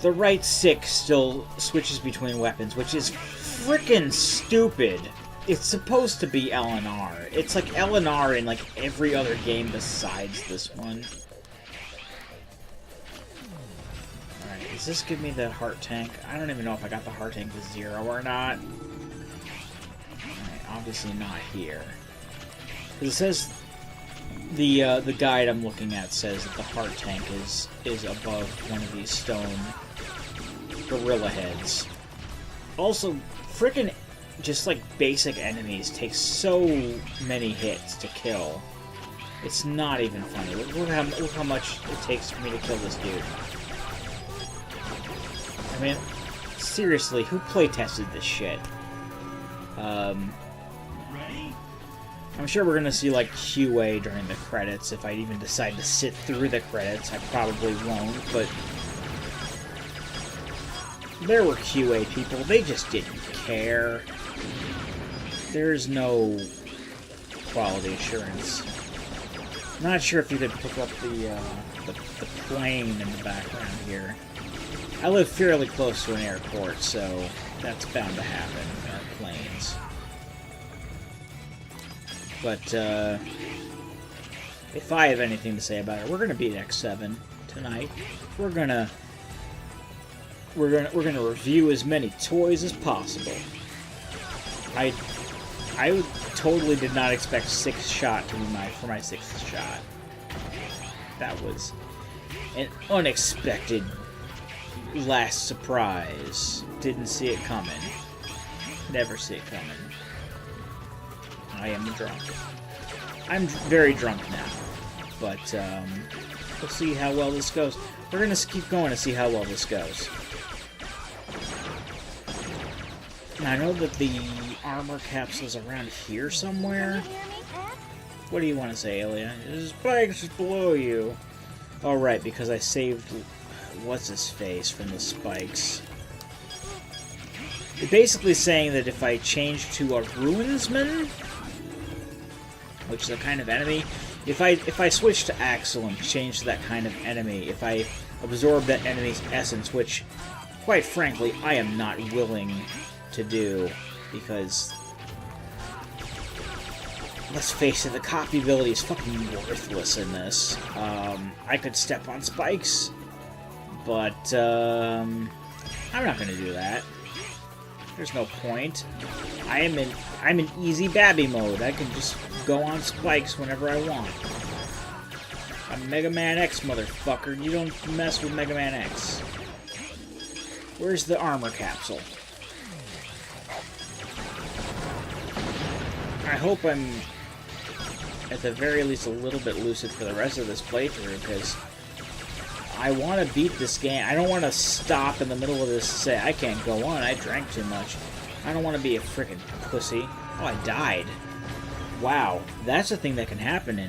The right stick still switches between weapons, which is frickin' stupid. It's supposed to be L and R. It's like L and R in like every other game besides this one. Alright, does this give me the heart tank? I don't even know if I got the heart tank with 0 or not. Alright, obviously not here. It says the guide I'm looking at says that the heart tank is above one of these stone gorilla heads. Also, frickin' just like basic enemies take so many hits to kill. It's not even funny. Look how much it takes for me to kill this dude. I mean, seriously, who playtested this shit? I'm sure we're gonna see like QA during the credits if I even decide to sit through the credits. I probably won't, but there were QA people. They just didn't care. There's no quality assurance. I'm not sure if you could pick up the plane in the background here. I live fairly close to an airport, so that's bound to happen. There are planes. But if I have anything to say about it, we're gonna beat X7 tonight. We're gonna review as many toys as possible. I totally did not expect 6th shot to be for my 6th shot. That was an unexpected last surprise. Didn't see it coming. Never see it coming. I am drunk. I'm very drunk now. But, we'll see how well this goes. We're gonna keep going to see how well this goes. Now, I know that the armor capsule's around here somewhere. What do you want to say, Alia? There's spikes below you. Oh, right, because I saved what's-his-face from the spikes. It's basically saying that if I change to a Ruinsman, which is a kind of enemy, if I switch to Axel and change to that kind of enemy, if I absorb that enemy's essence, which, quite frankly, I am not willing to do, because, let's face it, the copy ability is fucking worthless in this. I could step on spikes, but I'm not gonna do that. There's no point. I'm in easy babby mode. I can just go on spikes whenever I want. I'm Mega Man X, motherfucker. You don't mess with Mega Man X. Where's the armor capsule? I hope I'm, at the very least, a little bit lucid for the rest of this playthrough, because I want to beat this game. I don't want to stop in the middle of this and say, I can't go on, I drank too much. I don't want to be a frickin' pussy. Oh, I died. Wow, that's a thing that can happen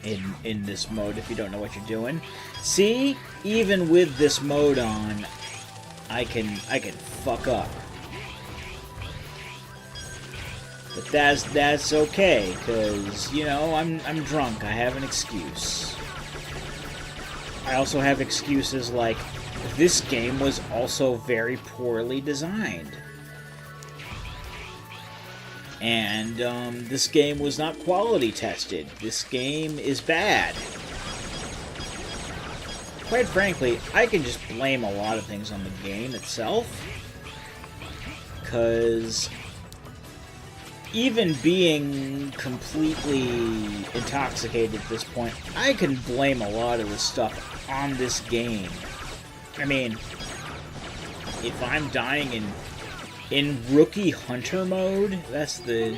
in this mode if you don't know what you're doing. See? Even with this mode on, I can fuck up. But that's okay, because, you know, I'm drunk. I have an excuse. I also have excuses like, this game was also very poorly designed. And, this game was not quality tested. This game is bad. Quite frankly, I can just blame a lot of things on the game itself. Because even being completely intoxicated at this point, I can blame a lot of the stuff on this game. I mean, if I'm dying in rookie hunter mode, that's the...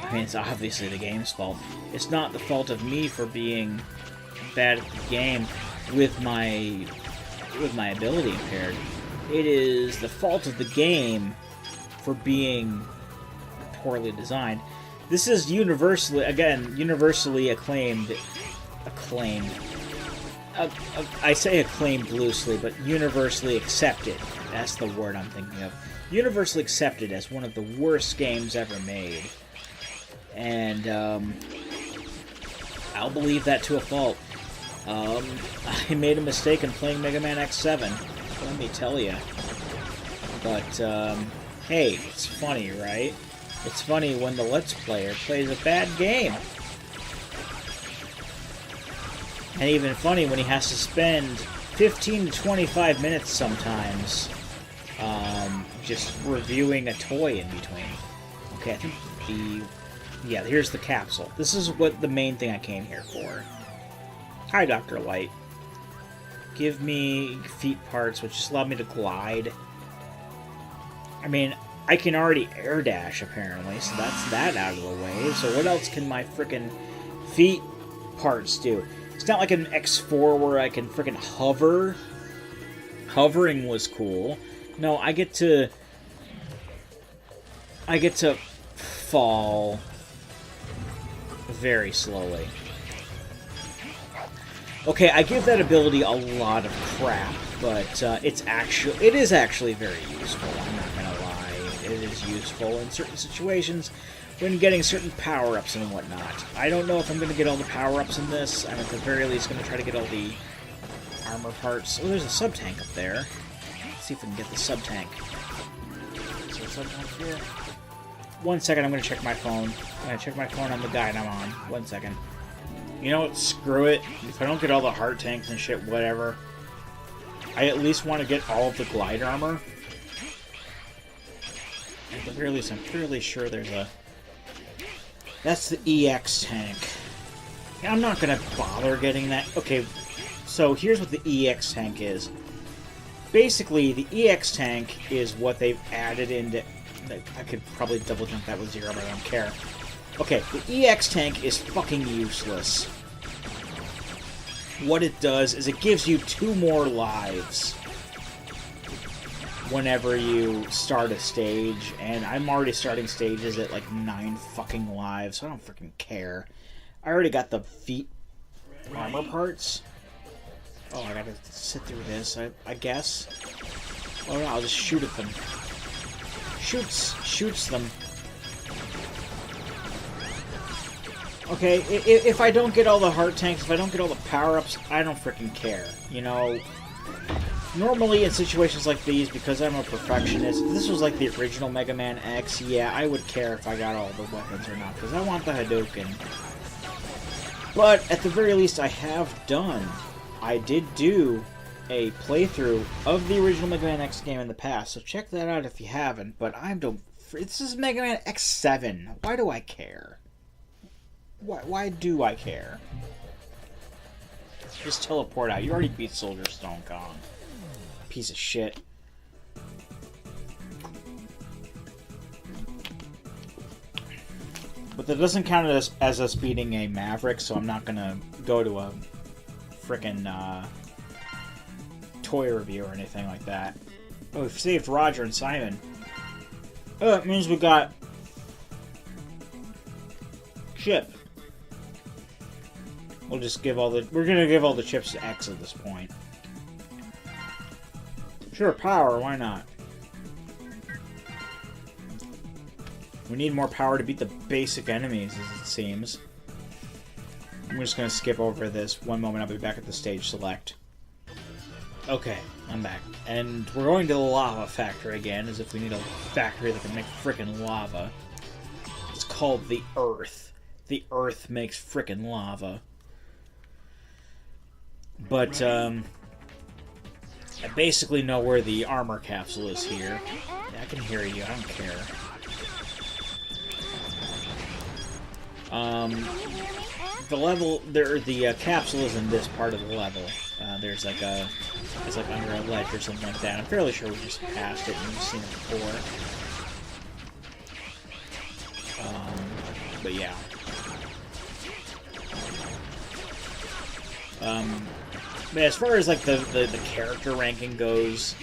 I mean, it's obviously the game's fault. It's not the fault of me for being bad at the game with my ability impaired. It is the fault of the game for being poorly designed. This is universally acclaimed. I say acclaimed loosely, but universally accepted. That's the word I'm thinking of. Universally accepted as one of the worst games ever made. And, I'll believe that to a fault. I made a mistake in playing Mega Man X7. Let me tell you. But, hey, it's funny, right? It's funny when the Let's Player plays a bad game. And even funny when he has to spend 15 to 25 minutes sometimes just reviewing a toy in between. Okay, I think yeah, here's the capsule. This is what the main thing I came here for. Hi, Dr. Light. Give me feet parts, which just allow me to glide. I mean, I can already air dash, apparently, so that's that out of the way. So what else can my frickin' feet parts do? It's not like an X4 where I can frickin' hover. Hovering was cool. No, I get to fall very slowly. Okay, I give that ability a lot of crap, but it is actually very useful. I'm not gonna lie, it is useful in certain situations when getting certain power-ups and whatnot. I don't know if I'm gonna get all the power-ups in this. I'm at the very least gonna try to get all the armor parts. Oh, there's a sub-tank up there. Let's see if we can get the sub-tank. Is there a sub-tank here? 1 second, I'm gonna check my phone. I'm gonna check my phone on the guide I'm on. 1 second. You know what? Screw it. If I don't get all the heart tanks and shit, whatever. I at least want to get all of the glide armor. At the very least, I'm fairly sure there's a... That's the EX tank. I'm not gonna bother getting that. Okay, so here's what the EX tank is. Basically, the EX tank is what they've added into I could probably double jump that with Zero, but I don't care. Okay, the EX tank is fucking useless. What it does is it gives you 2 more lives whenever you start a stage, and I'm already starting stages at like 9 fucking lives, so I don't freaking care. I already got the feet armor parts. Oh, I gotta sit through this, I guess. Oh no, I'll just shoot at them. Shoots them. Okay, if I don't get all the heart tanks, if I don't get all the power-ups, I don't freaking care. You know, normally in situations like these, because I'm a perfectionist, if this was like the original Mega Man X, yeah, I would care if I got all the weapons or not, because I want the Hadouken. But, at the very least, I did do a playthrough of the original Mega Man X game in the past, so check that out if you haven't, but this is Mega Man X7. Why do I care? Why do I care? Just teleport out. You already beat Soldier Stone Kong. Piece of shit. But that doesn't count as us beating a Maverick, so I'm not gonna go to a frickin' toy review or anything like that. Oh, we've saved Roger and Simon. Oh, it means we got Chip. We'll just give we're gonna give all the chips to X at this point. Sure, power, why not? We need more power to beat the basic enemies, as it seems. I'm just gonna skip over this. One moment, I'll be back at the stage select. Okay, I'm back. And we're going to the lava factory again, as if we need a factory that can make frickin' lava. It's called the Earth. The Earth makes frickin' lava. But, I basically know where the armor capsule is here. Yeah, I can hear you, I don't care. The capsule is in this part of the level. It's like under a ledge or something like that. I'm fairly sure we just passed it and we've seen it before. But yeah. But as far as like the character ranking goes,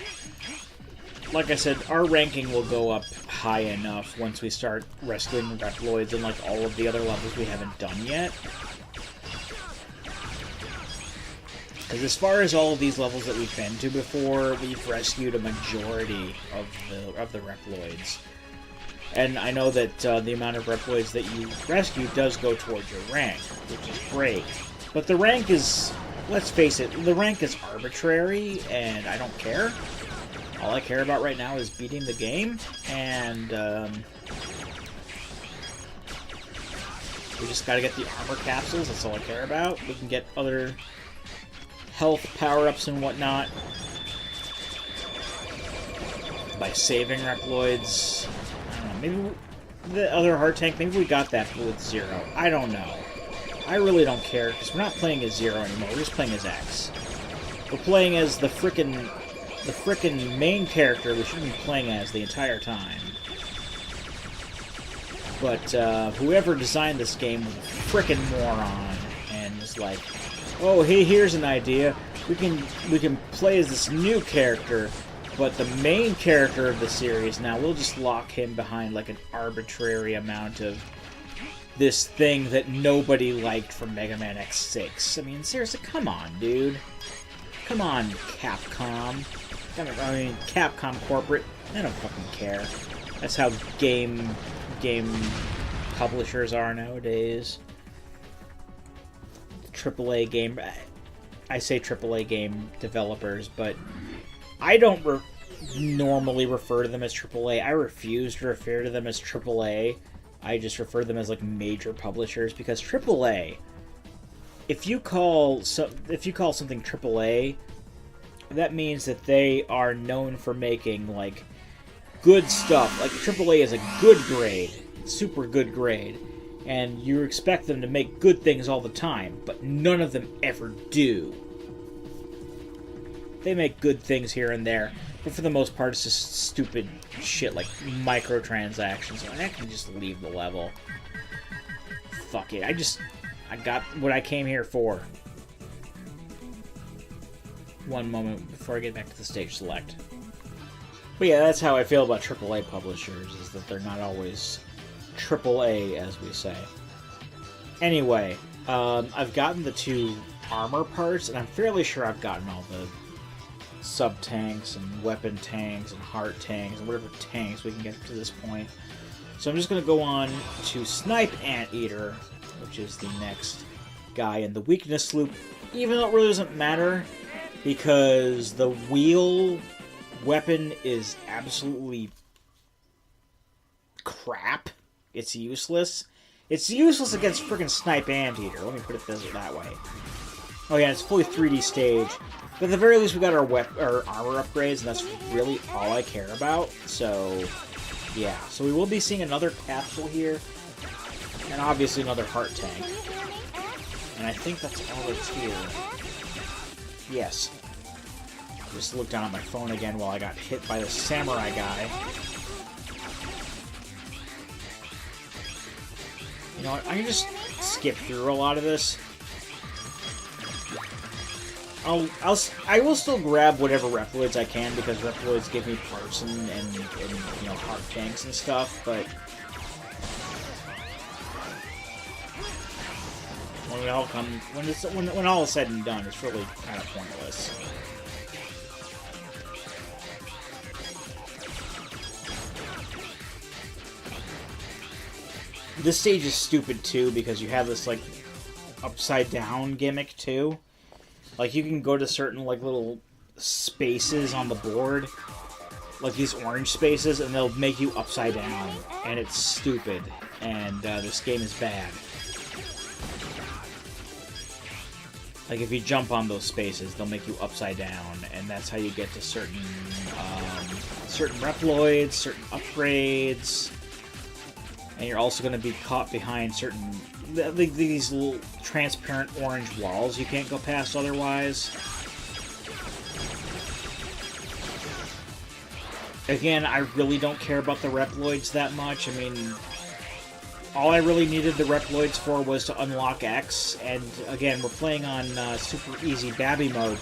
like I said, our ranking will go up high enough once we start rescuing Reploids and like all of the other levels we haven't done yet. Because as far as all of these levels that we've been to before, we've rescued a majority of the Reploids. And I know that the amount of Reploids that you rescue does go towards your rank, which is great. But the rank is, let's face it, the rank is arbitrary, and I don't care. All I care about right now is beating the game, and we just gotta get the armor capsules, that's all I care about. We can get other health power-ups and whatnot by saving Reploids. I don't know, maybe the other heart tank, maybe we got that with Zero. I don't know. I really don't care, because we're not playing as Zero anymore, we're just playing as X. We're playing as the frickin' main character we shouldn't be playing as the entire time. But whoever designed this game was a frickin' moron, and was like, oh, hey, here's an idea. We can play as this new character, but the main character of the series, now we'll just lock him behind like an arbitrary amount of this thing that nobody liked from Mega Man X6. I mean, seriously, come on, dude. Come on, Capcom. I mean, Capcom corporate. I don't fucking care. That's how game publishers are nowadays. AAA game. I say AAA game developers, but I don't normally refer to them as AAA. I refuse to refer to them as AAA. I just refer to them as like major publishers, because AAA, if you call something AAA, that means that they are known for making like good stuff. Like AAA is a good grade, super good grade, and you expect them to make good things all the time, but none of them ever do. They make good things here and there, but for the most part, it's just stupid shit like microtransactions. I can just leave the level. Fuck it. I got what I came here for. One moment before I get back to the stage select. But yeah, that's how I feel about AAA publishers, is that they're not always AAA, as we say. Anyway, I've gotten the 2 armor parts, and I'm fairly sure I've gotten all the sub-tanks and weapon tanks and heart tanks and whatever tanks we can get to this point. So I'm just going to go on to Snipe Anteater, which is the next guy in the weakness loop, even though it really doesn't matter, because the wheel weapon is absolutely crap. It's useless. It's useless against freaking Snipe Anteater. Let me put it that way. Oh yeah, it's fully 3D stage. But at the very least, we got our armor upgrades, and that's really all I care about. So, yeah. So we will be seeing another capsule here, and obviously another heart tank. And I think that's all that's here. Yes. Just looked down at my phone again while I got hit by the samurai guy. You know what? I can just skip through a lot of this. I will still grab whatever Reploids I can, because Reploids give me parts and you know, heart tanks and stuff, but when all is said and done, it's really kind of pointless. This stage is stupid too, because you have this like upside down gimmick too. Like, you can go to certain like little spaces on the board, like these orange spaces, and they'll make you upside down, and it's stupid, and this game is bad. Like, if you jump on those spaces, they'll make you upside down, and that's how you get to certain Reploids, certain upgrades, and you're also going to be caught behind certain these little transparent orange walls you can't go past otherwise. Again, I really don't care about the Reploids that much. I mean, all I really needed the Reploids for was to unlock X, and again, we're playing on super easy Babby mode,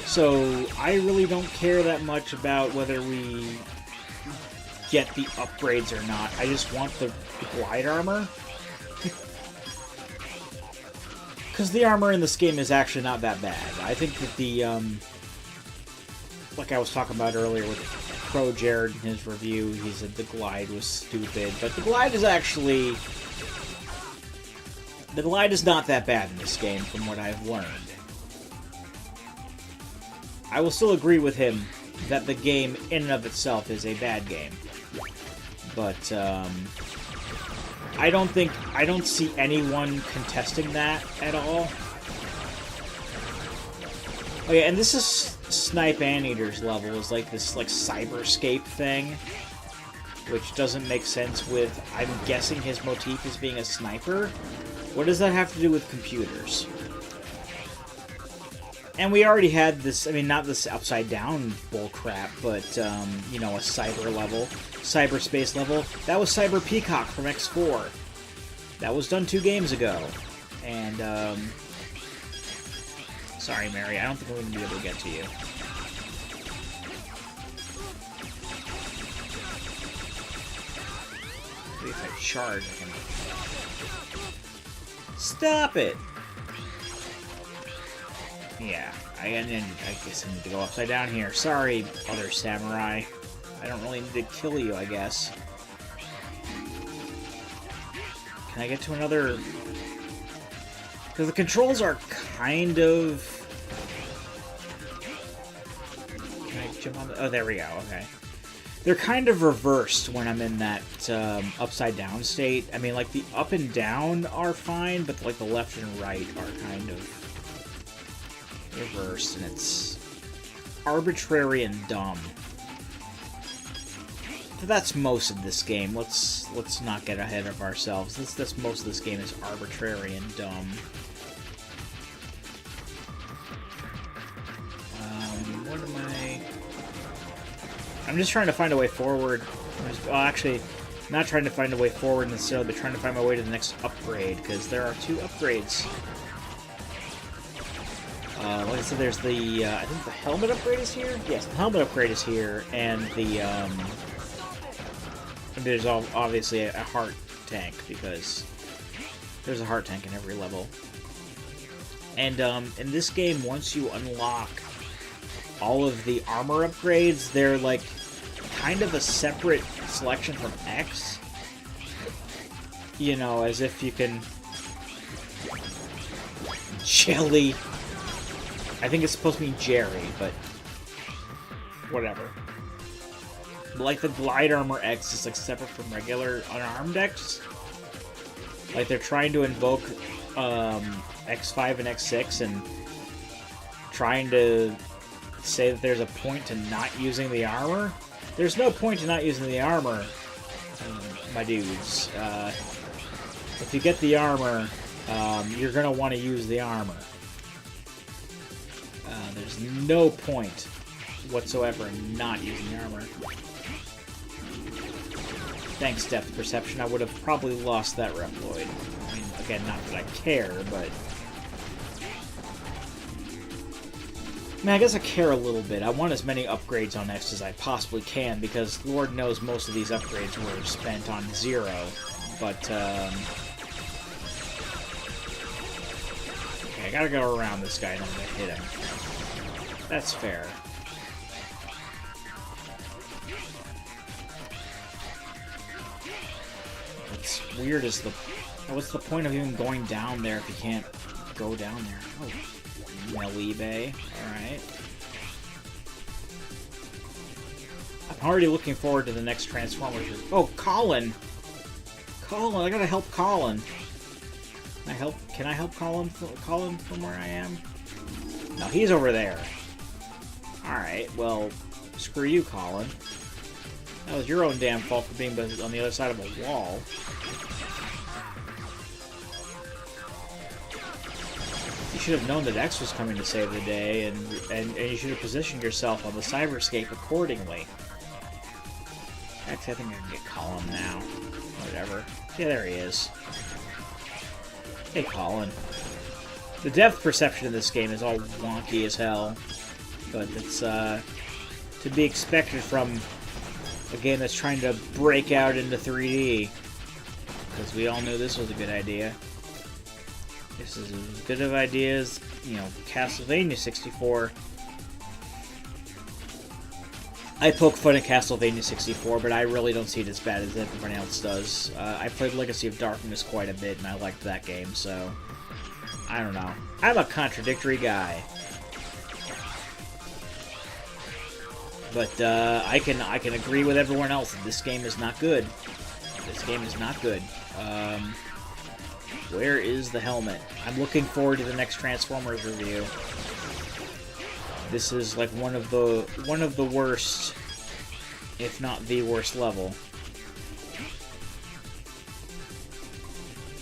so I really don't care that much about whether we get the upgrades or not. I just want the glide armor. Because the armor in this game is actually not that bad. I think that the, like I was talking about earlier with Pro Jared in his review, he said the glide was stupid. But the glide is actually... The glide is not that bad in this game, from what I've learned. I will still agree with him that the game, in and of itself, is a bad game. But, I don't see anyone contesting that at all. Oh yeah, and this is Snipe Anteater's level, is like this like cyberscape thing, which doesn't make sense with, I'm guessing his motif is being a sniper. What does that have to do with computers? And we already had this, I mean, not this upside down bullcrap, but, you know, a cyber level, cyberspace level. That was Cyber Peacock from X4. That was done 2 games ago. And, sorry, Mary, I don't think I'm going to be able to get to you. Maybe if I charge, I can... Stop it! Yeah, I guess I need to go upside down here. Sorry, other samurai. I don't really need to kill you, I guess. Can I get to another... Because the controls are kind of... Can I jump on the... Oh, there we go, okay. They're kind of reversed when I'm in that upside down state. I mean, like, the up and down are fine, but, like, the left and right are kind of reversed, and it's arbitrary and dumb. But that's most of this game. Let's not get ahead of ourselves. That's most of this game is arbitrary and dumb. What am I'm just trying to find a way forward. Well, actually, not trying to find a way forward necessarily, but trying to find my way to the next upgrade, because there are 2 upgrades. Like I said, there's the, I think the helmet upgrade is here? Yes, the helmet upgrade is here, and the, there's obviously a heart tank, because there's a heart tank in every level. And, in this game, once you unlock all of the armor upgrades, they're, like, kind of a separate selection from X. You know, as if you can... Jelly... I think it's supposed to mean Jerry, but whatever. Like the Glide Armor X is like separate from regular unarmed X. Like they're trying to invoke X5 and X6 and trying to say that there's a point to not using the armor. There's no point to not using the armor, my dudes. If you get the armor, you're gonna want to use the armor. There's no point whatsoever in not using the armor. Thanks, Depth Perception. I would have probably lost that Reploid. I mean, again, not that I care, but... I mean, I guess I care a little bit. I want as many upgrades on X as I possibly can, because Lord knows most of these upgrades were spent on Zero. But, okay, I gotta go around this guy in order to hit him. That's fair. What's weird is what's the point of even going down there if you can't go down there? Oh, Melibe. Alright. I'm already looking forward to the next Transformers. Oh, Colin! Colin, I gotta help Colin. Can I help Colin from where I am? No, he's over there. Alright, well, screw you, Colin. That was your own damn fault for being on the other side of a wall. You should have known that X was coming to save the day, and you should have positioned yourself on the cyberscape accordingly. Actually, I think I can get Colin now. Whatever. Yeah, there he is. Hey, Colin. The depth perception in this game is all wonky as hell. But it's to be expected from a game that's trying to break out into 3D. Because we all knew this was a good idea. This is as good of idea as, you know, Castlevania 64. I poke fun at Castlevania 64, but I really don't see it as bad as everyone else does. I played Legacy of Darkness quite a bit, and I liked that game, so... I don't know. I'm a contradictory guy. But I can agree with everyone else that this game is not good. This game is not good. Where is the helmet? I'm looking forward to the next Transformers review. This is like one of the worst, if not the worst level.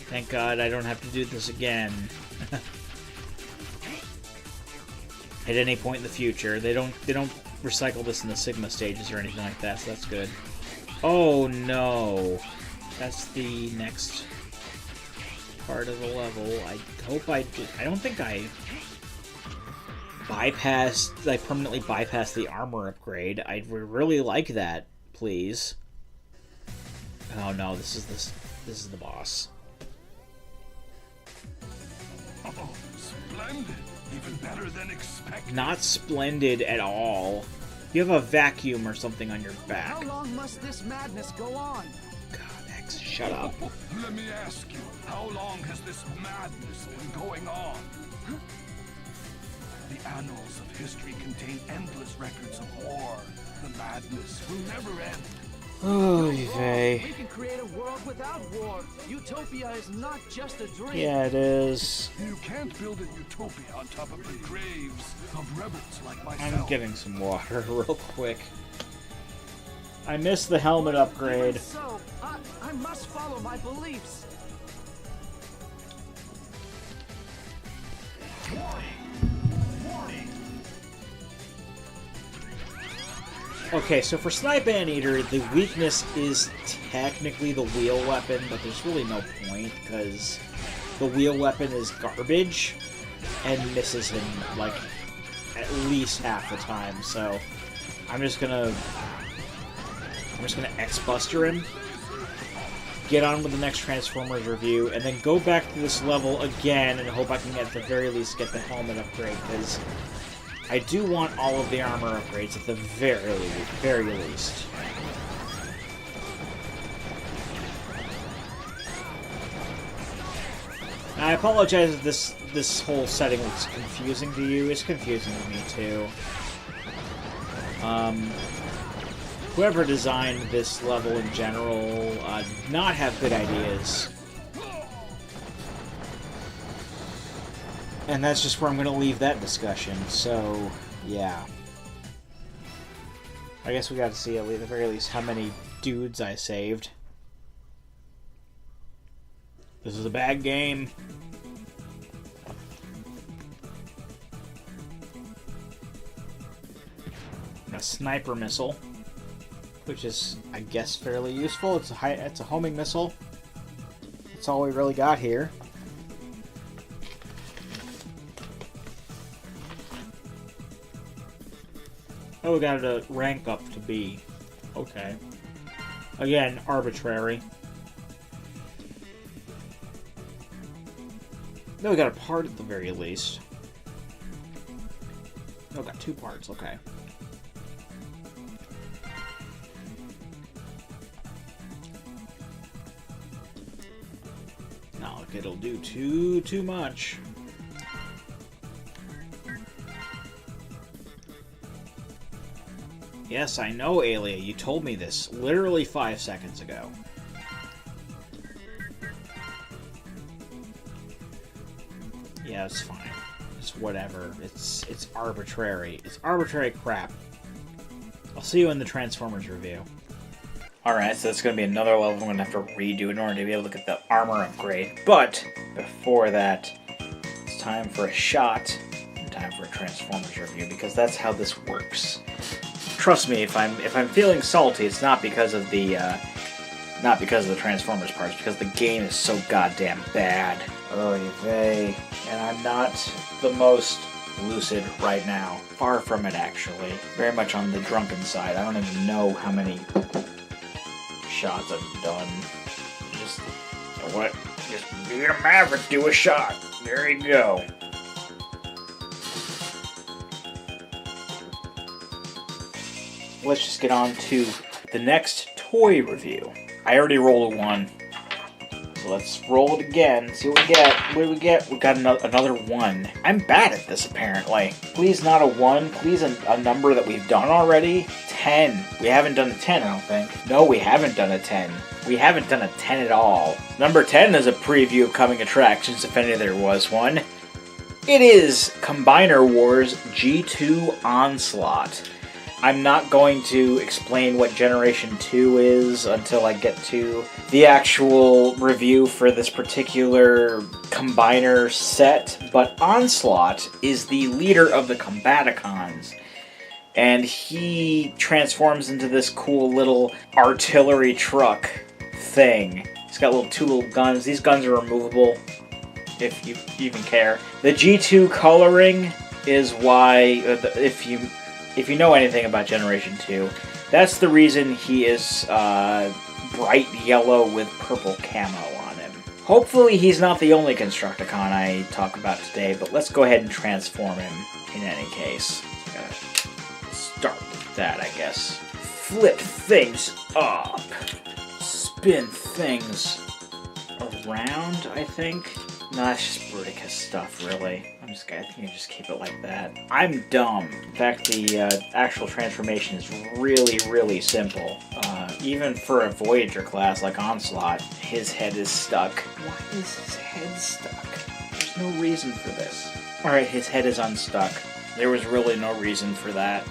Thank God I don't have to do this again. At any point in the future. They don't recycle this in the Sigma stages or anything like that, so that's good. Oh no. That's the next part of the level. I hope I did. I don't think I permanently bypassed the armor upgrade. I'd really like that, please. Oh no, this is the boss. Oh, splendid! Even better than expected. Not splendid at all. You have a vacuum or something on your back. How long must this madness go on? God, X, shut up. Let me ask you, how long has this madness been going on? The annals of history contain endless records of war. The madness will never end. Oh, We Vey. can create a world without war. Utopia is not just a dream. Yeah, it is. You can't build a utopia on top of the graves of rebels like myself. I'm getting some water real quick. I missed the helmet upgrade. So, I must follow my beliefs. Okay, so for Snipe Anteater, the weakness is technically the wheel weapon, but there's really no point, because the wheel weapon is garbage and misses him, like, at least half the time, so I'm just gonna X-Buster him, get on with the next Transformers review, and then go back to this level again and hope I can at the very least get the helmet upgrade, because I do want all of the armor upgrades at the very least. I apologize if this whole setting looks confusing to you. It's confusing to me too. Whoever designed this level in general did not have good ideas. And that's just where I'm going to leave that discussion, so, yeah. I guess we got to see at the very least how many dudes I saved. This is a bad game. A sniper missile, which is, I guess, fairly useful. It's a homing missile. That's all we really got here. Oh, we got a rank up to B. Okay. Again, arbitrary. No, we got a part at the very least. Oh, got 2 parts. Okay. Not like it'll do too much. Yes, I know, Alia. You told me this literally 5 seconds ago. Yeah, it's fine. It's whatever. It's arbitrary. It's arbitrary crap. I'll see you in the Transformers review. Alright, so that's going to be another level I'm going to have to redo in order to be able to get the armor upgrade. But, before that, it's time for a shot and time for a Transformers review, because that's how this works. Trust me, if I'm feeling salty, it's not because of the Transformers parts, because the game is so goddamn bad. Oy vey. And I'm not the most lucid right now. Far from it, actually. Very much on the drunken side. I don't even know how many shots I've done. Just, you know what? Just being a Maverick, do a shot. There you go. Let's just get on to the next toy review. I already rolled a 1. So let's roll it again, see what we get. What do we get? We got another 1. I'm bad at this, apparently. Please not a 1. Please a number that we've done already. 10. We haven't done a 10, I don't think. No, we haven't done a 10. We haven't done a 10 at all. Number 10 is a preview of coming attractions, if any there was one. It is Combiner Wars G2 Onslaught. I'm not going to explain what Generation 2 is until I get to the actual review for this particular Combiner set, but Onslaught is the leader of the Combaticons, and he transforms into this cool little artillery truck thing. He's got two little guns. These guns are removable, if you even care. The G2 coloring is why, if you know anything about Generation 2, that's the reason he is bright yellow with purple camo on him. Hopefully he's not the only Constructicon I talk about today, but let's go ahead and transform him in any case. So gotta start with that, I guess. Flip things up. Spin things around, I think. No, that's just Bruticus stuff, really. I think you just keep it like that. I'm dumb. In fact, the actual transformation is really, really simple. Even for a Voyager class like Onslaught, his head is stuck. Why is his head stuck? There's no reason for this. Alright, his head is unstuck. There was really no reason for that.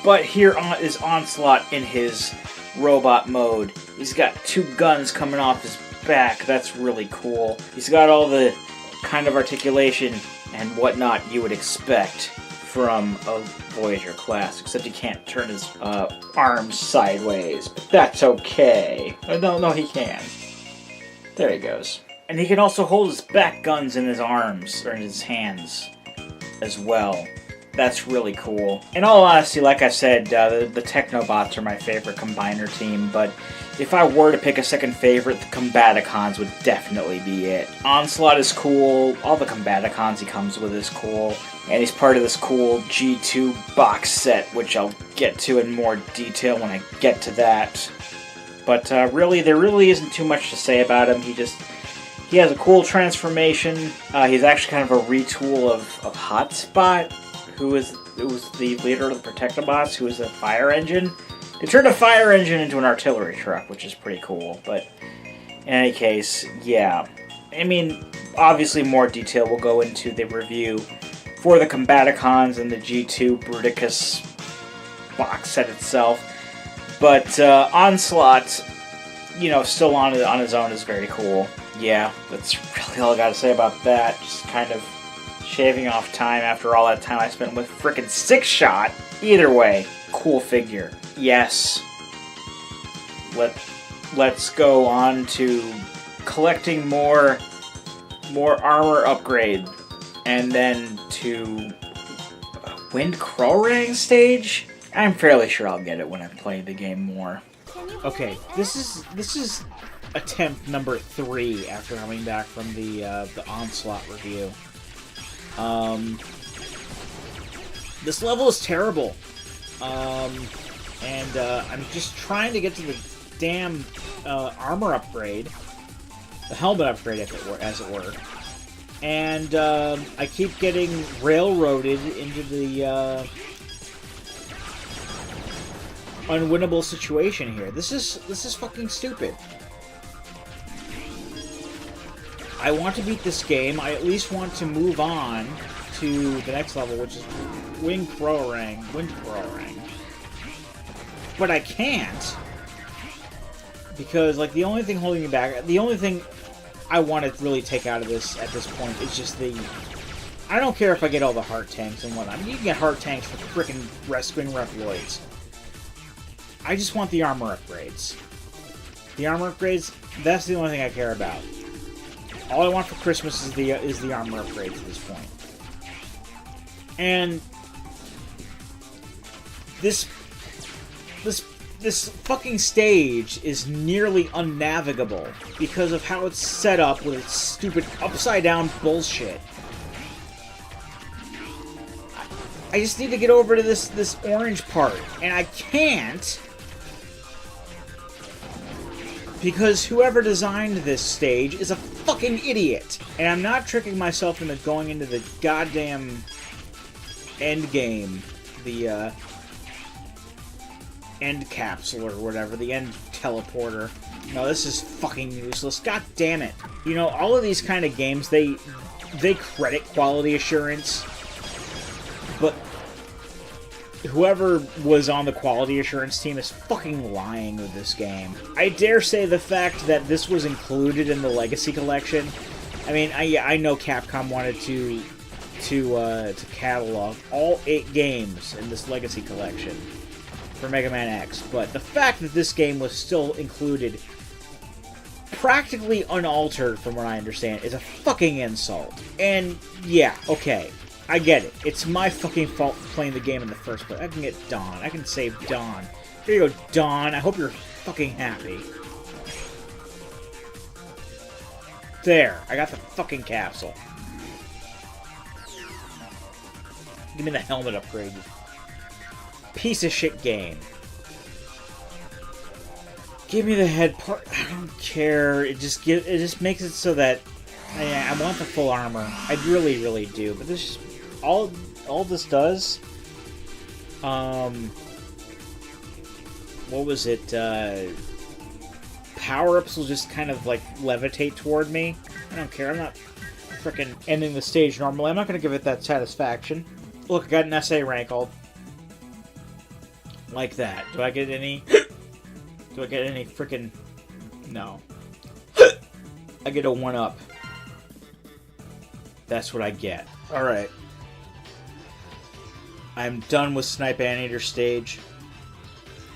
But here is Onslaught in his robot mode. He's got 2 guns coming off his back. That's really cool. He's got all the kind of articulation and whatnot you would expect from a Voyager class, except he can't turn his arms sideways. But that's okay. No, he can. There he goes. And he can also hold his back guns in his arms, or in his hands, as well. That's really cool. In all honesty, like I said, the Technobots are my favorite combiner team, but if I were to pick a second favorite, the Combaticons would definitely be it. Onslaught is cool, all the Combaticons he comes with is cool, and he's part of this cool G2 box set, which I'll get to in more detail when I get to that. But really, there really isn't too much to say about him. He has a cool transformation. He's actually kind of a retool of Hotspot, who was the leader of the Protectobots, who was a fire engine. They turned a fire engine into an artillery truck, which is pretty cool. But in any case, yeah. I mean, obviously more detail will go into the review for the Combaticons and the G2 Bruticus box set itself. But Onslaught, still on his own is very cool. Yeah, that's really all I gotta say about that. Just kind of shaving off time after all that time I spent with frickin' Six-Shot. Either way, cool figure. Yes. Let's go on to collecting more armor upgrade, and then to Wind Krorang stage. I'm fairly sure I'll get it when I play the game more. Okay, this is attempt number 3 after coming back from the Onslaught review. This level is terrible. And I'm just trying to get to the damn armor upgrade, the helmet upgrade, as it were. And I keep getting railroaded into the unwinnable situation here. This is fucking stupid. I want to beat this game. I at least want to move on to the next level, which is Wind Krorang. But I can't, because the only thing holding me back, the only thing I want to really take out of this at this point is just I don't care if I get all the heart tanks and whatnot. I mean, you can get heart tanks for frickin' rescuing Reploids. I just want the armor upgrades. The armor upgrades, that's the only thing I care about. All I want for Christmas is the armor upgrades at this point. And this fucking stage is nearly unnavigable because of how it's set up with its stupid upside down bullshit. I just need to get over to this orange part, and I can't, because whoever designed this stage is a fucking idiot. And I'm not tricking myself into going into the goddamn end game, the end capsule or whatever, the end teleporter. No, this is fucking useless. God damn it. All of these kind of games, they credit quality assurance, but whoever was on the quality assurance team is fucking lying with this game. I dare say the fact that this was included in the Legacy Collection, I mean, I know Capcom wanted to catalog all 8 games in this Legacy Collection for Mega Man X, but the fact that this game was still included, practically unaltered from what I understand, is a fucking insult. And yeah, okay, I get it. It's my fucking fault for playing the game in the first place. I can get Dawn. I can save Dawn. Here you go, Dawn. I hope you're fucking happy. There. I got the fucking capsule. Give me the helmet upgrade, you piece of shit game. Give me the head part. I don't care. It just makes it so that I want the full armor. I really, really do. But this all this does. What was it? Power-ups will just kind of levitate toward me. I don't care. I'm not frickin' ending the stage normally. I'm not gonna give it that satisfaction. Look, I got an SA rank all like that. Do I get any? Do I get any frickin'? No. I get a 1-up. That's what I get. Alright. I'm done with Snipe Anteater stage.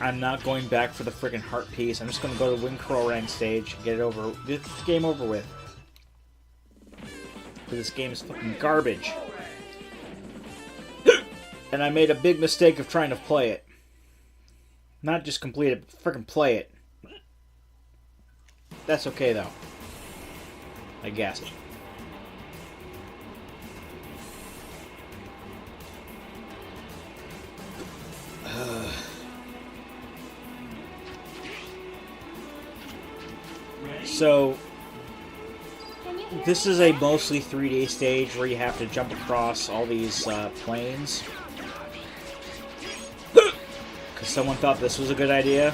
I'm not going back for the freaking heart piece. I'm just gonna go to Wing Curl Rank stage, get this game over with. Because this game is fucking garbage. And I made a big mistake of trying to play it. Not just complete it, but freaking play it. That's okay though. I guess. So, this is a mostly 3D stage where you have to jump across all these planes. Because someone thought this was a good idea.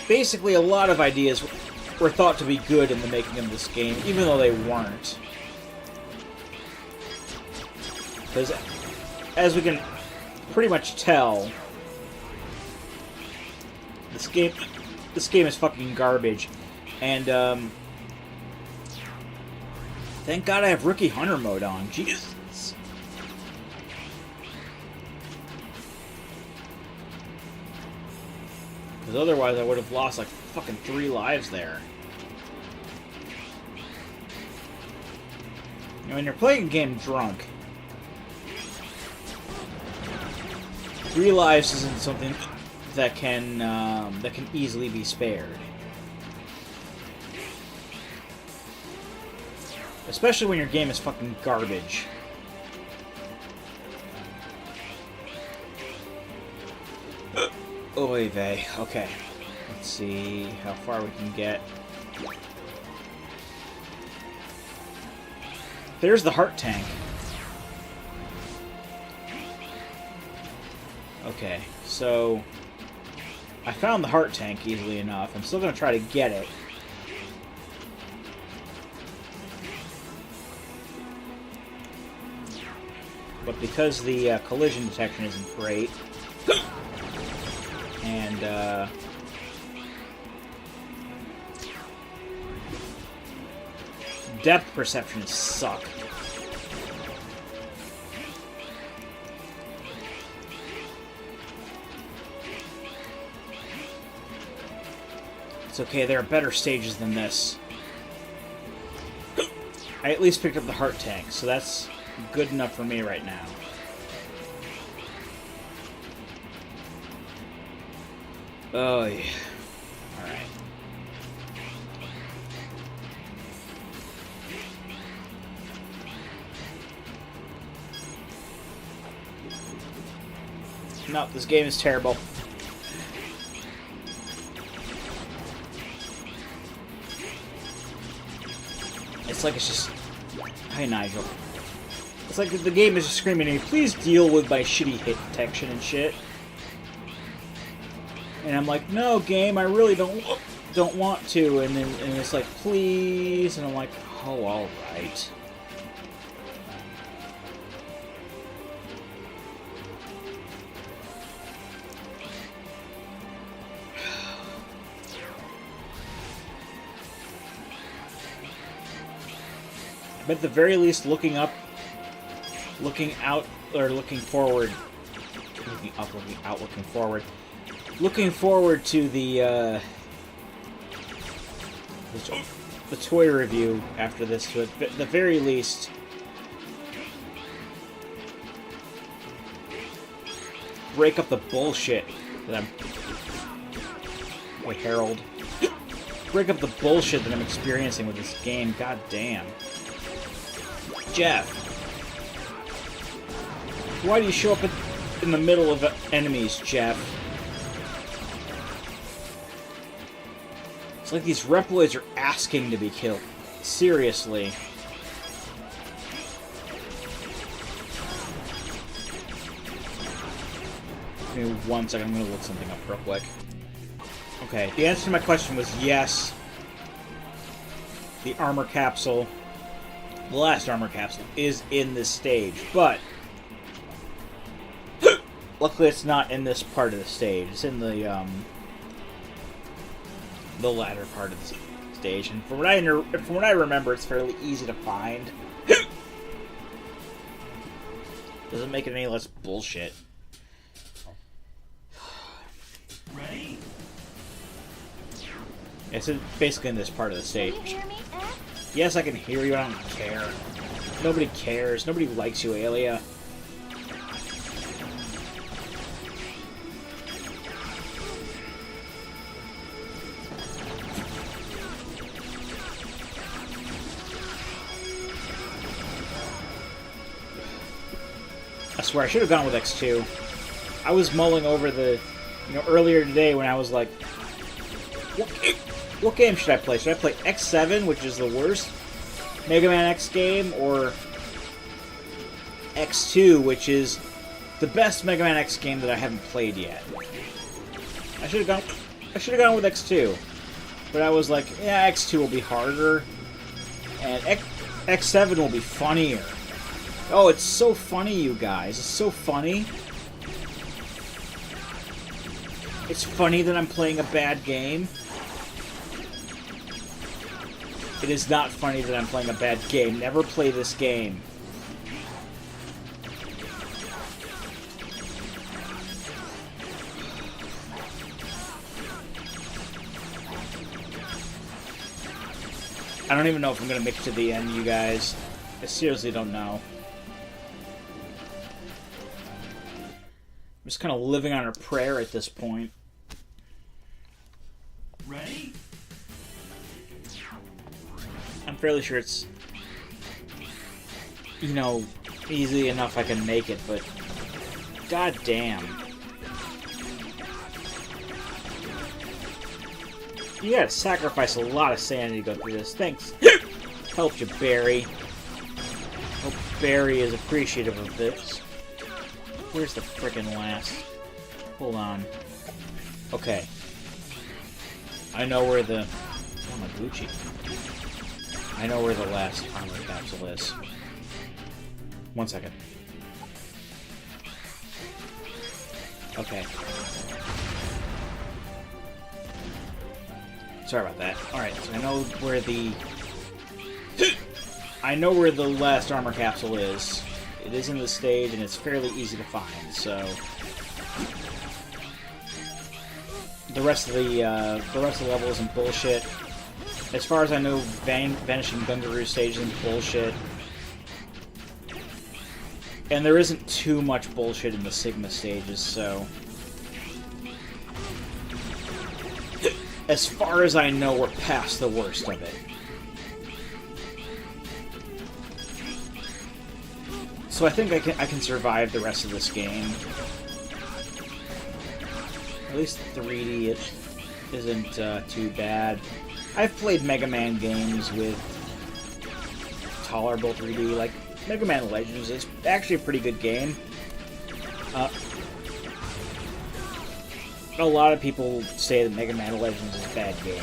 Basically, a lot of ideas were thought to be good in the making of this game, even though they weren't. Because, as we can pretty much tell, this game is fucking garbage. And, thank God I have Rookie Hunter mode on. Jesus. Because otherwise I would have lost like fucking 3 lives there. And when you're playing a game drunk, 3 lives isn't something that can easily be spared. Especially when your game is fucking garbage. Oy vey. Okay. Let's see how far we can get. There's the heart tank. Okay, so I found the heart tank easily enough. I'm still going to try to get it. But because the collision detection isn't great, and depth perceptions suck. It's okay, there are better stages than this. I at least picked up the heart tank, so that's good enough for me right now. Oh, yeah. Alright. No, this game is terrible. It's like it's just... Hi, Nigel. It's like the game is just screaming at me, please deal with my shitty hit detection and shit. And I'm like, no, game, I really don't want to. And it's like, please. And I'm like, oh, all right. But at the very least, looking out, or looking forward. Looking up, looking out, looking forward. Looking forward to the toy review after this, to at the very least break up the bullshit that I'm... Wait, Harold. Break up the bullshit that I'm experiencing with this game, god damn. Jeff. Why do you show up in the middle of enemies, Jeff? It's like these Reploids are asking to be killed. Seriously. Give me 1 second, I'm gonna look something up real quick. Okay, the answer to my question was yes. The armor capsule, the last armor capsule, is in this stage, but luckily it's not in this part of the stage. It's in the latter part of the stage, and from what I remember, it's fairly easy to find. Doesn't make it any less bullshit. Ready? It's basically in this part of the stage. Can you hear me, Yes, I can hear you. I don't care. Nobody cares. Nobody likes you, Aelia. I swear, I should have gone with X2. I was mulling over the, earlier today when I was like, what game should I play? Should I play X7, which is the worst Mega Man X game, or X2, which is the best Mega Man X game that I haven't played yet? I should have gone with X2, but I was like, yeah, X2 will be harder, and X7 will be funnier. Oh, it's so funny, you guys. It's so funny. It's funny that I'm playing a bad game. It is not funny that I'm playing a bad game. Never play this game. I don't even know if I'm going to make it to the end, you guys. I seriously don't know. I'm just kind of living on a prayer at this point. Ready? I'm fairly sure it's, easy enough I can make it, but god damn. You gotta sacrifice a lot of sanity to go through this. Thanks. Helped you, Barry. Hope Barry is appreciative of this. Where's the frickin' last? Hold on. Okay. I know where the... Oh, my Gucci. I know where the last armor capsule is. 1 second. Okay. Sorry about that. Alright, so I know where the... I know where the last armor capsule is. It is in the stage, and it's fairly easy to find, so... The rest of the level isn't bullshit. As far as I know, Vanishing Gungaroo stage isn't bullshit. And there isn't too much bullshit in the Sigma stages, so... As far as I know, we're past the worst of it. So I think I can survive the rest of this game. At least 3D it isn't too bad. I've played Mega Man games with tolerable 3D, like Mega Man Legends is actually a pretty good game. A lot of people say that Mega Man Legends is a bad game.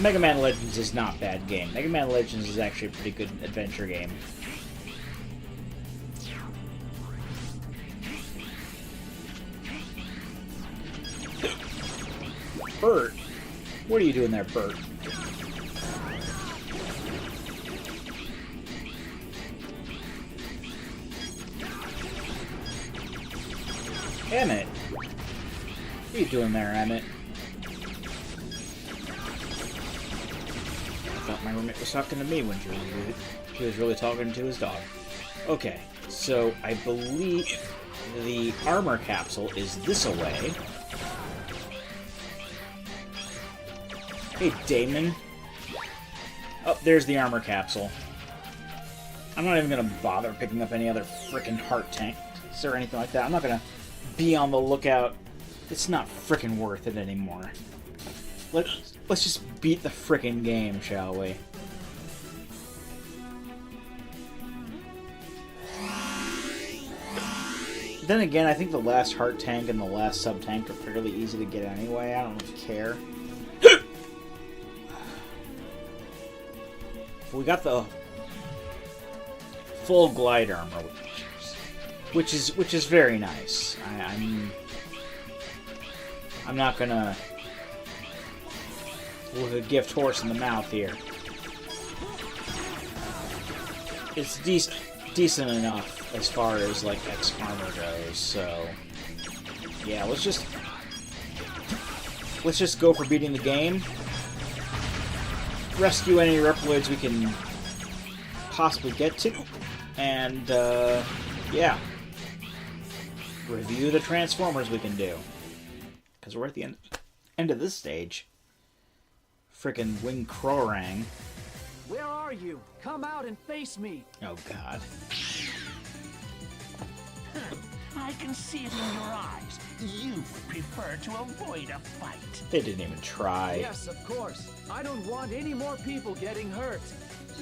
Mega Man Legends is not a bad game. Mega Man Legends is actually a pretty good adventure game. Bert? What are you doing there, Bert? Emmett? What are you doing there, Emmett? I thought my roommate was talking to me when she was really talking to his dog. Okay, so I believe the armor capsule is this away. Hey, Damon. Oh, there's the armor capsule. I'm not even gonna bother picking up any other frickin' heart tanks or anything like that. I'm not gonna be on the lookout. It's not frickin' worth it anymore. Let's just beat the frickin' game, shall we? Then again, I think the last heart tank and the last sub tank are fairly easy to get anyway. I don't care. We got the full glide armor, which is very nice. I'm not gonna look a gift horse in the mouth here. It's decent enough. as far as like X armor goes. So yeah, let's just go for beating the game. Rescue any Reploids we can possibly get to, and yeah, review the Transformers we can do, because we're at the end of this stage. Frickin' Wing Krorang. Where are you? Come out and face me. Oh God. I can see it in your eyes. You prefer to avoid a fight. They didn't even try. Yes, of course. I don't want any more people getting hurt.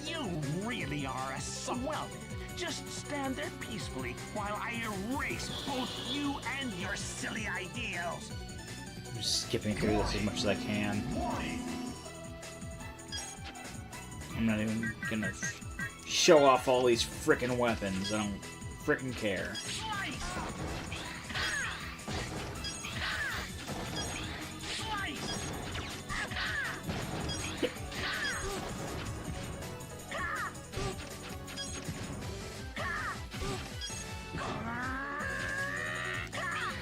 You really are a well. Just stand there peacefully while I erase both you and your silly ideals. I'm just skipping through this as much as I can. I'm not even gonna show off all these frickin' weapons. I don't frickin' care.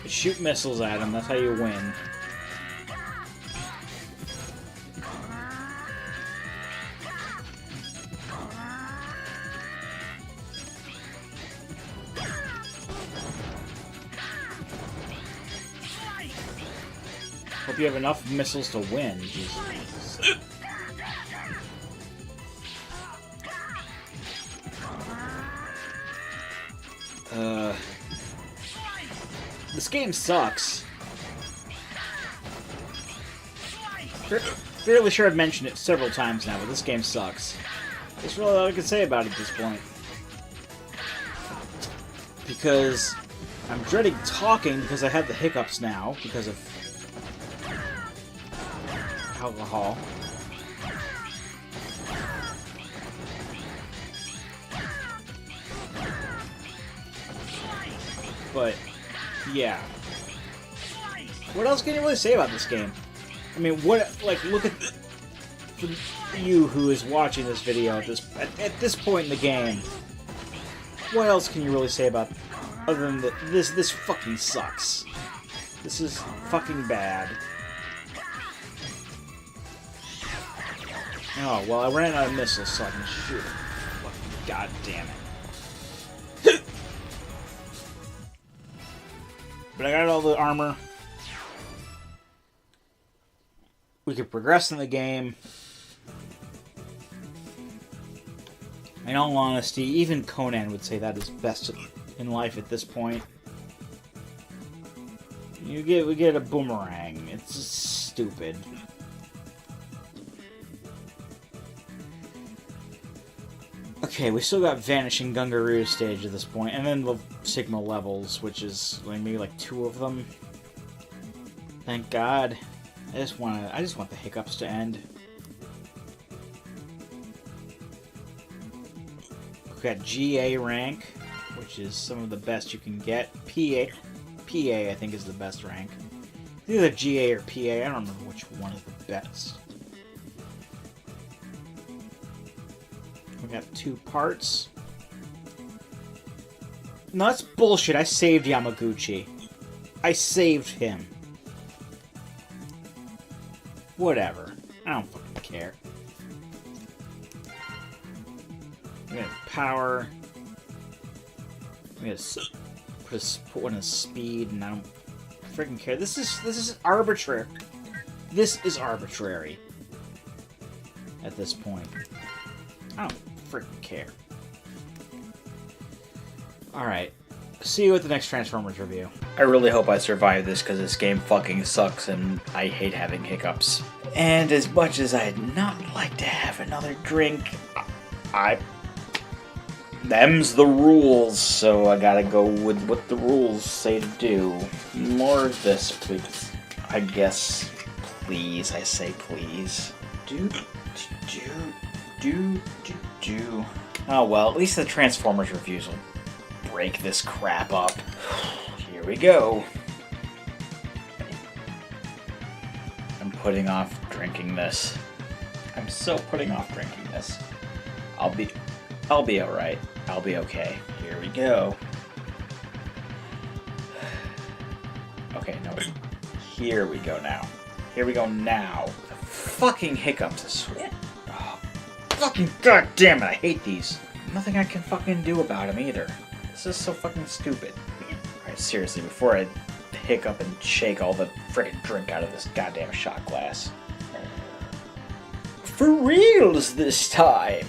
Shoot missiles at him, that's how you win. Hope you have enough missiles to win. Jesus. This game sucks. Fairly sure I've mentioned it several times now, but this game sucks. That's really all I can say about it at this point. Because I'm dreading talking because I have the hiccups now because of alcohol. But yeah. What else can you really say about this game? I mean, what, like, look at for you who is watching this video at this point in the game. What else can you really say about other than that this fucking sucks. This is fucking bad. Oh, well, I ran out of missiles, so I can shoot. God damn it. But I got all the armor. We could progress in the game. In all honesty, even Conan would say that is best in life at this point. We get a boomerang. It's just stupid. Okay, we still got Vanishing Gungaroo stage at this point, and then the Sigma levels, which is like maybe like 2 of them. Thank God. I just want the hiccups to end. We got GA rank, which is some of the best you can get. PA I think is the best rank. Either GA or PA, I don't remember which one is the best. We got 2 parts. No, that's bullshit. I saved Yamaguchi. I saved him. Whatever. I don't fucking care. We got power. We got put one in speed, and I don't freaking care. This is arbitrary. This is arbitrary. At this point, I don't freaking care. All right. See you at the next Transformers review. I really hope I survive this because this game fucking sucks and I hate having hiccups. And as much as I'd not like to have another drink, them's the rules, so I gotta go with what the rules say to do. More of this, please. I guess, please, I say please. Do. Oh well, at least the Transformers reviews will break this crap up. Here we go. I'm putting off drinking this. I'm so putting off drinking this. I'll be alright. I'll be okay. Here Here we go. Okay, no. Here we go now. Here we go now. The fucking hiccups. I swear. Oh, fucking goddamn it! I hate these. Nothing I can fucking do about them either. This is so fucking stupid. Alright, seriously, before I hiccup and shake all the frickin' drink out of this goddamn shot glass. For reals this time!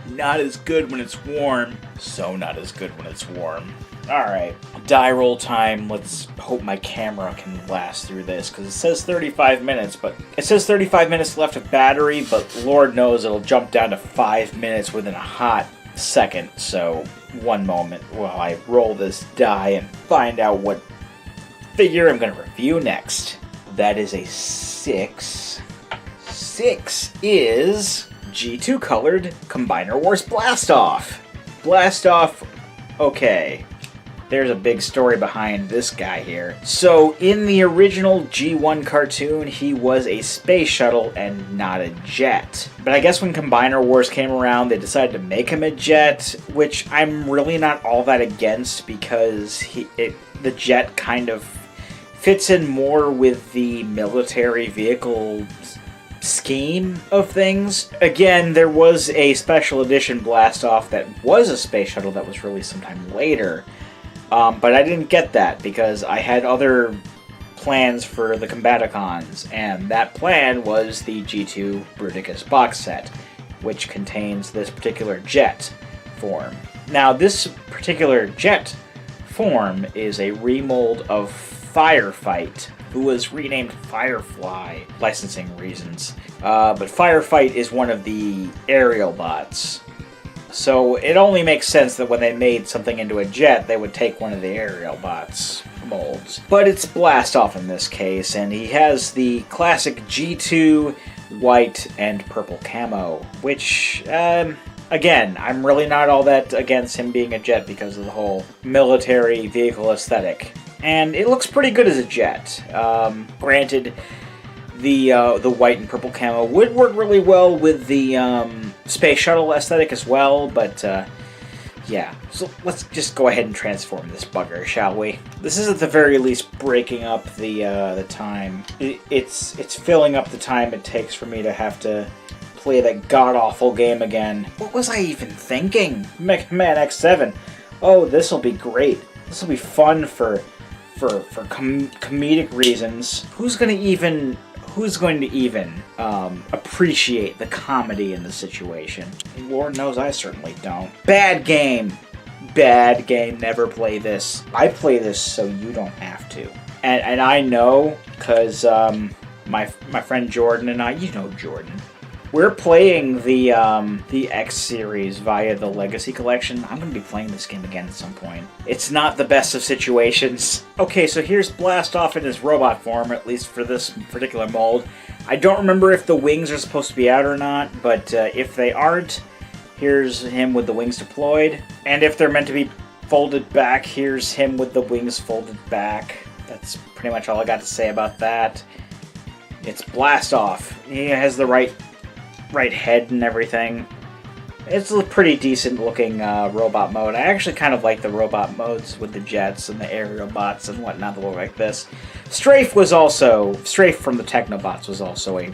Not as good when it's warm. So not as good when it's warm. Alright, die roll time. Let's hope my camera can last through this, because it says 35 minutes, but it says 35 minutes left of battery, but Lord knows it'll jump down to 5 minutes within a hot second. So, one moment while I roll this die and find out what figure I'm going to review next. That is a 6. 6 is G2 colored Combiner Wars Blastoff. Blastoff, okay. There's a big story behind this guy here. So, in the original G1 cartoon, he was a space shuttle and not a jet. But I guess when Combiner Wars came around, they decided to make him a jet, which I'm really not all that against, because the jet kind of fits in more with the military vehicle scheme of things. Again, there was a special edition Blastoff that was a space shuttle that was released sometime later. But I didn't get that because I had other plans for the Combaticons, and that plan was the G2 Bruticus box set, which contains this particular jet form. Now, this particular jet form is a remold of Firefight, who was renamed Firefly, licensing reasons. But Firefight is one of the aerial bots. So it only makes sense that when they made something into a jet, they would take one of the aerial bots molds. But it's Blastoff in this case, and he has the classic G2 white and purple camo, which, again, I'm really not all that against him being a jet because of the whole military vehicle aesthetic. And it looks pretty good as a jet. Granted, the white and purple camo would work really well with the space shuttle aesthetic as well, but yeah. So let's just go ahead and transform this bugger, shall we? This is at the very least breaking up the time. It's filling up the time it takes for me to have to play that god-awful game again. What was I even thinking? Mega Man X7. Oh, this will be great. This will be fun for comedic reasons. Who's going to even appreciate the comedy in the situation? Lord knows I certainly don't. Bad game. Bad game. Never play this. I play this so you don't have to. And I know, because my friend Jordan and I, you know Jordan, we're playing the X series via the Legacy Collection. I'm going to be playing this game again at some point. It's not the best of situations. Okay, so here's Blastoff in his robot form, at least for this particular mold. I don't remember if the wings are supposed to be out or not, but if they aren't, here's him with the wings deployed. And if they're meant to be folded back, here's him with the wings folded back. That's pretty much all I got to say about that. It's Blastoff. He has the right head and everything. It's a pretty decent looking robot mode. I actually kind of like the robot modes with the jets and the aerial bots and whatnot that look like this. Strafe from the Technobots was also a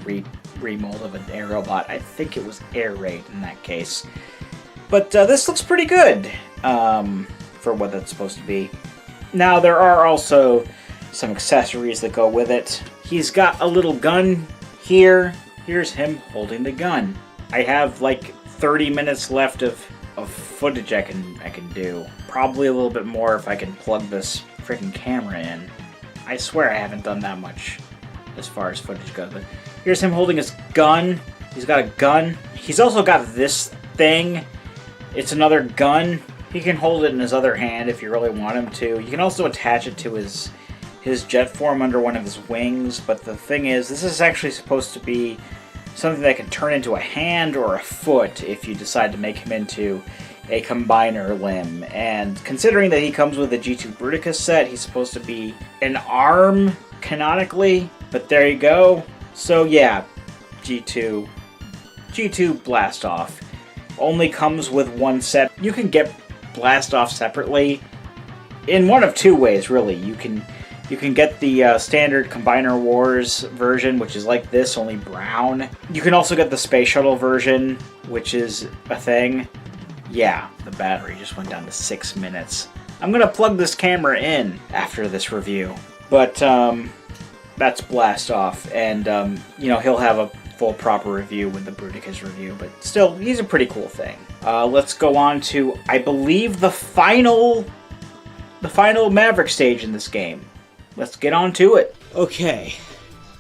remold of an aerial bot. I think it was Air Raid in that case. But this looks pretty good for what it's supposed to be. Now there are also some accessories that go with it. He's got a little gun here. Here's him holding the gun. I have like 30 minutes left of footage I can do. Probably a little bit more if I can plug this freaking camera in. I swear I haven't done that much as far as footage goes. But here's him holding his gun. He's got a gun. He's also got this thing. It's another gun. He can hold it in his other hand if you really want him to. You can also attach it to his jet form under one of his wings, but the thing is, this is actually supposed to be something that can turn into a hand or a foot if you decide to make him into a combiner limb. And considering that he comes with a G2 Bruticus set, he's supposed to be an arm canonically, but there you go. So yeah, G2 Blast Off only comes with one set. You can get Blast Off separately in one of two ways, really. You can get the standard Combiner Wars version, which is like this, only brown. You can also get the Space Shuttle version, which is a thing. Yeah, the battery just went down to 6 minutes. I'm gonna plug this camera in after this review. But that's Blast Off, and he'll have a full proper review with the Bruticus review, but still, he's a pretty cool thing. Let's go on to, I believe, the final Maverick stage in this game. Let's get on to it. Okay,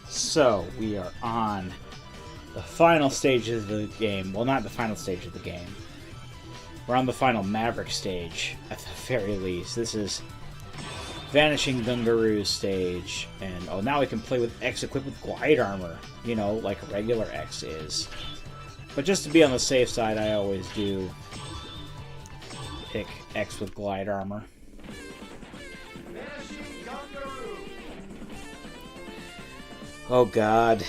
so we are on the final stage of the game. Well, not the final stage of the game. We're on the final Maverick stage, at the very least. This is Vanishing Gungaroos stage, and now we can play with X equipped with glide armor, like a regular X is. But just to be on the safe side, I always do pick X with glide armor. Oh god.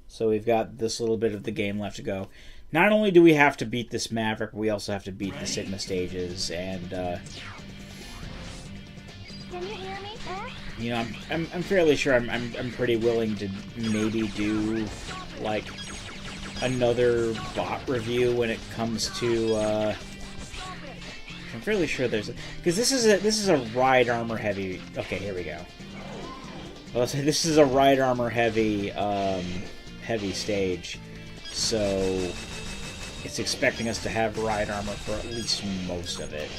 So we've got this little bit of the game left to go. Not only do we have to beat this Maverick, but we also have to beat the Sigma stages, and Can you hear me? I'm fairly sure I'm pretty willing to maybe do like another bot review when it comes to I'm fairly sure there's because this is a ride armor heavy. Okay, here we go. Well, so this is a ride armor heavy heavy stage, so it's expecting us to have ride armor for at least most of it.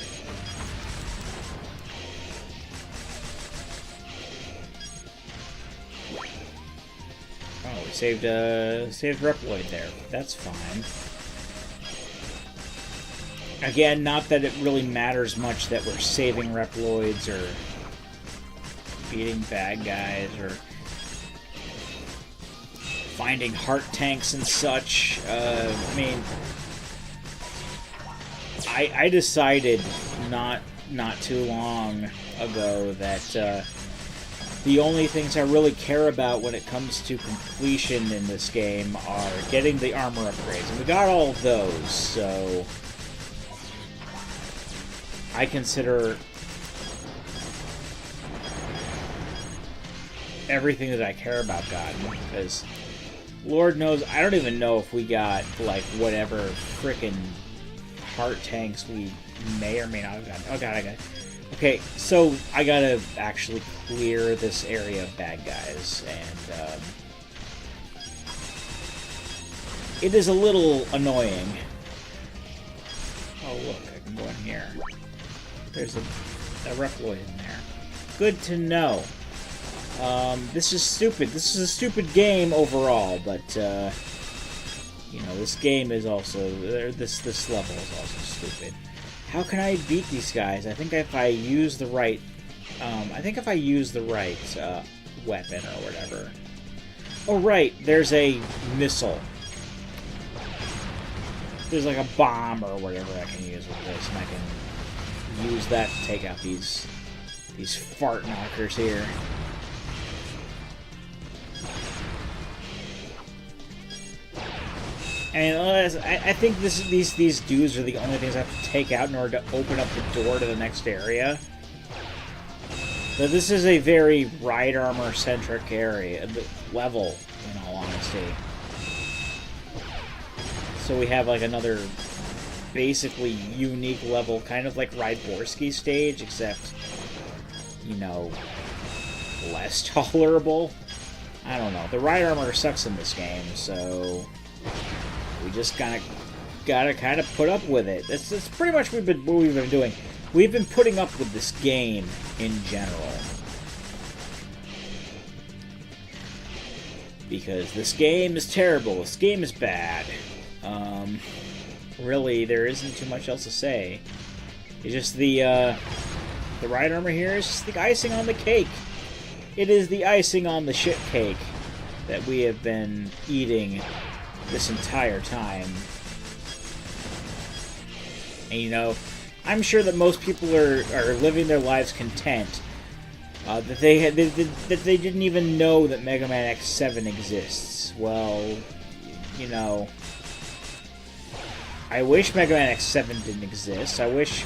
Oh, we saved Reploid there. That's fine. Again, not that it really matters much that we're saving Reploids or beating bad guys or finding heart tanks and such. I decided not too long ago that the only things I really care about when it comes to completion in this game are getting the armor upgrades, and we got all of those, so I consider everything that I care about gotten, because Lord knows, I don't even know if we got, like, whatever frickin' heart tanks we may or may not have gotten. Oh god, I got it. Okay, so I gotta actually clear this area of bad guys, and it is a little annoying. Oh look, I can go in here. There's a Reploid in there. Good to know. This is stupid. This is a stupid game overall, but this game is also this level is also stupid. How can I beat these guys? I think if I use the right, weapon or whatever. Oh right, there's a missile. There's like a bomb or whatever I can use with this, and I can use that to take out these fart knockers here. And I think these dudes are the only things I have to take out in order to open up the door to the next area. So this is a very ride armor centric area level, in all honesty. So we have like another basically unique level, kind of like Ride-Borsky stage, except less tolerable. I don't know. The ride armor sucks in this game, so we just gotta kind of put up with it. That's pretty much what we've been doing. We've been putting up with this game in general. Because this game is terrible. This game is bad. Really, there isn't too much else to say. It's just the ride armor here is just the icing on the cake. It is the icing on the shit cake that we have been eating this entire time. And, you know, I'm sure that most people are living their lives content that they didn't even know that Mega Man X7 exists. Well, you know, I wish Mega Man X7 didn't exist. I wish,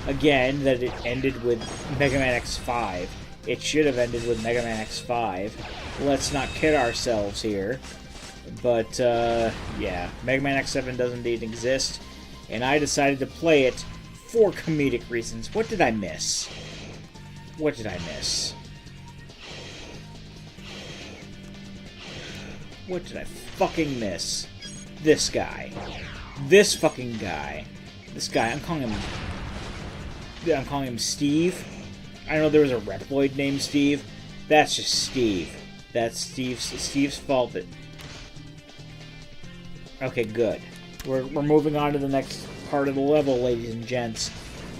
again, that it ended with Mega Man X5. It should have ended with Mega Man X5. Let's not kid ourselves here. But, yeah, Mega Man X7 does indeed exist, and I decided to play it for comedic reasons. What did I miss? What did I miss? What did I fucking miss? This guy. This fucking guy. This guy. I'm calling him Steve. I know there was a Reploid named Steve. That's just Steve. That's Steve's fault that... Okay, good. We're moving on to the next part of the level, ladies and gents.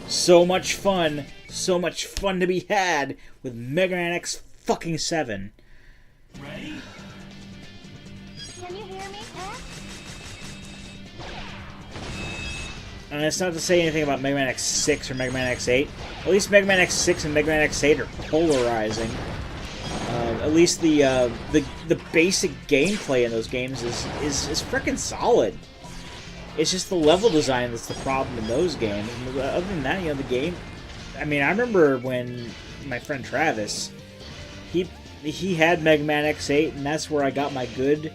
So much fun. So much fun to be had with Mega Man X fucking 7. Can you hear me? And it's not to say anything about Mega Man X6 or Mega Man X8. At least Mega Man X6 and Mega Man X8 are polarizing. At least the basic gameplay in those games is freaking solid. It's just the level design that's the problem in those games. And other than that, you know, the game... I mean, I remember when my friend Travis, he had Mega Man X8, and that's where I got my good...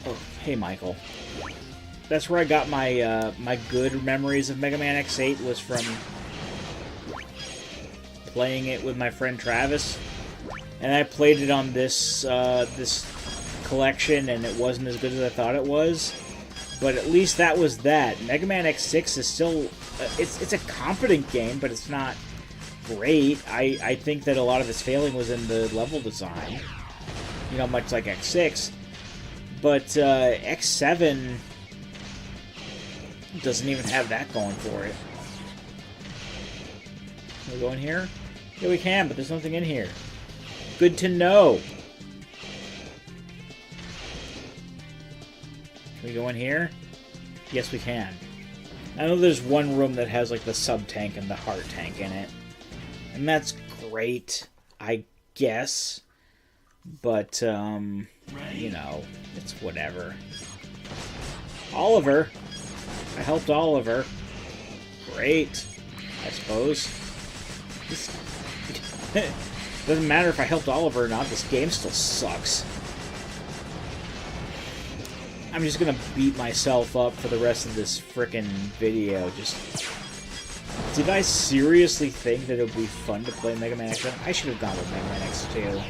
Oh, hey, Michael. That's where I got my my good memories of Mega Man X8 was from playing it with my friend Travis, and I played it on this this collection, and it wasn't as good as I thought it was. But at least that was that. Mega Man X6 is still it's a competent game, but it's not great. I think that a lot of its failing was in the level design. You know, much like X6, but X7 doesn't even have that going for it. Can we go in here? Yeah, we can, but there's nothing in here. Good to know. Can we go in here? Yes, we can. I know there's one room that has, like, the sub-tank and the heart tank in it. And that's great, I guess. But, you know, it's whatever. Oliver! I helped Oliver. Great, I suppose. This doesn't matter if I helped Oliver or not, this game still sucks. I'm just gonna beat myself up for the rest of this frickin' video. Just... Did I seriously think that it would be fun to play Mega Man X? I should have gone with Mega Man X2.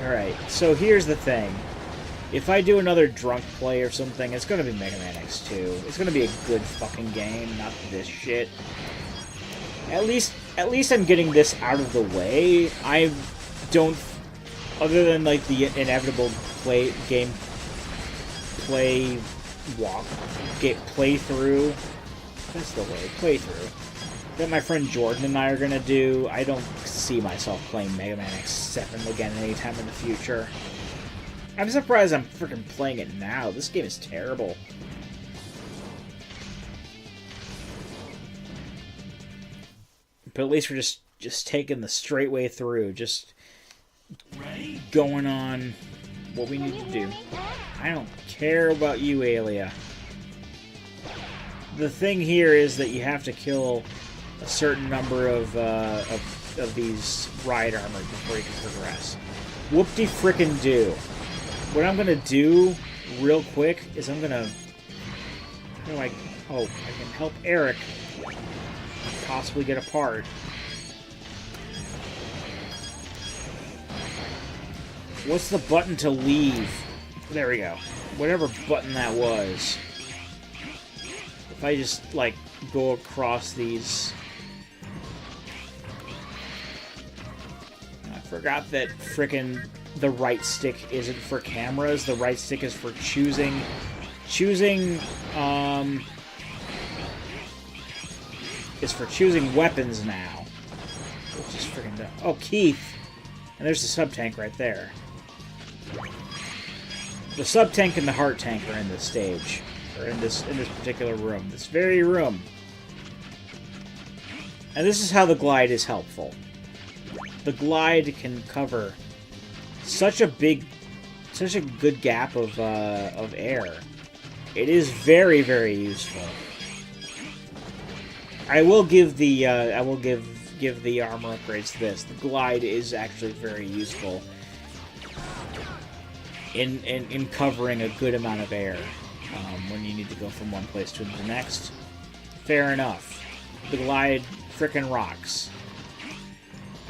Alright, so here's the thing. If I do another drunk play or something, it's gonna be Mega Man X2. It's gonna be a good fucking game, not this shit. At least I'm getting this out of the way. I don't, other than like the inevitable playthrough That's the way, playthrough. That my friend Jordan and I are gonna do. I don't see myself playing Mega Man X7 again anytime in the future. I'm surprised I'm freaking playing it now. This game is terrible. But at least we're just taking the straight way through. Just going on what we need to do. I don't care about you, Alia. The thing here is that you have to kill a certain number of these ride armor before you can progress. Whoop-de-frickin-do. What I'm gonna do real quick is I'm gonna... How do I... Oh, I can help Eric possibly get a part. What's the button to leave? There we go. Whatever button that was. If I just, like, go across these... I forgot that frickin' the right stick isn't for cameras. The right stick is for choosing... is for choosing weapons now. Which is frickin' dumb. Oh, Keith! And there's the sub-tank right there. The sub tank and the heart tank are in this stage, or in this particular room, this very room. And this is how the glide is helpful. The glide can cover such a good gap of air. It is very, very useful. I will give the give the armor upgrades to this. The glide is actually very useful in covering a good amount of air when you need to go from one place to the next. Fair enough. The glide frickin' rocks.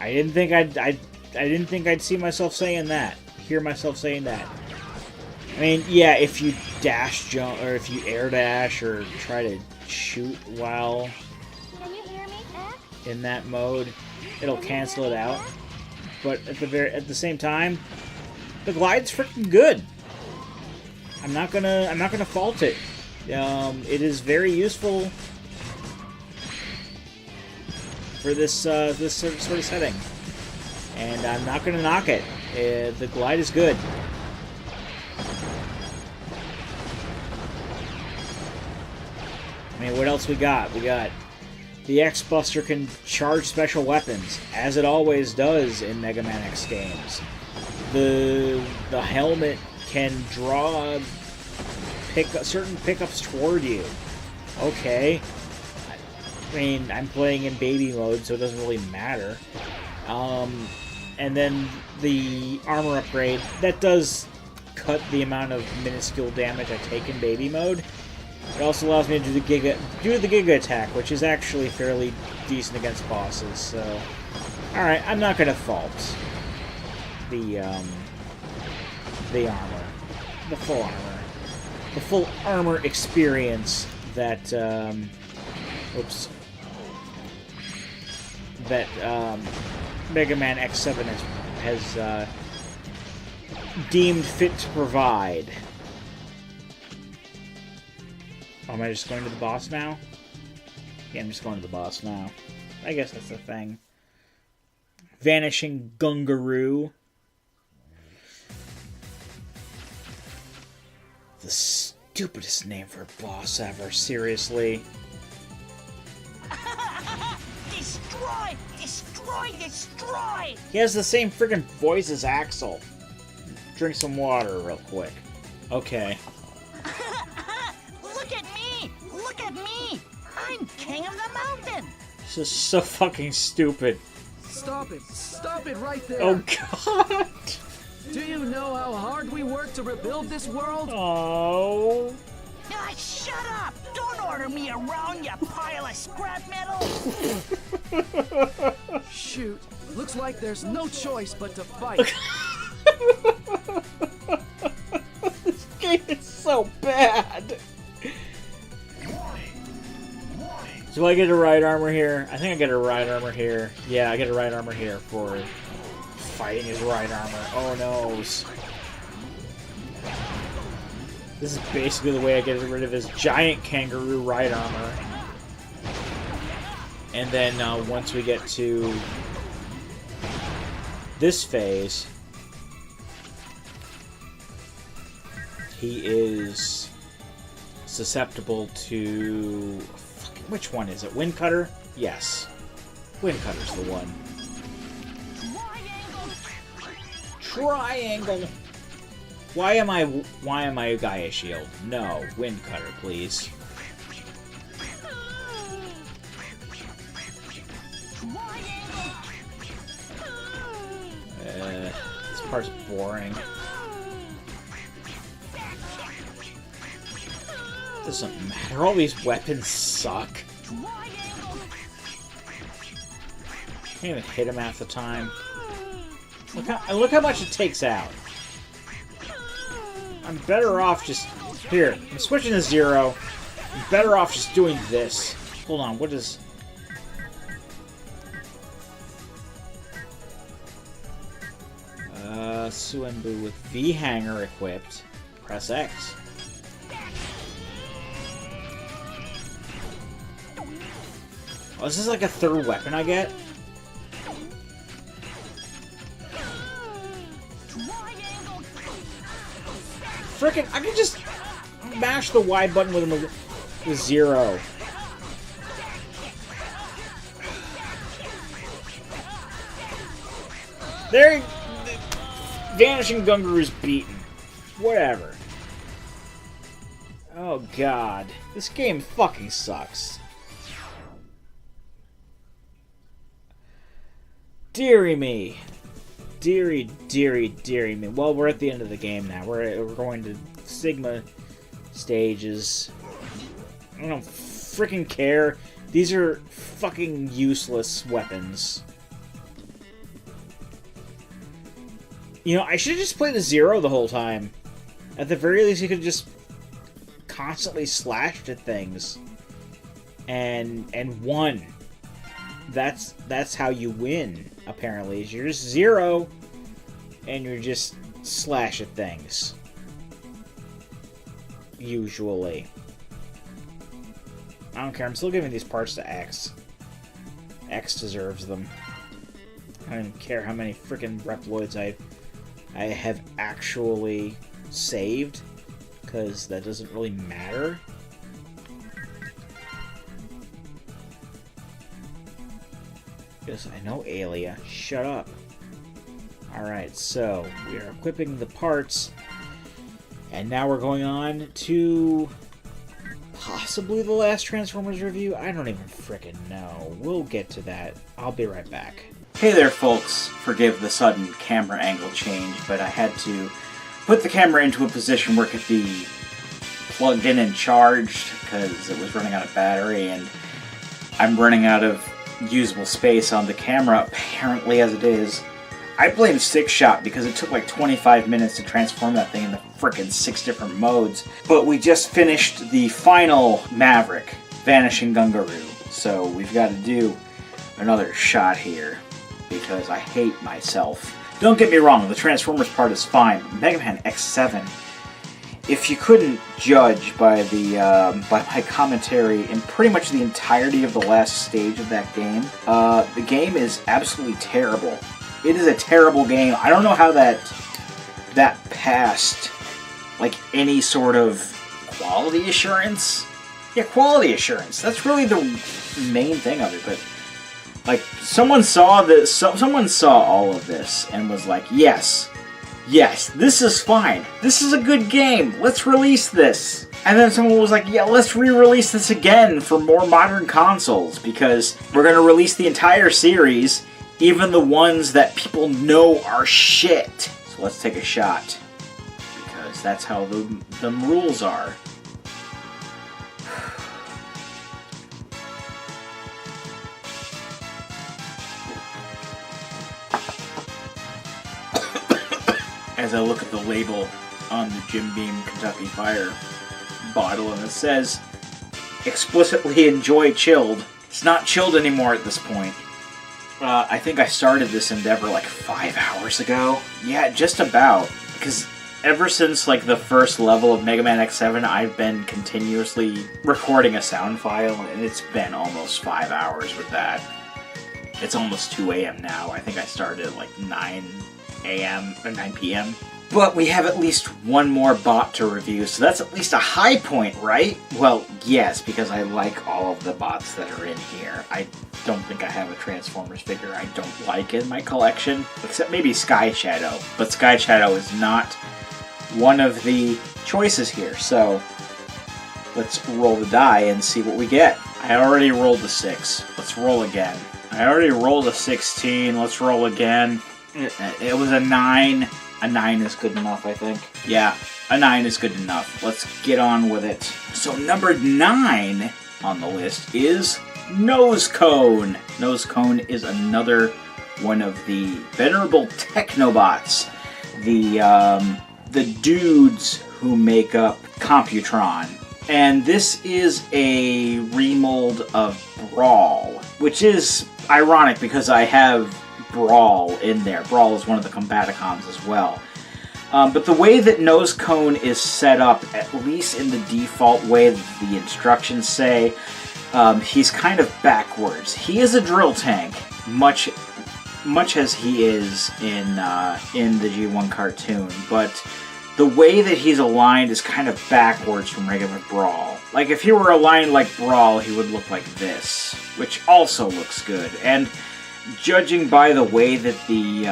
I didn't think I'd see myself saying that. Hear myself saying that. I mean, yeah, if you dash jump or if you air dash or try to shoot while Can you hear me? in that mode, it'll cancel it out. But at the same time, the glide's freaking good. I'm not gonna fault it. It is very useful for this sort of setting, and I'm not gonna knock it. The glide is good. I mean, what else we got? We got the X-Buster can charge special weapons, as it always does in Mega Man X games. The helmet can draw certain pickups toward you. Okay. I mean, I'm playing in baby mode, so it doesn't really matter. And then the armor upgrade, that does cut the amount of minuscule damage I take in baby mode. It also allows me to do the Giga attack, which is actually fairly decent against bosses. So, alright, I'm not gonna fault the armor, the full armor experience that Mega Man X7 has deemed fit to provide. Oh, am I just going to the boss now? Yeah, I'm just going to the boss now. I guess that's the thing. Vanishing Gungaroo. The stupidest name for a boss ever, seriously. Destroy! Destroy! Destroy! He has the same friggin' voice as Axel. Drink some water real quick. Okay. Look at me! Look at me! I'm king of the mountain! This is so fucking stupid. Stop it! Stop it right there! Oh god! Do you know how hard we worked to rebuild this world? Oh. Ah, shut up! Don't order me around, you pile of scrap metal! Shoot, looks like there's no choice but to fight. This game is so bad. Do I get a ride armor here? I think I get a ride armor here. Yeah, I get a ride armor here for fighting his ride armor. Oh noes. This is basically the way I get rid of his giant kangaroo ride armor. And then once we get to this phase, he is susceptible to... Which one is it? Wind Cutter? Yes. Wind Cutter's the one. Triangle! Why am I Gaia Shield? No, Wind Cutter, please. This part's boring. Doesn't matter. All these weapons suck. Can't even hit him half the time. Look how much it takes out. I'm better off just... Here, I'm switching to 0. I'm better off just doing this. Hold on, what is... Suenbu with V-Hanger equipped. Press X. Oh, is this like a third weapon I get? Frickin', I can just mash the Y button with a 0. There, Vanishing Gungaroos beaten. Whatever. Oh god, this game fucking sucks. Deary me. Deary me. Well, we're at the end of the game now. We're going to Sigma stages. I don't freaking care. These are fucking useless weapons. You know, I should have just played the 0 the whole time. At the very least, you could just constantly slash at things. And won. That's how you win, apparently. Is you're just 0 and you're just slash at things. Usually. I don't care, I'm still giving these parts to X. X deserves them. I don't even care how many freaking Reploids I have actually saved, because that doesn't really matter. Because I know Alia. Shut up. Alright, so we are equipping the parts, and now we're going on to possibly the last Transformers review. I don't even frickin' know. We'll get to that. I'll be right back. Hey there, folks. Forgive the sudden camera angle change, but I had to put the camera into a position where it could be plugged in and charged, because it was running out of battery, and I'm running out of usable space on the camera, apparently, as it is. I blame Sixshot because it took like 25 minutes to transform that thing into frickin' 6 different modes. But we just finished the final Maverick, Vanishing Gungaroo, so we've got to do another shot here, because I hate myself. Don't get me wrong, the Transformers part is fine, but Mega Man X7, if you couldn't judge by the by my commentary in pretty much the entirety of the last stage of that game, the game is absolutely terrible. It is a terrible game. I don't know how that passed like any sort of quality assurance. Yeah, quality assurance. That's really the main thing of it. But like, someone saw this, someone saw all of this and was like, yes, this is fine. This is a good game. Let's release this. And then someone was like, yeah, let's re-release this again for more modern consoles, because we're going to release the entire series, even the ones that people know are shit. So let's take a shot, because that's how the rules are. As I look at the label on the Jim Beam Kentucky Fire bottle, and it says, explicitly enjoy chilled. It's not chilled anymore at this point. I think I started this endeavor like 5 hours ago. Yeah, just about. Because ever since like the first level of Mega Man X7, I've been continuously recording a sound file, and it's been almost 5 hours with that. It's almost 2 a.m. now. I think I started at like 9 a.m. or 9 p.m. But we have at least one more bot to review, so that's at least a high point, right? Well, yes, because I like all of the bots that are in here. I don't think I have a Transformers figure I don't like in my collection, except maybe Sky Shadow. But Sky Shadow is not one of the choices here, so let's roll the die and see what we get. I already rolled a 6. Let's roll again. I already rolled a 16. Let's roll again. It was a 9. A 9 is good enough, I think. Yeah, a 9 is good enough. Let's get on with it. So number 9 on the list is Nose Cone. Nose Cone is another one of the venerable Technobots. The dudes who make up Computron. And this is a remold of Brawl, which is ironic because I have Brawl in there. Brawl is one of the Combaticons as well. But the way that Nose Cone is set up, at least in the default way that the instructions say, he's kind of backwards. He is a drill tank, much as he is in the G1 cartoon, but the way that he's aligned is kind of backwards from regular Brawl. Like, if he were aligned like Brawl, he would look like this, which also looks good. And judging by the way that the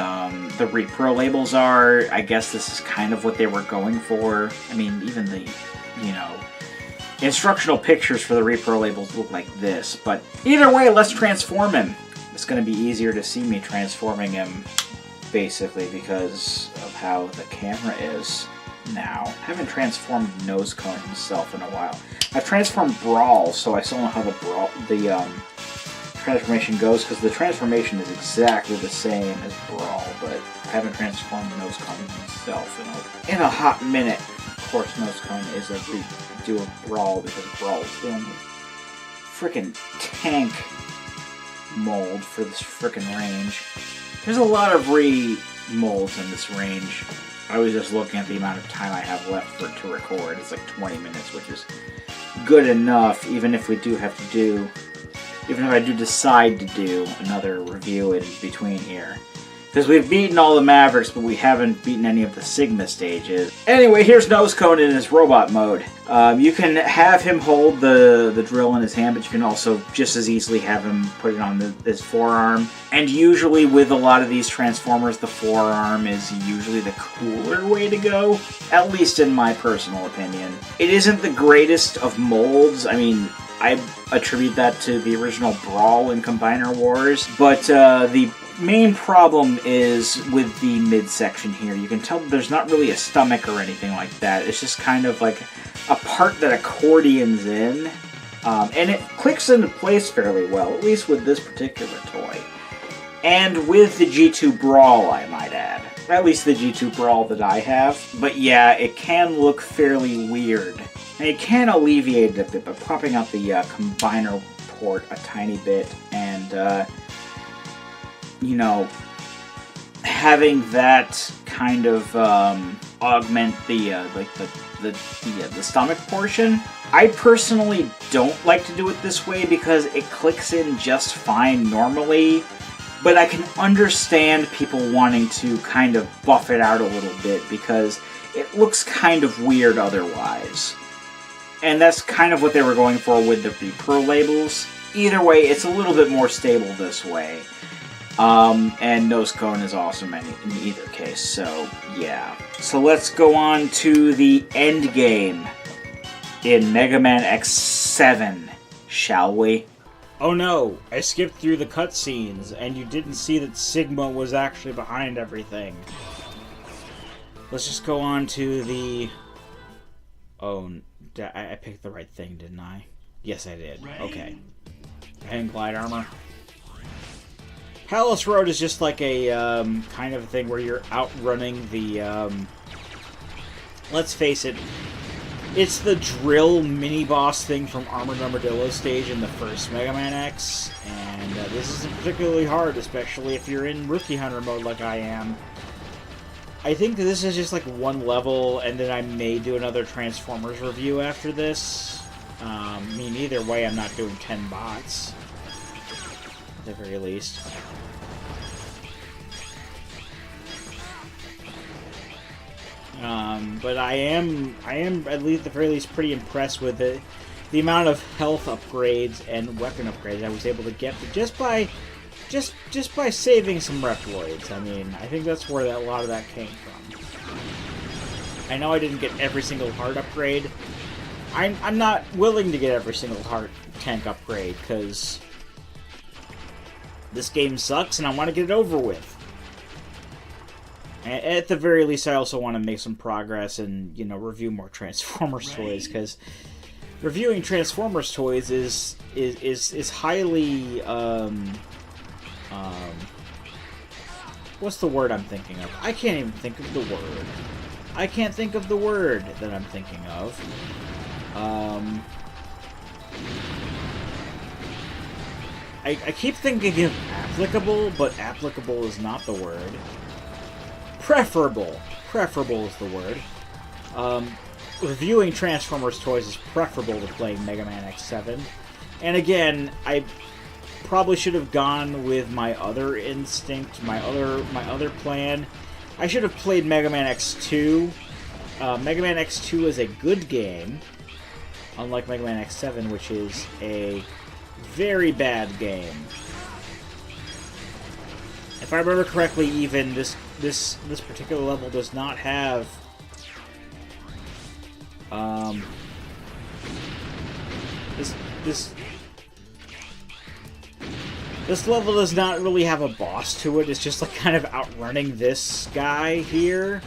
repro labels are, I guess this is kind of what they were going for. I mean, even the, you know, instructional pictures for the repro labels look like this. But either way, let's transform him. It's going to be easier to see me transforming him, basically, because of how the camera is now. I haven't transformed Nose Cone himself in a while. I've transformed Brawl, so I still know how the transformation goes, because the transformation is exactly the same as Brawl, but I haven't transformed Nose Cone himself in a hot minute. Of course, Nose Cone is a redo of Brawl, because Brawl is the only frickin' tank mold for this frickin' range. There's a lot of re-molds in this range. I was just looking at the amount of time I have left for it to record. It's like 20 minutes, which is good enough, even if we do have to do, even if I do decide to do another review in between here. Because we've beaten all the Mavericks, but we haven't beaten any of the Sigma stages. Anyway, here's Nose Cone in his robot mode. You can have him hold the drill in his hand, but you can also just as easily have him put it on his forearm. And usually with a lot of these Transformers, the forearm is usually the cooler way to go, at least in my personal opinion. It isn't the greatest of molds. I mean, I attribute that to the original Brawl and Combiner Wars, but the main problem is with the midsection here. You can tell there's not really a stomach or anything like that. It's just kind of like a part that accordions in, and it clicks into place fairly well, at least with this particular toy. And with the G2 Brawl, I might add. At least the G2 Brawl that I have. But yeah, it can look fairly weird. And it can alleviate it a bit by popping out the combiner port a tiny bit and, you know, having that kind of augment the the stomach portion. I personally don't like to do it this way because it clicks in just fine normally, but I can understand people wanting to kind of buff it out a little bit because it looks kind of weird otherwise. And that's kind of what they were going for with the repro labels. Either way, it's a little bit more stable this way. And Nose Cone is awesome in either case, so yeah. So let's go on to the end game in Mega Man X7, shall we? Oh no, I skipped through the cutscenes, and you didn't see that Sigma was actually behind everything. Let's just go on to the... Oh, I picked the right thing, didn't I? Yes, I did. Okay. Hang glide armor. Palace Road is just like a kind of thing where you're outrunning the... let's face it, it's the drill mini-boss thing from Armored Armadillo stage in the first Mega Man X, and this isn't particularly hard, especially if you're in Rookie Hunter mode like I am. I think this is just like one level, and then I may do another Transformers review after this. I mean, either way, I'm not doing 10 bots, at the very least. But I am at least, at the very least, pretty impressed with the amount of health upgrades and weapon upgrades I was able to get just by saving some Reploids. I mean, I think that's where a lot of that came from. I know I didn't get every single heart upgrade. I'm not willing to get every single heart tank upgrade because this game sucks and I want to get it over with. At the very least, I also want to make some progress and, you know, review more Transformers toys, because reviewing Transformers toys is highly, what's the word I'm thinking of? I can't even think of the word. I can't think of the word that I'm thinking of. I keep thinking of applicable, but applicable is not the word. Preferable. Preferable is the word. Reviewing Transformers toys is preferable to playing Mega Man X7. And again, I probably should have gone with my other instinct, my other plan. I should have played Mega Man X2 Mega Man X2 is a good game, unlike Mega Man X7, which is a very bad game. If I remember correctly, even this particular level does not have this level does not really have a boss to it. It's just like kind of outrunning this guy here.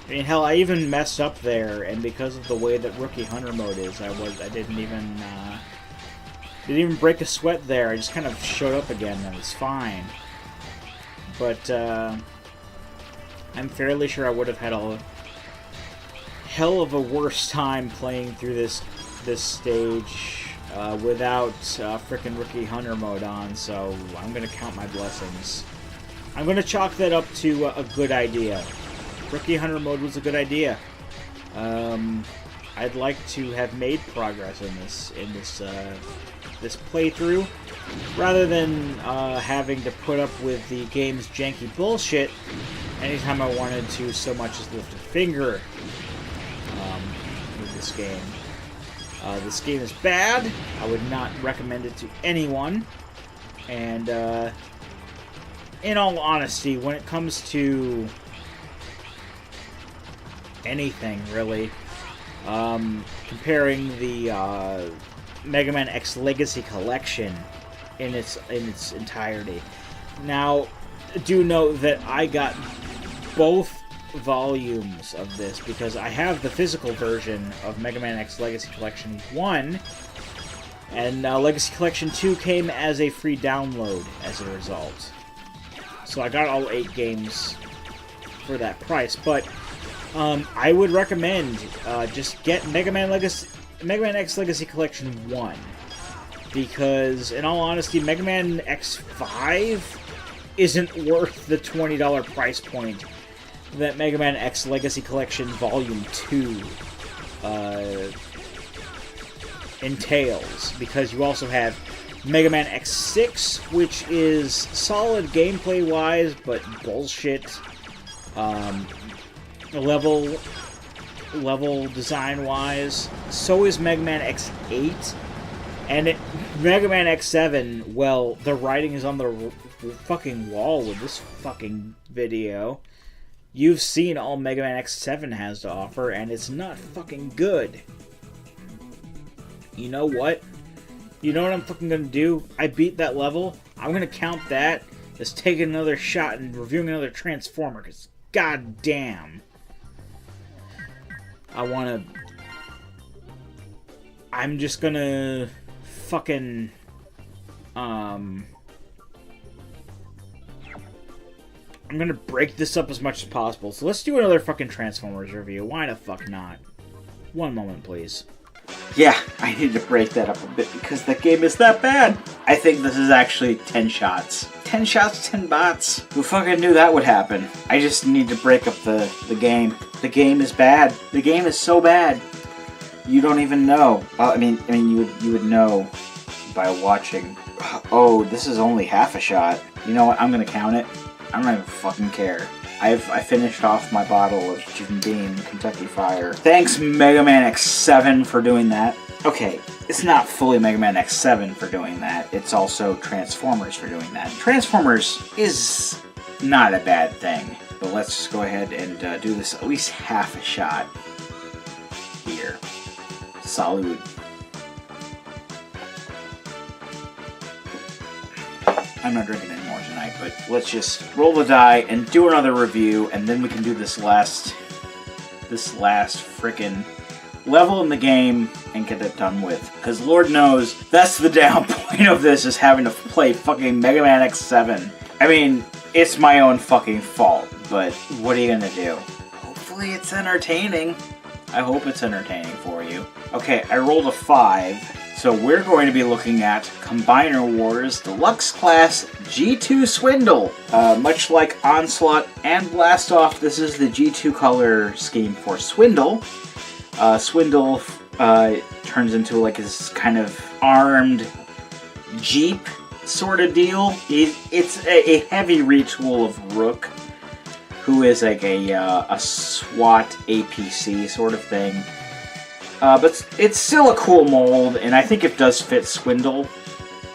I mean, hell, I even messed up there, and because of the way that Rookie Hunter mode is, I didn't even break a sweat there. I just kind of showed up again, and it's fine. But I'm fairly sure I would have had a hell of a worse time playing through this stage without frickin' Rookie Hunter mode on. So I'm gonna count my blessings. I'm gonna chalk that up to a good idea. Rookie Hunter mode was a good idea. I'd like to have made progress in this playthrough, rather than having to put up with the game's janky bullshit anytime I wanted to so much as lift a finger with this game. This game is bad. I would not recommend it to anyone. And in all honesty, when it comes to anything, really, comparing the Mega Man X Legacy Collection in its entirety. Now, do note that I got both volumes of this because I have the physical version of Mega Man X Legacy Collection 1, and Legacy Collection 2 came as a free download as a result. So I got all 8 games for that price, but I would recommend just get Mega Man X Legacy Collection 1, because in all honesty, Mega Man X5 isn't worth the $20 price point that Mega Man X Legacy Collection Volume 2 entails, because you also have Mega Man X6, which is solid gameplay-wise, but bullshit level design-wise. So is Mega Man X8, and Mega Man X7, well, the writing is on the fucking wall with this fucking video. You've seen all Mega Man X7 has to offer, and it's not fucking good. You know what? You know what I'm fucking gonna do? I beat that level. I'm gonna count that as taking another shot and reviewing another Transformer, because goddamn, I'm just gonna fucking I'm gonna break this up as much as possible. So let's do another fucking Transformers review. Why the fuck not? One moment, please. Yeah, I need to break that up a bit because that game is that bad. I think this is actually 10 shots. 10 shots, 10 bots. Who fucking knew that would happen? I just need to break up the game. The game is bad. The game is so bad. You don't even know. I mean, you would know by watching. Oh, this is only half a shot. You know what? I'm gonna count it. I don't even fucking care. I finished off my bottle of Jim Beam Kentucky Fire. Thanks Mega Man X7 for doing that. Okay, it's not fully Mega Man X7 for doing that. It's also Transformers for doing that. Transformers is not a bad thing. But let's just go ahead and do this at least half a shot here. Salud. I'm not drinking anymore tonight, but let's just roll the die and do another review, and then we can do this last frickin' level in the game and get it done with. Because Lord knows, that's the down point of this, is having to play fucking Mega Man X7. I mean, it's my own fucking fault, but what are you gonna do? Hopefully it's entertaining. I hope it's entertaining for you. Okay, I rolled a 5. So we're going to be looking at Combiner Wars Deluxe Class G2 Swindle. Much like Onslaught and Blastoff, this is the G2 color scheme for Swindle. Swindle turns into like this kind of armed Jeep sort of deal. It's a heavy retool of Rook, who is like a SWAT APC sort of thing. But it's still a cool mold, and I think it does fit Swindle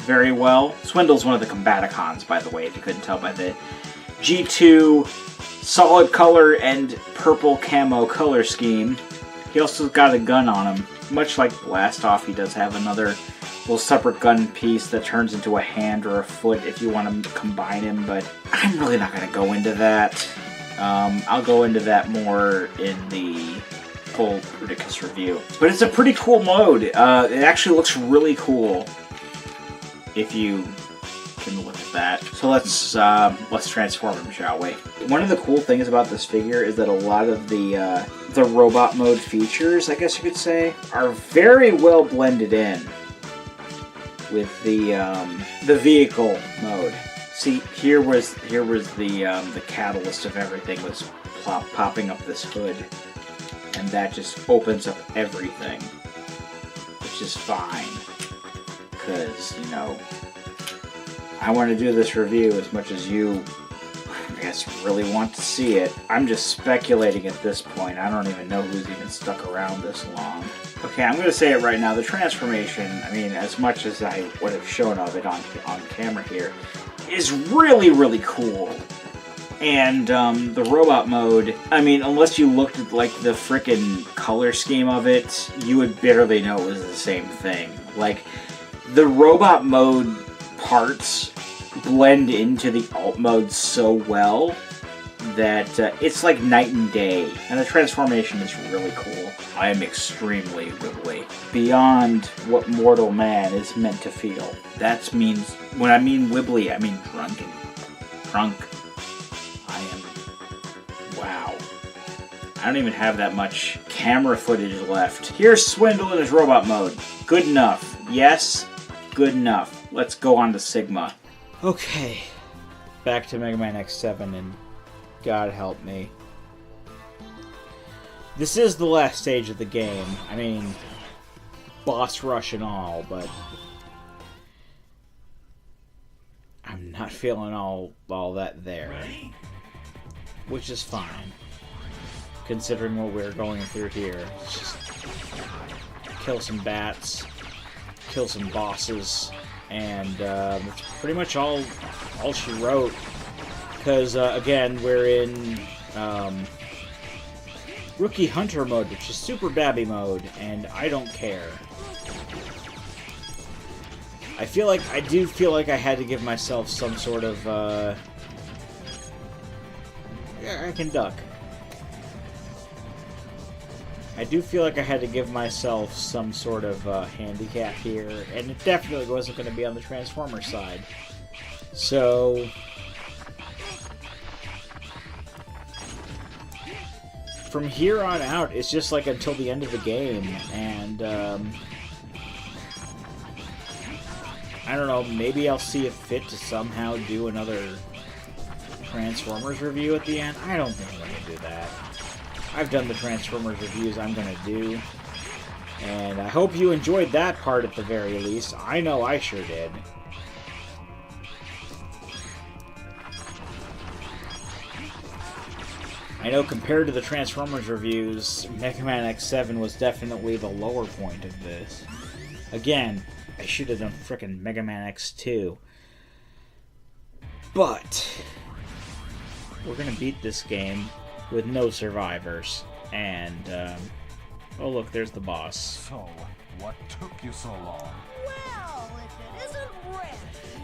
very well. Swindle's one of the Combaticons, by the way, if you couldn't tell by the G2 solid color and purple camo color scheme. He also got a gun on him. Much like Blastoff, he does have another little separate gun piece that turns into a hand or a foot if you want to combine him, but I'm really not going to go into that. I'll go into that more in the full Ridiculous review. But it's a pretty cool mode. It actually looks really cool if you can look at that. So let's transform him, shall we? One of the cool things about this figure is that a lot of the robot mode features, I guess you could say, are very well blended in with the vehicle mode. See, here was the catalyst of everything, was popping up this hood, and that just opens up everything, which is fine, because, you know, I want to do this review as much as you, I guess, really want to see it. I'm just speculating at this point. I don't even know who's even stuck around this long. Okay, I'm going to say it right now. The transformation, I mean, as much as I would have shown of it on camera here, is really, really cool. And the robot mode, I mean, unless you looked at like the frickin' color scheme of it, you would barely know it was the same thing. Like, the robot mode parts blend into the alt mode so well that it's like night and day, and the transformation is really cool. I am extremely wibbly, beyond what mortal man is meant to feel. That means, when I mean wibbly, I mean drunk. I am, wow. I don't even have that much camera footage left. Here's Swindle in his robot mode. Good enough. Yes, good enough. Let's go on to Sigma. Okay, back to Mega Man X7, and God help me. This is the last stage of the game. I mean, boss rush and all, but I'm not feeling all that there. Which is fine, considering what we're going through here. It's just kill some bats, kill some bosses, and that's pretty much all she wrote. Because, again, we're in Rookie Hunter mode, which is Super Babby mode, and I don't care. I do feel like I had to give myself some sort of, yeah, I can duck. I do feel like I had to give myself some sort of handicap here, and it definitely wasn't going to be on the Transformer side. So from here on out, it's just like until the end of the game, and I don't know, maybe I'll see it fit to somehow do another Transformers review at the end. I don't think I'm going to do that. I've done the Transformers reviews I'm going to do, and I hope you enjoyed that part at the very least. I know I sure did. I know compared to the Transformers reviews, Mega Man X7 was definitely the lower point of this. Again, I should have done frickin' Mega Man X2. But we're gonna beat this game with no survivors. And, oh look, there's the boss. So, what took you so long? Well, if it isn't red.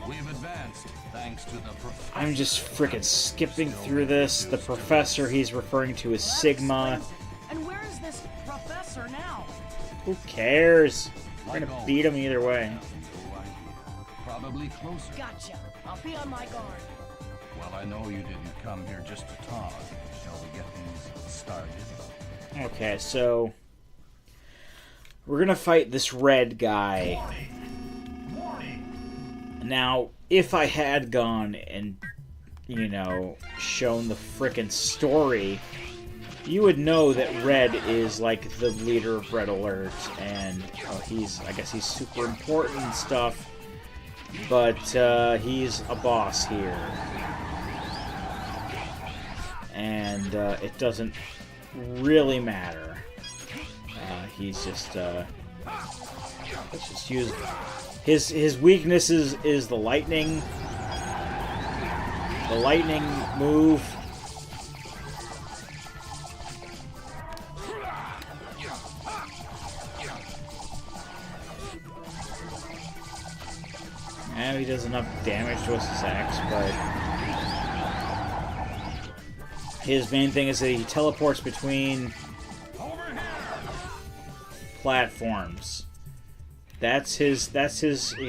We've advanced, thanks to the I'm just frickin' skipping through this. The professor he's referring to is Sigma. And where is this professor now? Who cares? We're gonna beat him either way. Probably closer. Gotcha. I'll be on my guard. Well, I know you didn't come here just to talk. Shall we get things started? Okay, so we're gonna fight this red guy. Now, if I had gone and, you know, shown the frickin' story, you would know that Red is, like, the leader of Red Alert, and, oh, I guess he's super important and stuff, but, he's a boss here. and it doesn't really matter. He's just let's just use his weakness is the lightning move. And he does enough damage to us as X, but his main thing is that he teleports between platforms. That's his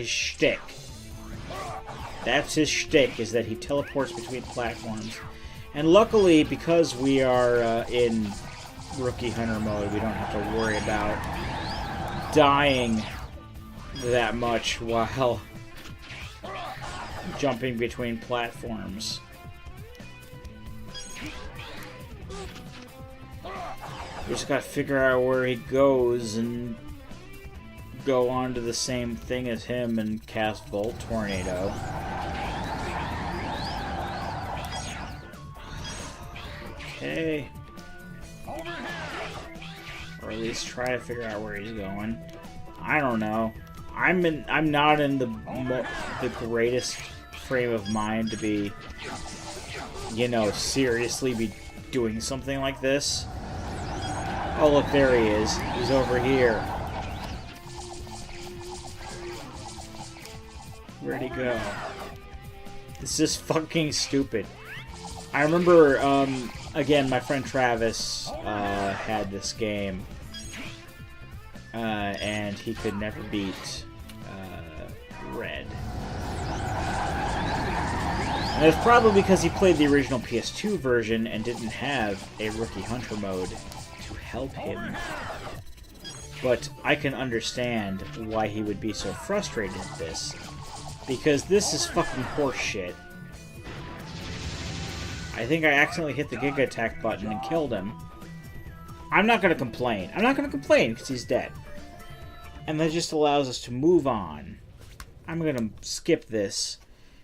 shtick. That's his shtick, is that he teleports between platforms. And luckily, because we are in Rookie Hunter mode, we don't have to worry about dying that much while jumping between platforms. We just gotta figure out where he goes and go on to the same thing as him and cast Volt Tornado. Okay. Or at least try to figure out where he's going. I don't know. I'm not in the greatest frame of mind to be, you know, seriously be doing something like this. Oh, look, there he is. He's over here. Where'd he go? This is fucking stupid. I remember, again, my friend Travis had this game, and he could never beat Red. And it's probably because he played the original PS2 version and didn't have a Rookie Hunter mode to help him. But I can understand why he would be so frustrated at this, because this is fucking horseshit. I think I accidentally hit the Giga Attack button and killed him. I'm not going to complain. I'm not going to complain because he's dead. And that just allows us to move on. I'm going to skip this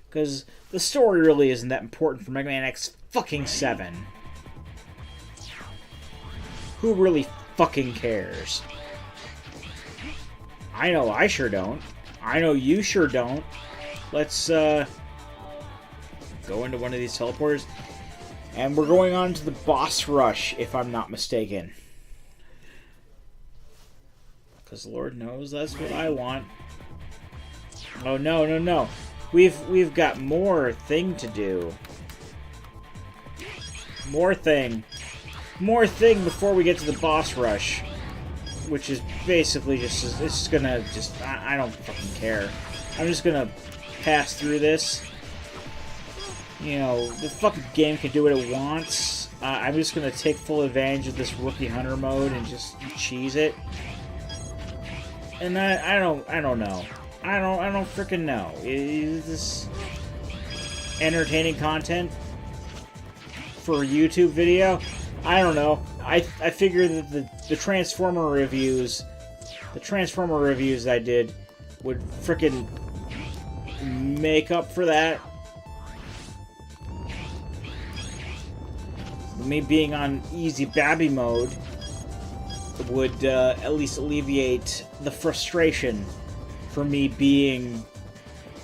because the story really isn't that important for Mega Man X fucking 7. Who really fucking cares? I know I sure don't. I know you sure don't. Let's go into one of these teleporters. And we're going on to the boss rush, if I'm not mistaken. Because Lord knows that's what I want. Oh, no, no, no. We've got more thing to do. More thing. More thing before we get to the boss rush. Which is basically just, it's gonna just, I don't fucking care. I'm just gonna pass through this. You know, the fucking game can do what it wants. I'm just gonna take full advantage of this Rookie Hunter mode and just cheese it. And I don't know. I don't freaking know. Is this entertaining content for a YouTube video? I don't know. I figure that the Transformer reviews I did would frickin' make up for that. Me being on easy babby mode would at least alleviate the frustration for me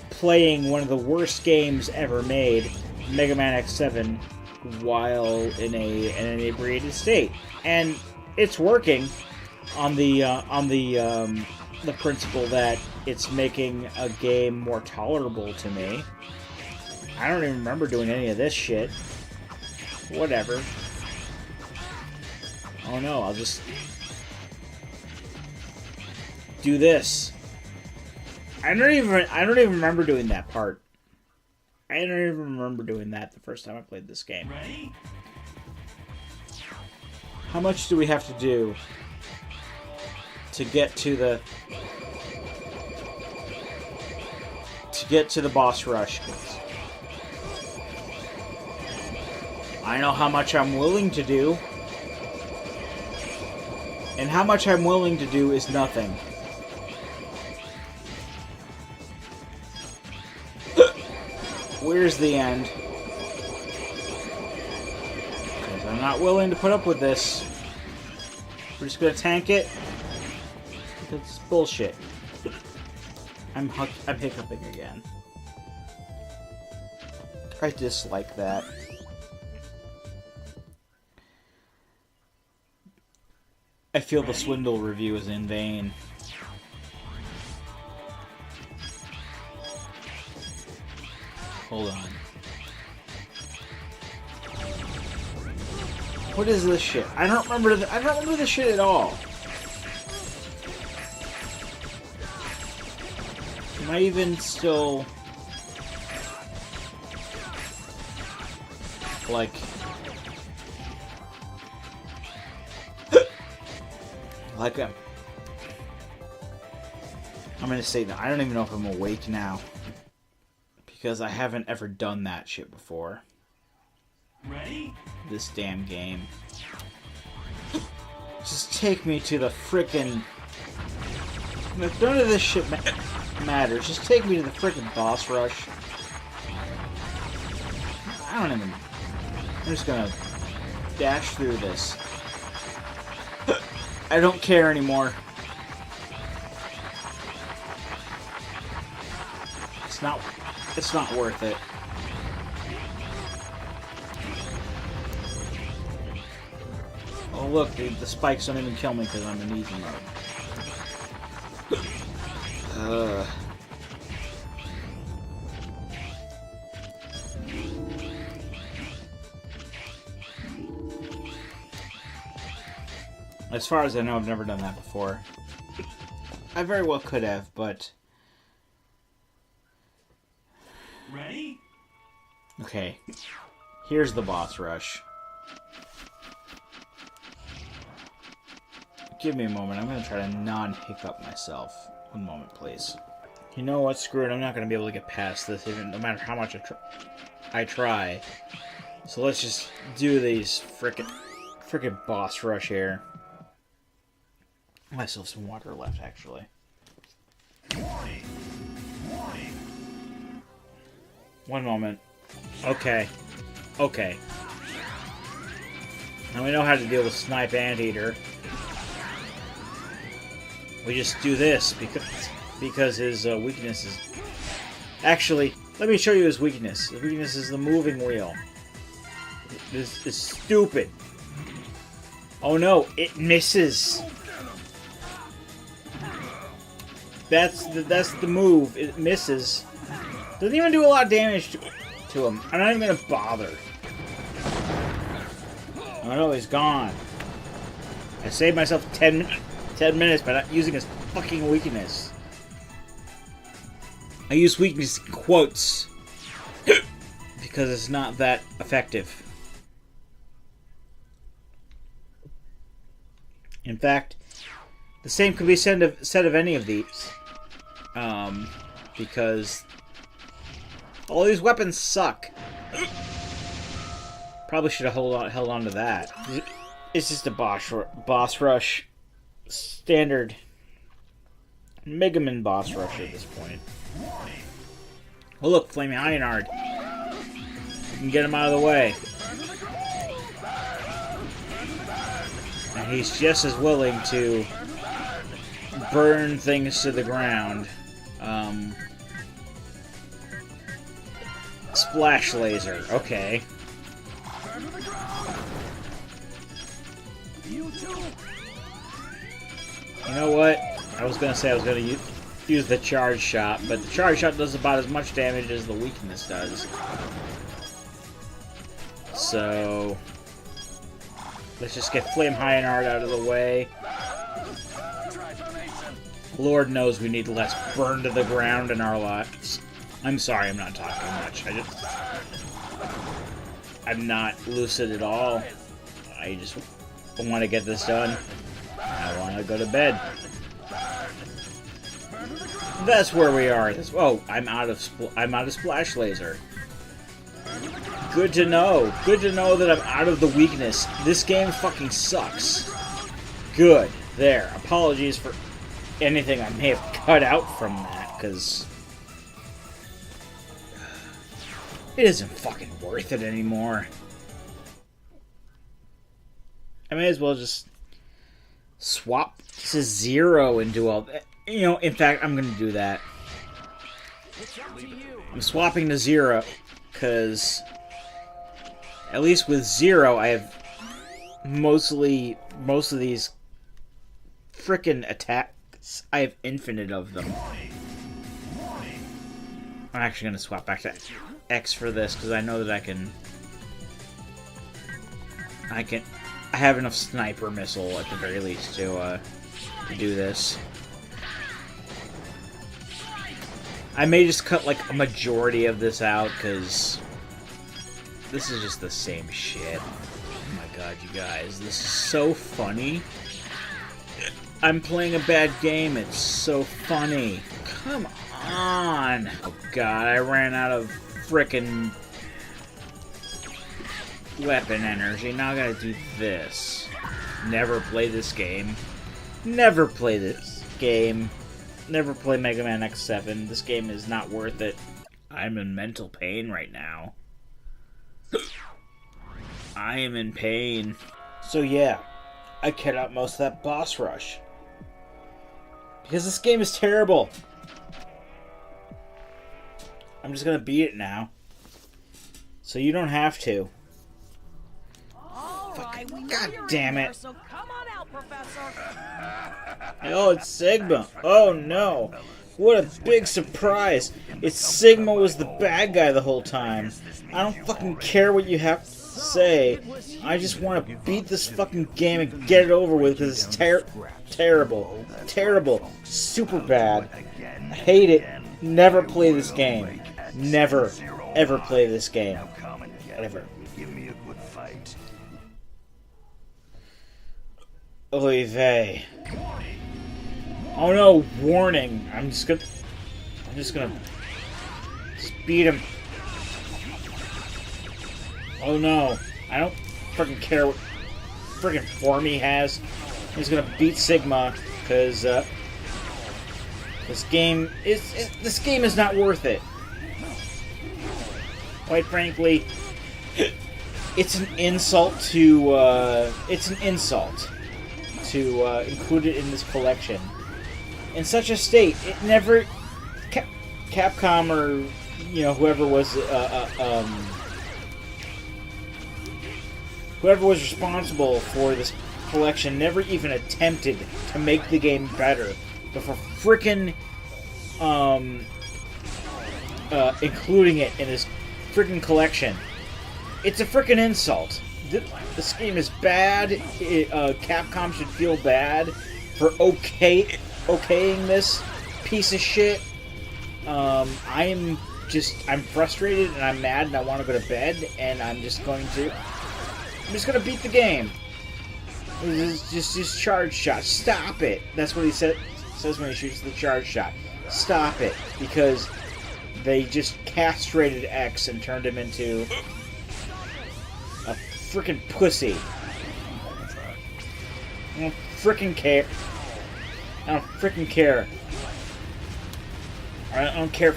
playing one of the worst games ever made, Mega Man X7, while in an inebriated state. And it's working on the principle that it's making a game more tolerable to me. I don't even remember doing any of this shit. Whatever. Oh no, I'll just do this. I don't even remember doing that part. I don't even remember doing that the first time I played this game. Ready? How much do we have to do to get to the boss rush? I know how much I'm willing to do. And how much I'm willing to do is nothing. Where's the end? I'm not willing to put up with this. We're just gonna tank it. Because it's bullshit. I'm hiccuping again. I dislike that. I feel the Swindle review is in vain. Hold on. What is this shit? I don't remember. I don't remember this shit at all. Am I even still like? Like I'm gonna say that I don't even know if I'm awake now because I haven't ever done that shit before. Ready? This damn game. Just take me to the frickin'. None of this shit matters. Just take me to the frickin' boss rush. I don't even. I'm just gonna dash through this. I don't care anymore. It's not worth it. Oh look, the spikes don't even kill me because I'm in easy mode. As far as I know, I've never done that before. I very well could have, but... Ready? Okay. Here's the boss rush. Give me a moment. I'm going to try to non-hiccup myself. One moment, please. You know what? Screw it. I'm not going to be able to get past this, even no matter how much I try. So let's just do these frickin' boss rush here. I still have some water left, actually. Warning! Warning! One moment. Okay. Okay. Now we know how to deal with Snipe Anteater. We just do this because his weakness is... Actually, let me show you his weakness. His weakness is the moving wheel. This is stupid. Oh no, it misses. That's the move. It misses. Doesn't even do a lot of damage to him. I'm not even gonna bother. Oh no, he's gone. I saved myself 10 minutes by not using his fucking weakness. I use weakness in quotes because it's not that effective. In fact, the same could be said of any of these. Because all these weapons suck. Probably should have held on to that. It's just a boss rush. Standard Mega Man boss rush at this point. Oh look, Flaming Ironard. You can get him out of the way. And he's just as willing to burn things to the ground. Splash laser. Okay. You too! You know what? I was gonna say I was gonna use the charge shot, but the charge shot does about as much damage as the weakness does. So let's just get Flame Ironard out of the way. Lord knows we need less burn to the ground in our lives. I'm sorry, I'm not talking much. I'm not lucid at all. I just want to get this done. I want to go to bed. That's where we are. Oh, I'm out of splash laser. Good to know. Good to know that I'm out of the weakness. This game fucking sucks. Good. There. Apologies for anything I may have cut out from that, because it isn't fucking worth it anymore. I may as well just swap to 0 and do all that. You know, in fact, I'm going to do that. I'm swapping to 0, because at least with 0, I have most of these frickin' attacks. I have infinite of them. I'm actually going to swap back to X for this, because I know that I have enough sniper missile at the very least to do this. I may just cut like a majority of this out, because this is just the same shit. Oh my god, you guys, this is so funny. I'm playing a bad game, it's so funny. Come on! Oh god, I ran out of frickin' weapon energy. Now I gotta do this. Never play this game. Never play this game. Never play Mega Man X7. This game is not worth it. I'm in mental pain right now. I am in pain. So yeah, I cut out most of that boss rush. Because this game is terrible. I'm just gonna beat it now. So you don't have to. God damn it. So come on out, Professor. Oh, it's Sigma. Oh no. What a big surprise. It's Sigma was the bad guy the whole time. I don't fucking care what you have to say. I just want to beat this fucking game and get it over with because it's terrible. Terrible. Super bad. I hate it. Never play this game. Never, ever play this game. Ever. Oy vey. Oh no, warning. I'm just gonna beat him. Oh no. I don't freaking care what freaking form he has. He's gonna beat Sigma, because this game is not worth it. Quite frankly, it's an insult to include it in this collection. In such a state, it never... Capcom or, you know, whoever was responsible for this collection never even attempted to make the game better. But for frickin' including it in this frickin' collection, it's a frickin' insult. This game is bad. Capcom should feel bad for okaying this piece of shit. I'm frustrated and I'm mad and I want to go to bed, and I'm just gonna beat the game. Just charge shot. Stop it. That's what he says when he shoots the charge shot. Stop it, because they just castrated X and turned him into a freaking pussy. I don't freaking care. I don't freaking care. I don't care.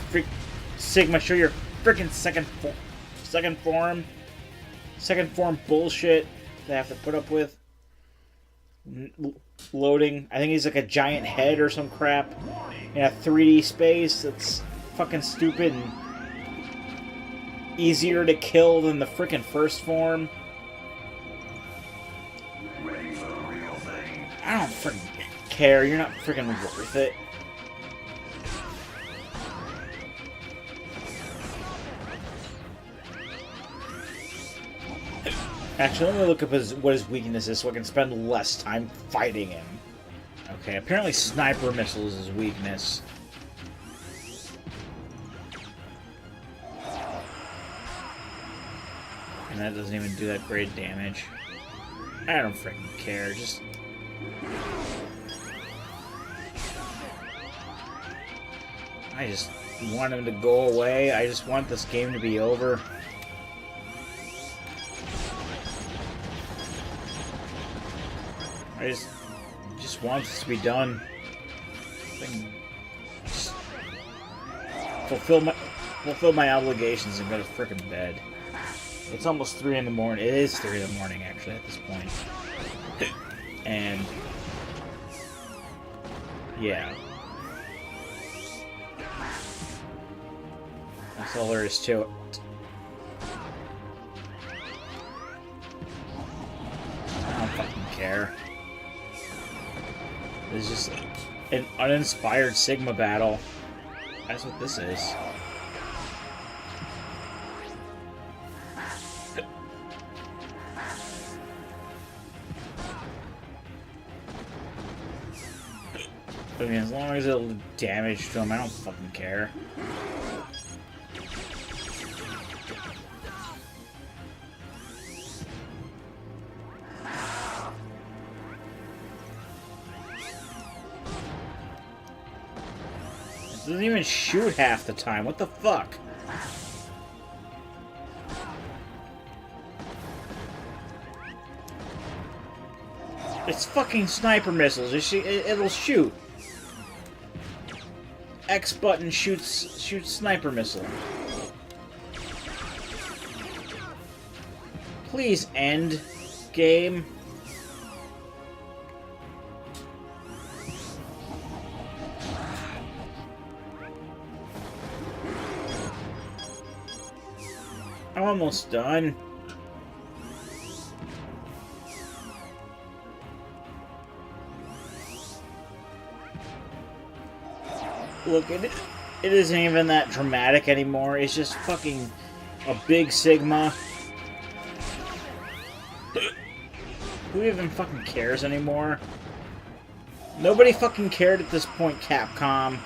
Sigma, show your freaking second form bullshit they have to put up with. Loading. I think he's like a giant head or some crap in a 3D space. That's fucking stupid and easier to kill than the freaking first form. I don't freaking care. You're not freaking worth it. Actually, let me look up what his weakness is so I can spend less time fighting him. Okay, apparently sniper missiles is his weakness. And that doesn't even do that great damage. I don't freaking care, just... I just want him to go away. I just want this game to be over. I just want this to be done. Just fulfill my obligations and go to frickin' bed. It's almost 3 in the morning. It is 3 in the morning, actually, at this point. And... yeah. That's all there is to it. I don't fucking care. This is just an uninspired Sigma battle. That's what this is. I mean, as long as it'll do damage to him, I don't fucking care. It doesn't even shoot half the time. What the fuck? It's fucking sniper missiles. It'll shoot. X button shoots sniper missile. Please end game. I'm almost done. Look, it isn't even that dramatic anymore. It's just fucking a big Sigma. Who even fucking cares anymore? Nobody fucking cared at this point, Capcom.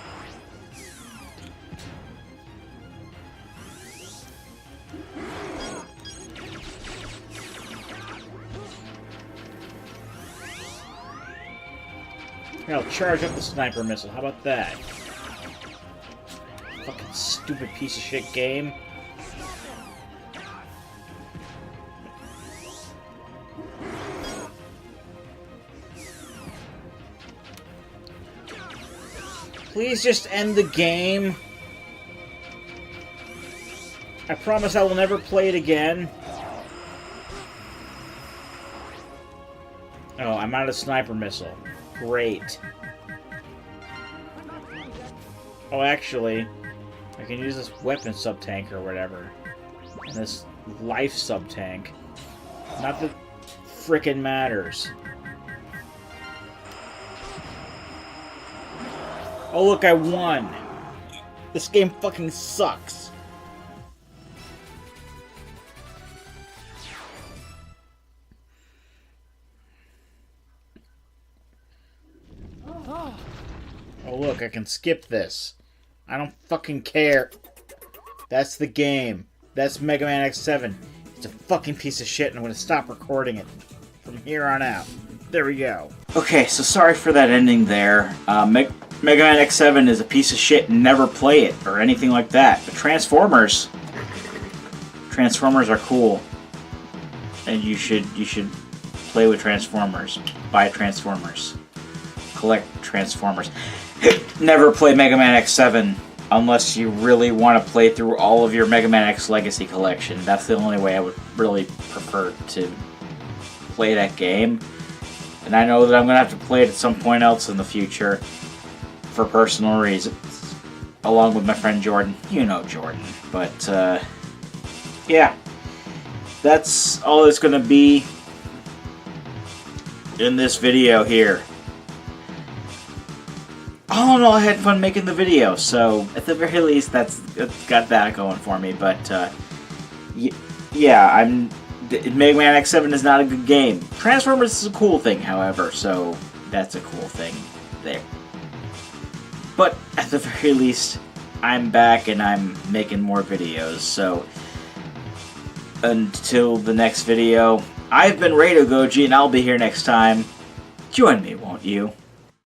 Here, I'll charge up the sniper missile. How about that? Fucking stupid piece of shit game. Please just end the game. I promise I will never play it again. Oh, I'm out of sniper missile. Great. Oh, actually, I can use this weapon sub-tank or whatever. And this life sub-tank. Not that frickin' matters. Oh look, I won! This game fucking sucks. Oh look, I can skip this. I don't fucking care. That's the game. That's Mega Man X7. It's a fucking piece of shit, and I'm gonna stop recording it from here on out. There we go. Okay, so sorry for that ending there. Mega Man X7 is a piece of shit, and never play it, or anything like that. But Transformers are cool. And you should play with Transformers. Buy Transformers. Collect Transformers. Never play Mega Man X7 unless you really want to play through all of your Mega Man X Legacy collection. That's the only way I would really prefer to play that game. And I know that I'm going to have to play it at some point else in the future for personal reasons. Along with my friend Jordan. You know Jordan. But, yeah. That's all it's going to be in this video here. All in all, I had fun making the video, so at the very least, it's got that going for me. But yeah, Mega Man X7 is not a good game. Transformers is a cool thing, however, so that's a cool thing there. But at the very least, I'm back and I'm making more videos. So until the next video, I've been Rado Goji, and I'll be here next time. Join me, won't you?